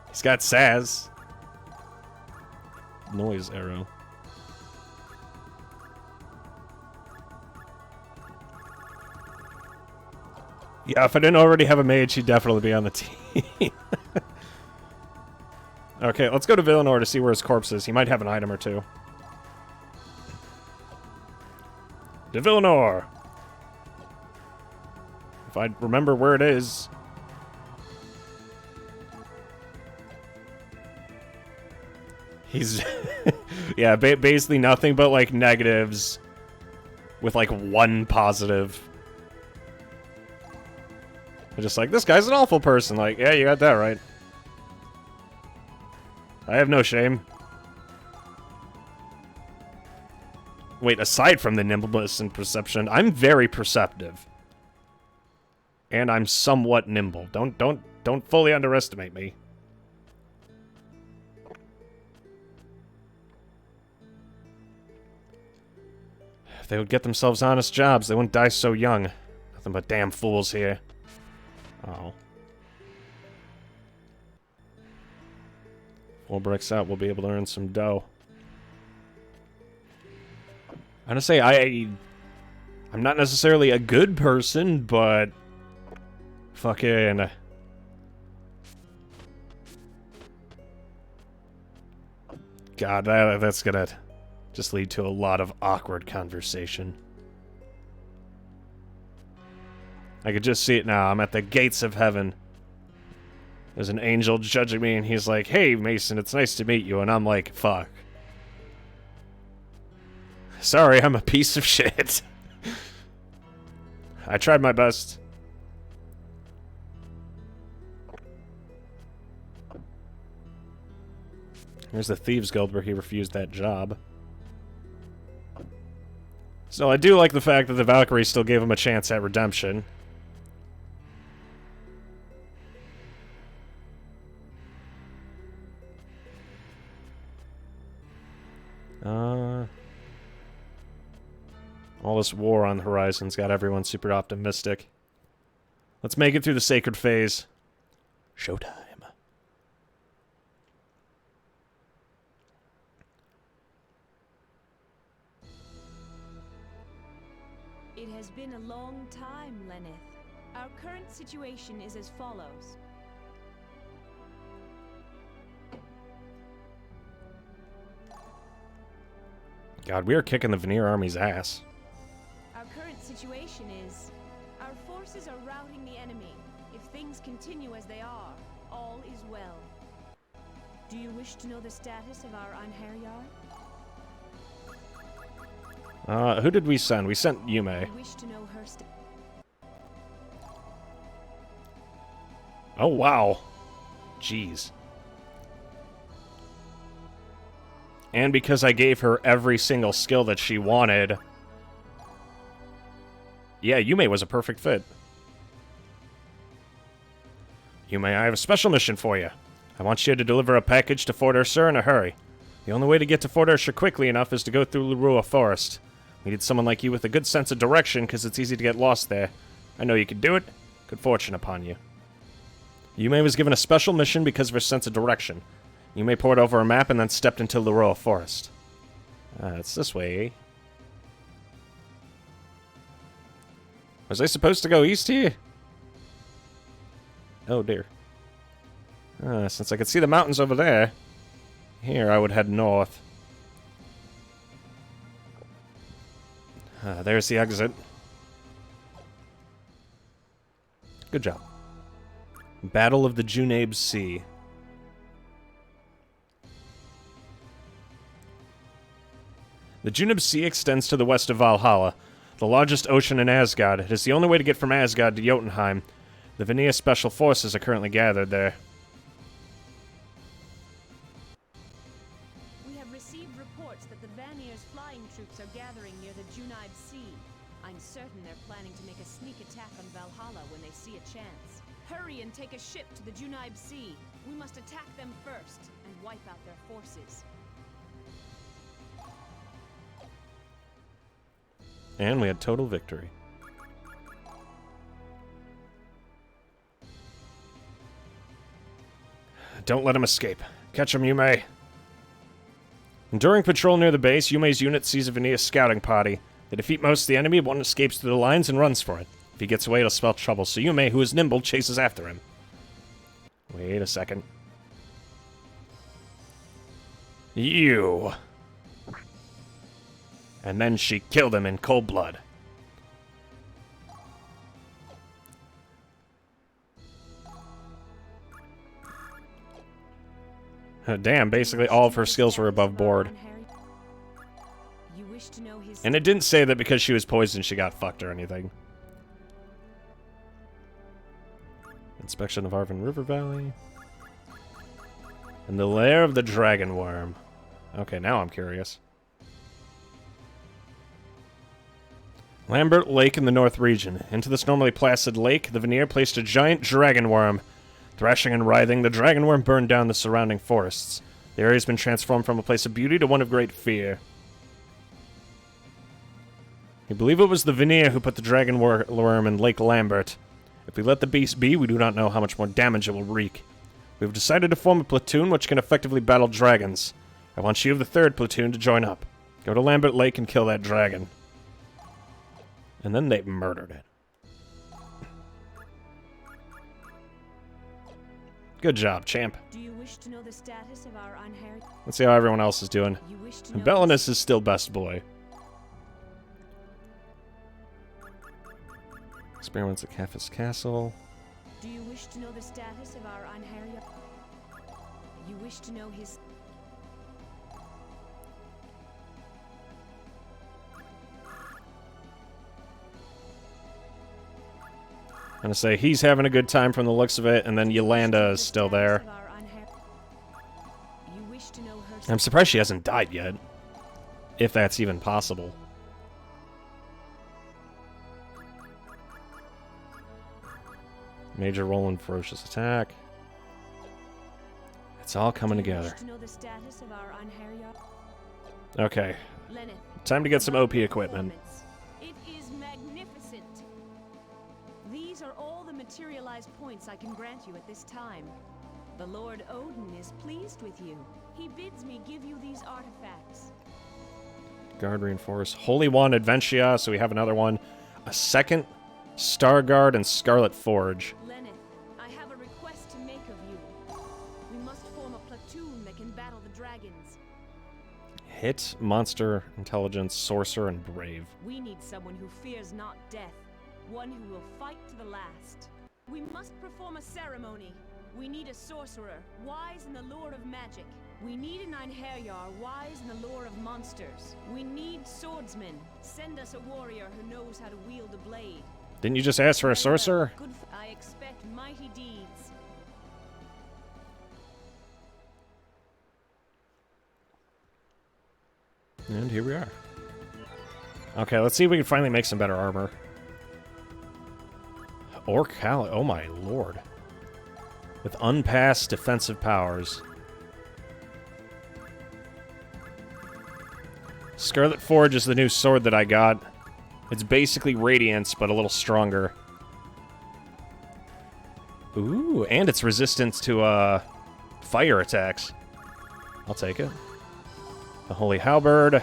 He's got sass. Noise arrow. Yeah, if I didn't already have a mage, he'd definitely be on the team. Okay, let's go to Villanor to see where his corpse is. He might have an item or two. To Villanor! If I remember where it is. He's... yeah, basically nothing but, like, negatives with, like, 1 positive. I'm just like, this guy's an awful person. Like, yeah, you got that right. I have no shame. Wait, aside from the nimbleness and perception, I'm very perceptive. And I'm somewhat nimble. Don't fully underestimate me. If they would get themselves honest jobs, they wouldn't die so young. Nothing but damn fools here. Oh. 4 bricks out, we'll be able to earn some dough. I'm gonna say I'm not necessarily a good person, but fucking God, that's gonna just lead to a lot of awkward conversation. I could just see it now. I'm at the gates of heaven. There's an angel judging me, and he's like, "Hey, Mason, it's nice to meet you." And I'm like, "Fuck. Sorry, I'm a piece of shit." I tried my best. Here's the Thieves Guild where he refused that job. So I do like the fact that the Valkyrie still gave him a chance at redemption. All this war on the horizon's got everyone super optimistic. Let's make it through the sacred phase. Showtime. been a long time, Lenneth. Our current situation is as follows. God, we are kicking the Veneer army's ass. Our current situation is... Our forces are routing the enemy. If things continue as they are, all is well. Do you wish to know the status of our Anheriar? Who did we send? We sent Yume. You wish to know her Oh, wow. Jeez. And because I gave her every single skill that she wanted... Yeah, Yume was a perfect fit. Yume, I have a special mission for you. I want you to deliver a package to Fort Ursur in a hurry. The only way to get to Fort Ursur quickly enough is to go through Lurua Forest. We need someone like you with a good sense of direction, because it's easy to get lost there. I know you can do it. Good fortune upon you. Yume was given a special mission because of her sense of direction. Yume poured over a map and then stepped into Lurua Forest. It's this way, eh? Was I supposed to go east here? Oh, dear. Since I could see the mountains over there, here I would head north. There's the exit. Good job. Battle of the Junabe Sea. The Junabe Sea extends to the west of Valhalla, the largest ocean in Asgard. It is the only way to get from Asgard to Jotunheim. The Veneer Special Forces are currently gathered there. We have received reports that the Vanir's flying troops are gathering near the Junabe Sea. I'm certain they're planning to make a sneak attack on Valhalla when they see a chance. Hurry and take a ship to the Junabe Sea. We must attack them first and wipe out their forces. And we had total victory. Don't let him escape. Catch him, Yume. During patrol near the base, Yume's unit sees a Veneer scouting party. They defeat most of the enemy, one escapes through the lines and runs for it. If he gets away, it'll spell trouble, so Yume, who is nimble, chases after him. Wait a second. You! And then she killed him in cold blood. Damn, basically all of her skills were above board. You wish to know his... And it didn't say that because she was poisoned she got fucked or anything. Inspection of Arvin River Valley. And the Lair of the Dragon Worm. Okay, now I'm curious. Lambert Lake in the North region. Into this normally placid lake, the Veneer placed a giant dragon worm. Thrashing and writhing, the dragon worm burned down the surrounding forests. The area has been transformed from a place of beauty to one of great fear. We believe it was the Veneer who put the dragon worm in Lake Lambert. If we let the beast be, we do not know how much more damage it will wreak. We have decided to form a platoon which can effectively battle dragons. I want you of the 3rd platoon to join up. Go to Lambert Lake and kill that dragon. And then they murdered it. Good job, champ. Do you wish to know the status of our Anheriar? Let's see how everyone else is doing. You wish to And know Belinus is still best boy. Experiments at Cafis Castle. Do you wish to know the status of our Anheriar? You wish to know his... I'm gonna say he's having a good time from the looks of it, and then Yolanda is still there. You wish to know her... I'm surprised she hasn't died yet. If that's even possible. Major roll and ferocious attack. It's all coming together. Okay. Time to get some OP equipment. It is magnificent. These are all the materialized points I can grant you at this time. The Lord Odin is pleased with you. He bids me give you these artifacts. Guard reinforce. Holy Wand Adventia, so we have another one. a second Starguard and Scarlet Forge. Lenneth, I have a request to make of you. We must form a platoon that can battle the dragons. Hit, Monster, Intelligence, Sorcerer, and Brave. We need someone who fears not death, one who will fight to the last. We must perform a ceremony. We need a sorcerer, wise in the lore of magic. We need an Einherjar, wise in the lore of monsters. We need swordsmen. Send us a warrior who knows how to wield a blade. Didn't you just ask for a sorcerer? I expect mighty deeds. And here we are. Okay, let's see if we can finally make some better armor. Orcal, oh my lord. With unpassed defensive powers. Scarlet Forge is the new sword that I got. It's basically Radiance, but a little stronger. Ooh, and it's resistant to, fire attacks. I'll take it. The Holy Halberd.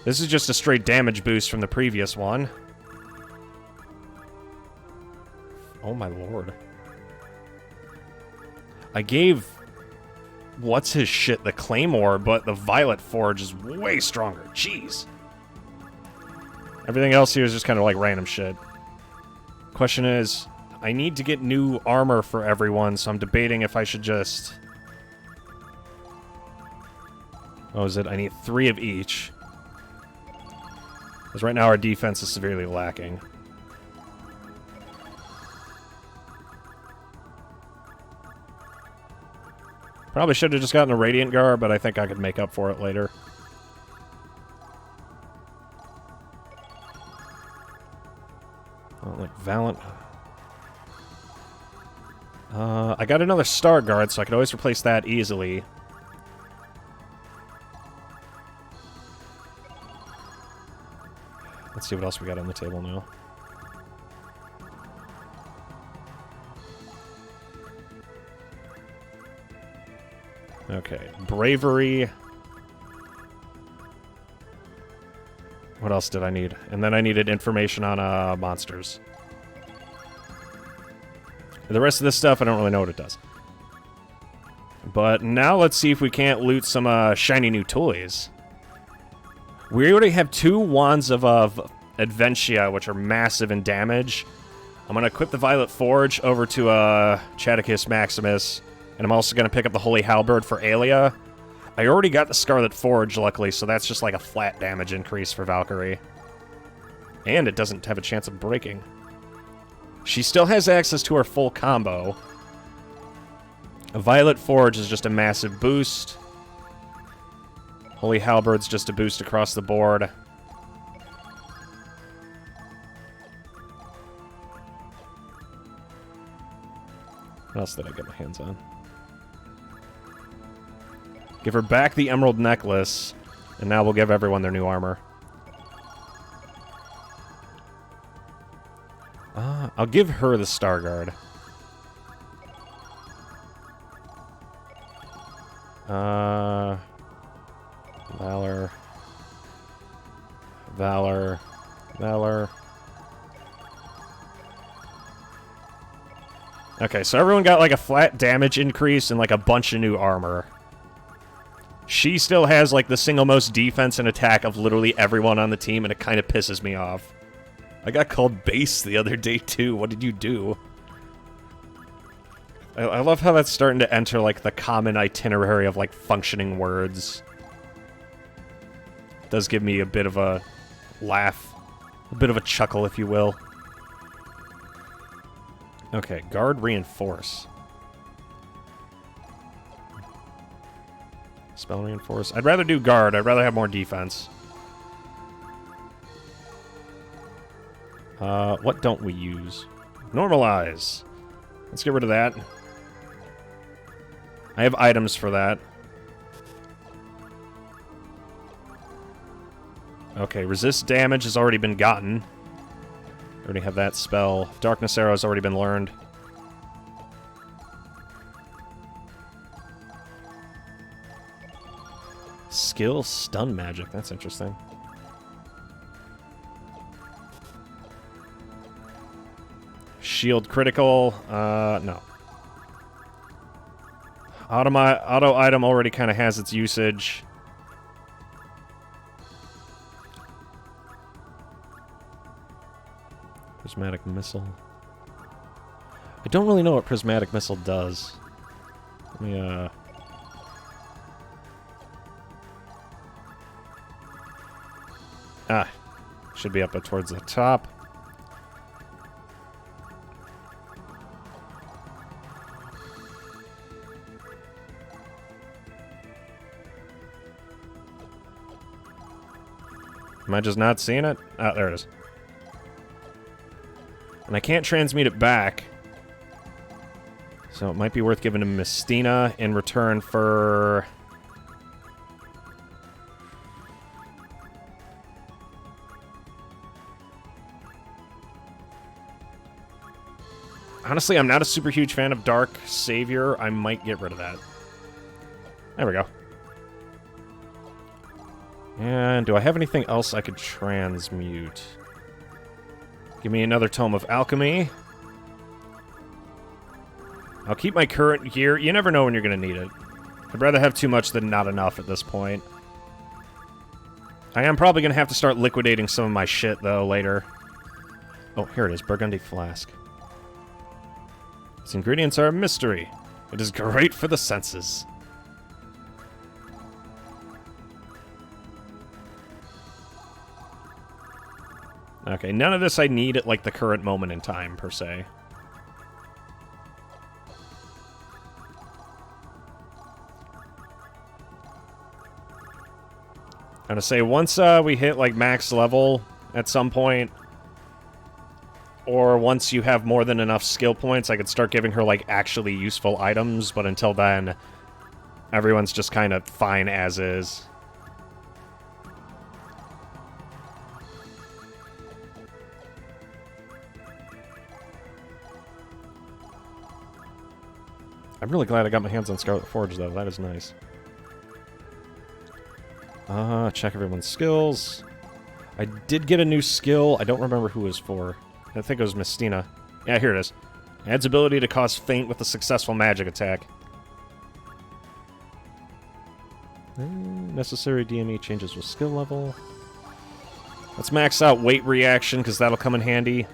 This is just a straight damage boost from the previous one. Oh my lord. I gave... what's his shit? The Claymore, but the Violet Forge is way stronger. Jeez. Everything else here is just kind of like random shit. Question is, I need to get new armor for everyone, so I'm debating if I should just... what was it? I need 3 of each. Because right now our defense is severely lacking. Probably should have just gotten a Radiant Garb, but I think I could make up for it later. Oh, like Valiant. I got another Star Guard, so I could always replace that easily. Let's see what else we got on the table now. Okay, Bravery. What else did I need? And then I needed information on monsters. The rest of this stuff, I don't really know what it does. But now let's see if we can't loot some shiny new toys. We already have 2 Wands of Adventia, which are massive in damage. I'm going to equip the Violet Forge over to Chaticus Maximus. And I'm also going to pick up the Holy Halberd for Aelia. I already got the Scarlet Forge, luckily, so that's just like a flat damage increase for Valkyrie. And it doesn't have a chance of breaking. She still has access to her full combo. A Violet Forge is just a massive boost. Holy Halberd's just a boost across the board. What else did I get my hands on? Give her back the Emerald Necklace, and now we'll give everyone their new armor. I'll give her the Star Guard. Valor. Valor. Valor. Okay, so everyone got like a flat damage increase and like a bunch of new armor. She still has like the single most defense and attack of literally everyone on the team, and it kind of pisses me off. I got called base the other day too. What did you do? I love how that's starting to enter like the common itinerary of like functioning words. It does give me a bit of a laugh, a bit of a chuckle, if you will. Okay, guard reinforce. Spell reinforce. I'd rather do guard. I'd rather have more defense. What don't we use? Normalize. Let's get rid of that. I have items for that. Okay, resist damage has already been gotten. Already have that spell. Darkness Arrow has already been learned. Skill Stun Magic. That's interesting. Shield critical. No. Auto item already kind of has its usage. Prismatic missile. I don't really know what prismatic missile does. Let me, should be up towards the top. Am I just not seeing it? Ah, there it is. And I can't transmute it back. So it might be worth giving to Mistina in return for... Honestly, I'm not a super huge fan of Dark Savior. I might get rid of that. There we go. And do I have anything else I could transmute? Give me another Tome of Alchemy. I'll keep my current gear. You never know when you're going to need it. I'd rather have too much than not enough at this point. I am probably going to have to start liquidating some of my shit, though, later. Oh, here it is. Burgundy Flask. Its ingredients are a mystery. It is great for the senses. Okay, none of this I need at, like, the current moment in time, per se. I'm gonna say, once we hit, like, max level at some point, or once you have more than enough skill points, I could start giving her, like, actually useful items, but until then, everyone's just kind of fine as is. I'm really glad I got my hands on Scarlet Forge, though. That is nice. Check everyone's skills. I did get a new skill. I don't remember who it was for. I think it was Mistina. Yeah, here it is. Adds ability to cause faint with a successful magic attack. Necessary DME changes with skill level. Let's max out weight reaction, because that'll come in handy.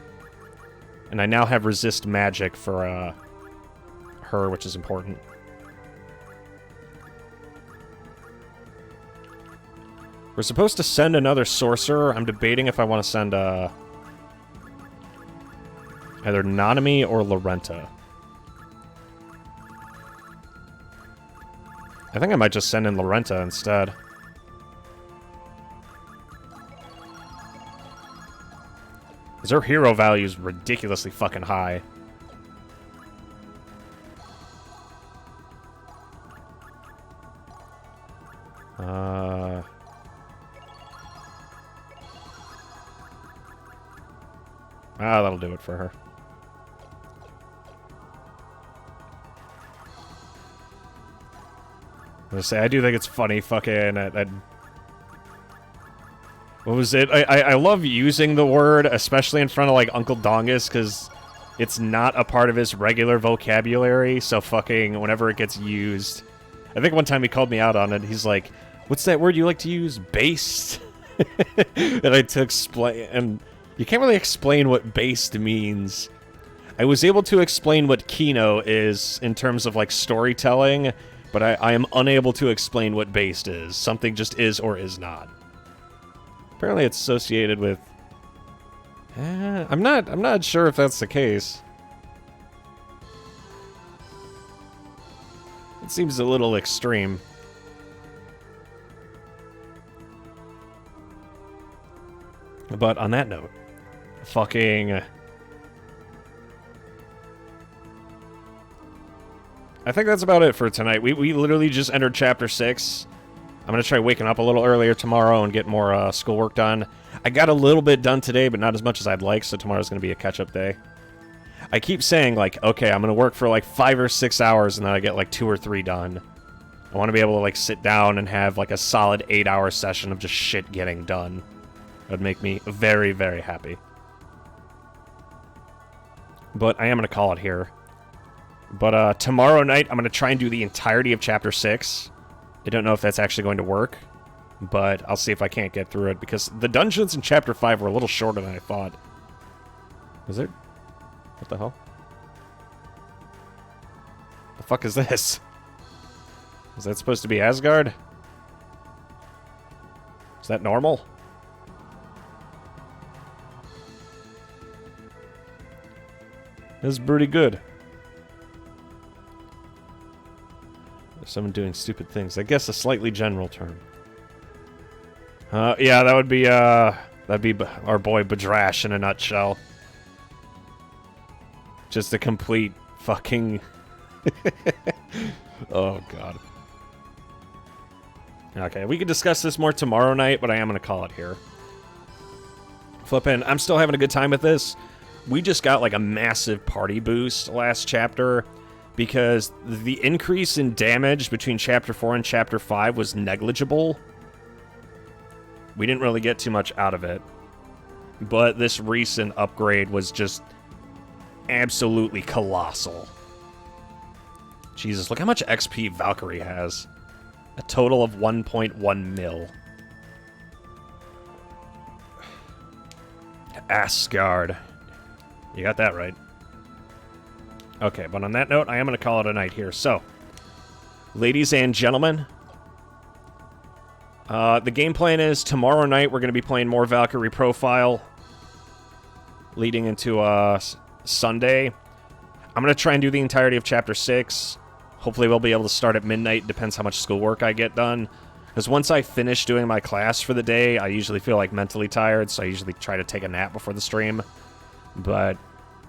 And I now have resist magic for, her, which is important. We're supposed to send another sorcerer. I'm debating if I want to send either Nanami or Lorenta. I think I might just send in Lorenta instead. Because her hero value is ridiculously fucking high. That'll do it for her. I'm gonna say, I do think it's funny, fucking, what was it? I love using the word, especially in front of, like, Uncle Dongus, because it's not a part of his regular vocabulary, so fucking, whenever it gets used... I think one time he called me out on it, he's like, what's that word you like to use? Based? And I had to explain, and you can't really explain what based means. I was able to explain what Kino is in terms of, like, storytelling, but I am unable to explain what based is. Something just is or is not. Apparently it's associated with... I'm not sure if that's the case. It seems a little extreme. But on that note, fucking... I think that's about it for tonight. We literally just entered Chapter 6. I'm going to try waking up a little earlier tomorrow and get more schoolwork done. I got a little bit done today, but not as much as I'd like, so tomorrow's going to be a catch-up day. I keep saying, like, okay, I'm going to work for, like, 5 or 6 hours, and then I get, like, 2 or 3 done. I want to be able to, like, sit down and have, like, a solid 8-hour session of just shit getting done. That would make me very, very happy. But I am going to call it here. But tomorrow night, I'm going to try and do the entirety of Chapter 6. I don't know if that's actually going to work, but I'll see if I can't get through it, because the dungeons in Chapter 5 were a little shorter than I thought. Is it? What the hell? The fuck is this? Is that supposed to be Asgard? Is that normal? This is pretty good. There's someone doing stupid things. I guess a slightly general term. Yeah, that'd be our boy Badrash in a nutshell. Just a complete fucking... Oh, God. Okay, we could discuss this more tomorrow night, but I am going to call it here. Flippin', I'm still having a good time with this. We just got, like, a massive party boost last chapter, because the increase in damage between Chapter 4 and Chapter 5 was negligible. We didn't really get too much out of it. But this recent upgrade was just absolutely colossal. Jesus, look how much XP Valkyrie has. A total of 1.1 mil. Asgard. You got that right. Okay, but on that note, I am going to call it a night here. So, ladies and gentlemen, the game plan is tomorrow night we're going to be playing more Valkyrie Profile, leading into Sunday. I'm going to try and do the entirety of Chapter 6. Hopefully we'll be able to start at midnight. Depends how much schoolwork I get done. Because once I finish doing my class for the day, I usually feel like mentally tired, so I usually try to take a nap before the stream. But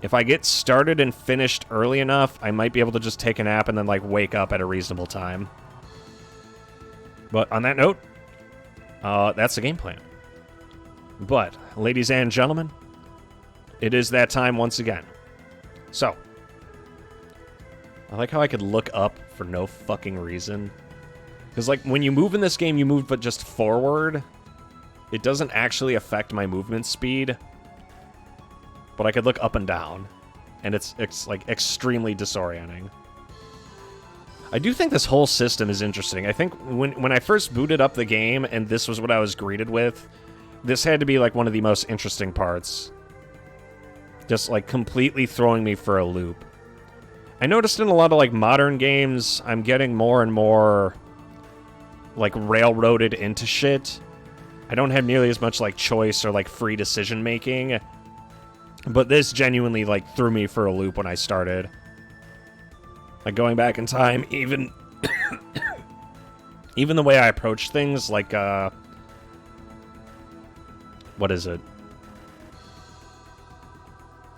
if I get started and finished early enough, I might be able to just take a nap and then, like, wake up at a reasonable time. But on that note, that's the game plan. But, ladies and gentlemen, it is that time once again. So, I like how I could look up for no fucking reason. Because, like, when you move in this game, you move but just forward. It doesn't actually affect my movement speed. But I could look up and down. And it's like, extremely disorienting. I do think this whole system is interesting. I think when I first booted up the game and this was what I was greeted with, this had to be, like, one of the most interesting parts. Just, like, completely throwing me for a loop. I noticed in a lot of, like, modern games, I'm getting more and more, like, railroaded into shit. I don't have nearly as much, like, choice or, like, free decision-making. But this genuinely, like, threw me for a loop when I started. Like, going back in time, even... even the way I approach things, like, what is it?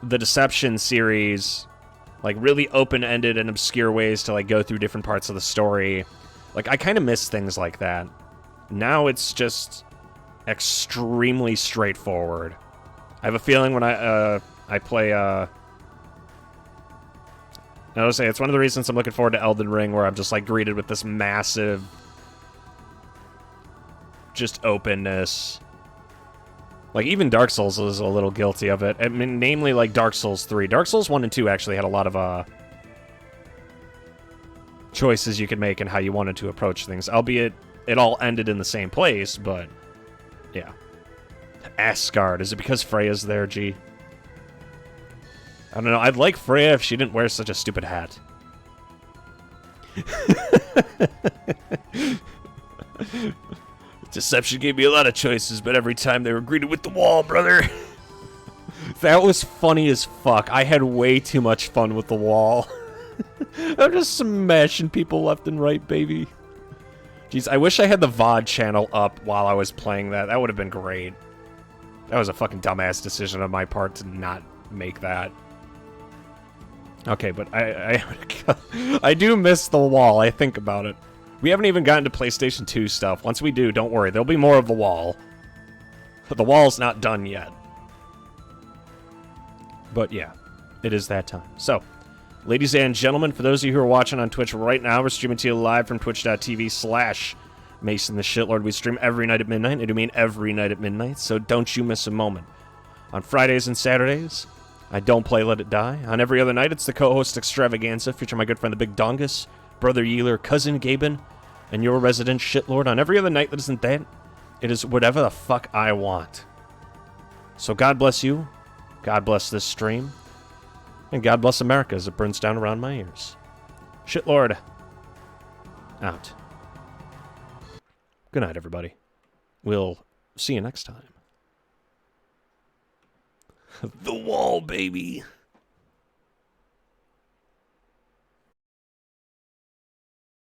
The Deception series... like, really open-ended and obscure ways to, like, go through different parts of the story. Like, I kind of miss things like that. Now it's just extremely straightforward. I have a feeling when I play, I would say it's one of the reasons I'm looking forward to Elden Ring, where I'm just, like, greeted with this massive just openness. Like, even Dark Souls is a little guilty of it. I mean, namely, like, Dark Souls 3. Dark Souls 1 and 2 actually had a lot of, choices you could make and how you wanted to approach things. Albeit, it all ended in the same place, but, yeah. Asgard. Is it because Freya's there, G? I don't know. I'd like Freya if she didn't wear such a stupid hat. Deception gave me a lot of choices, but every time they were greeted with the wall, brother. That was funny as fuck. I had way too much fun with the wall. I'm just smashing people left and right, baby. Jeez, I wish I had the VOD channel up while I was playing that. That would have been great. That was a fucking dumbass decision on my part to not make that. Okay, but I do miss the wall. I think about it. We haven't even gotten to PlayStation 2 stuff. Once we do, don't worry. There'll be more of the wall. The wall's not done yet. But yeah, it is that time. So, ladies and gentlemen, for those of you who are watching on Twitch right now, we're streaming to you live from twitch.tv/Mason the Shitlord. We stream every night at midnight. I do mean every night at midnight, so don't you miss a moment. On Fridays and Saturdays, I don't play Let It Die. On every other night, it's the co-host extravaganza, featuring my good friend the Big Dongus, Brother Yeeler, Cousin Gaben, and your resident shitlord. On every other night that isn't that, it is whatever the fuck I want. So God bless you, God bless this stream, and God bless America as it burns down around my ears. Shitlord, out. Good night, everybody. We'll see you next time. The wall, baby.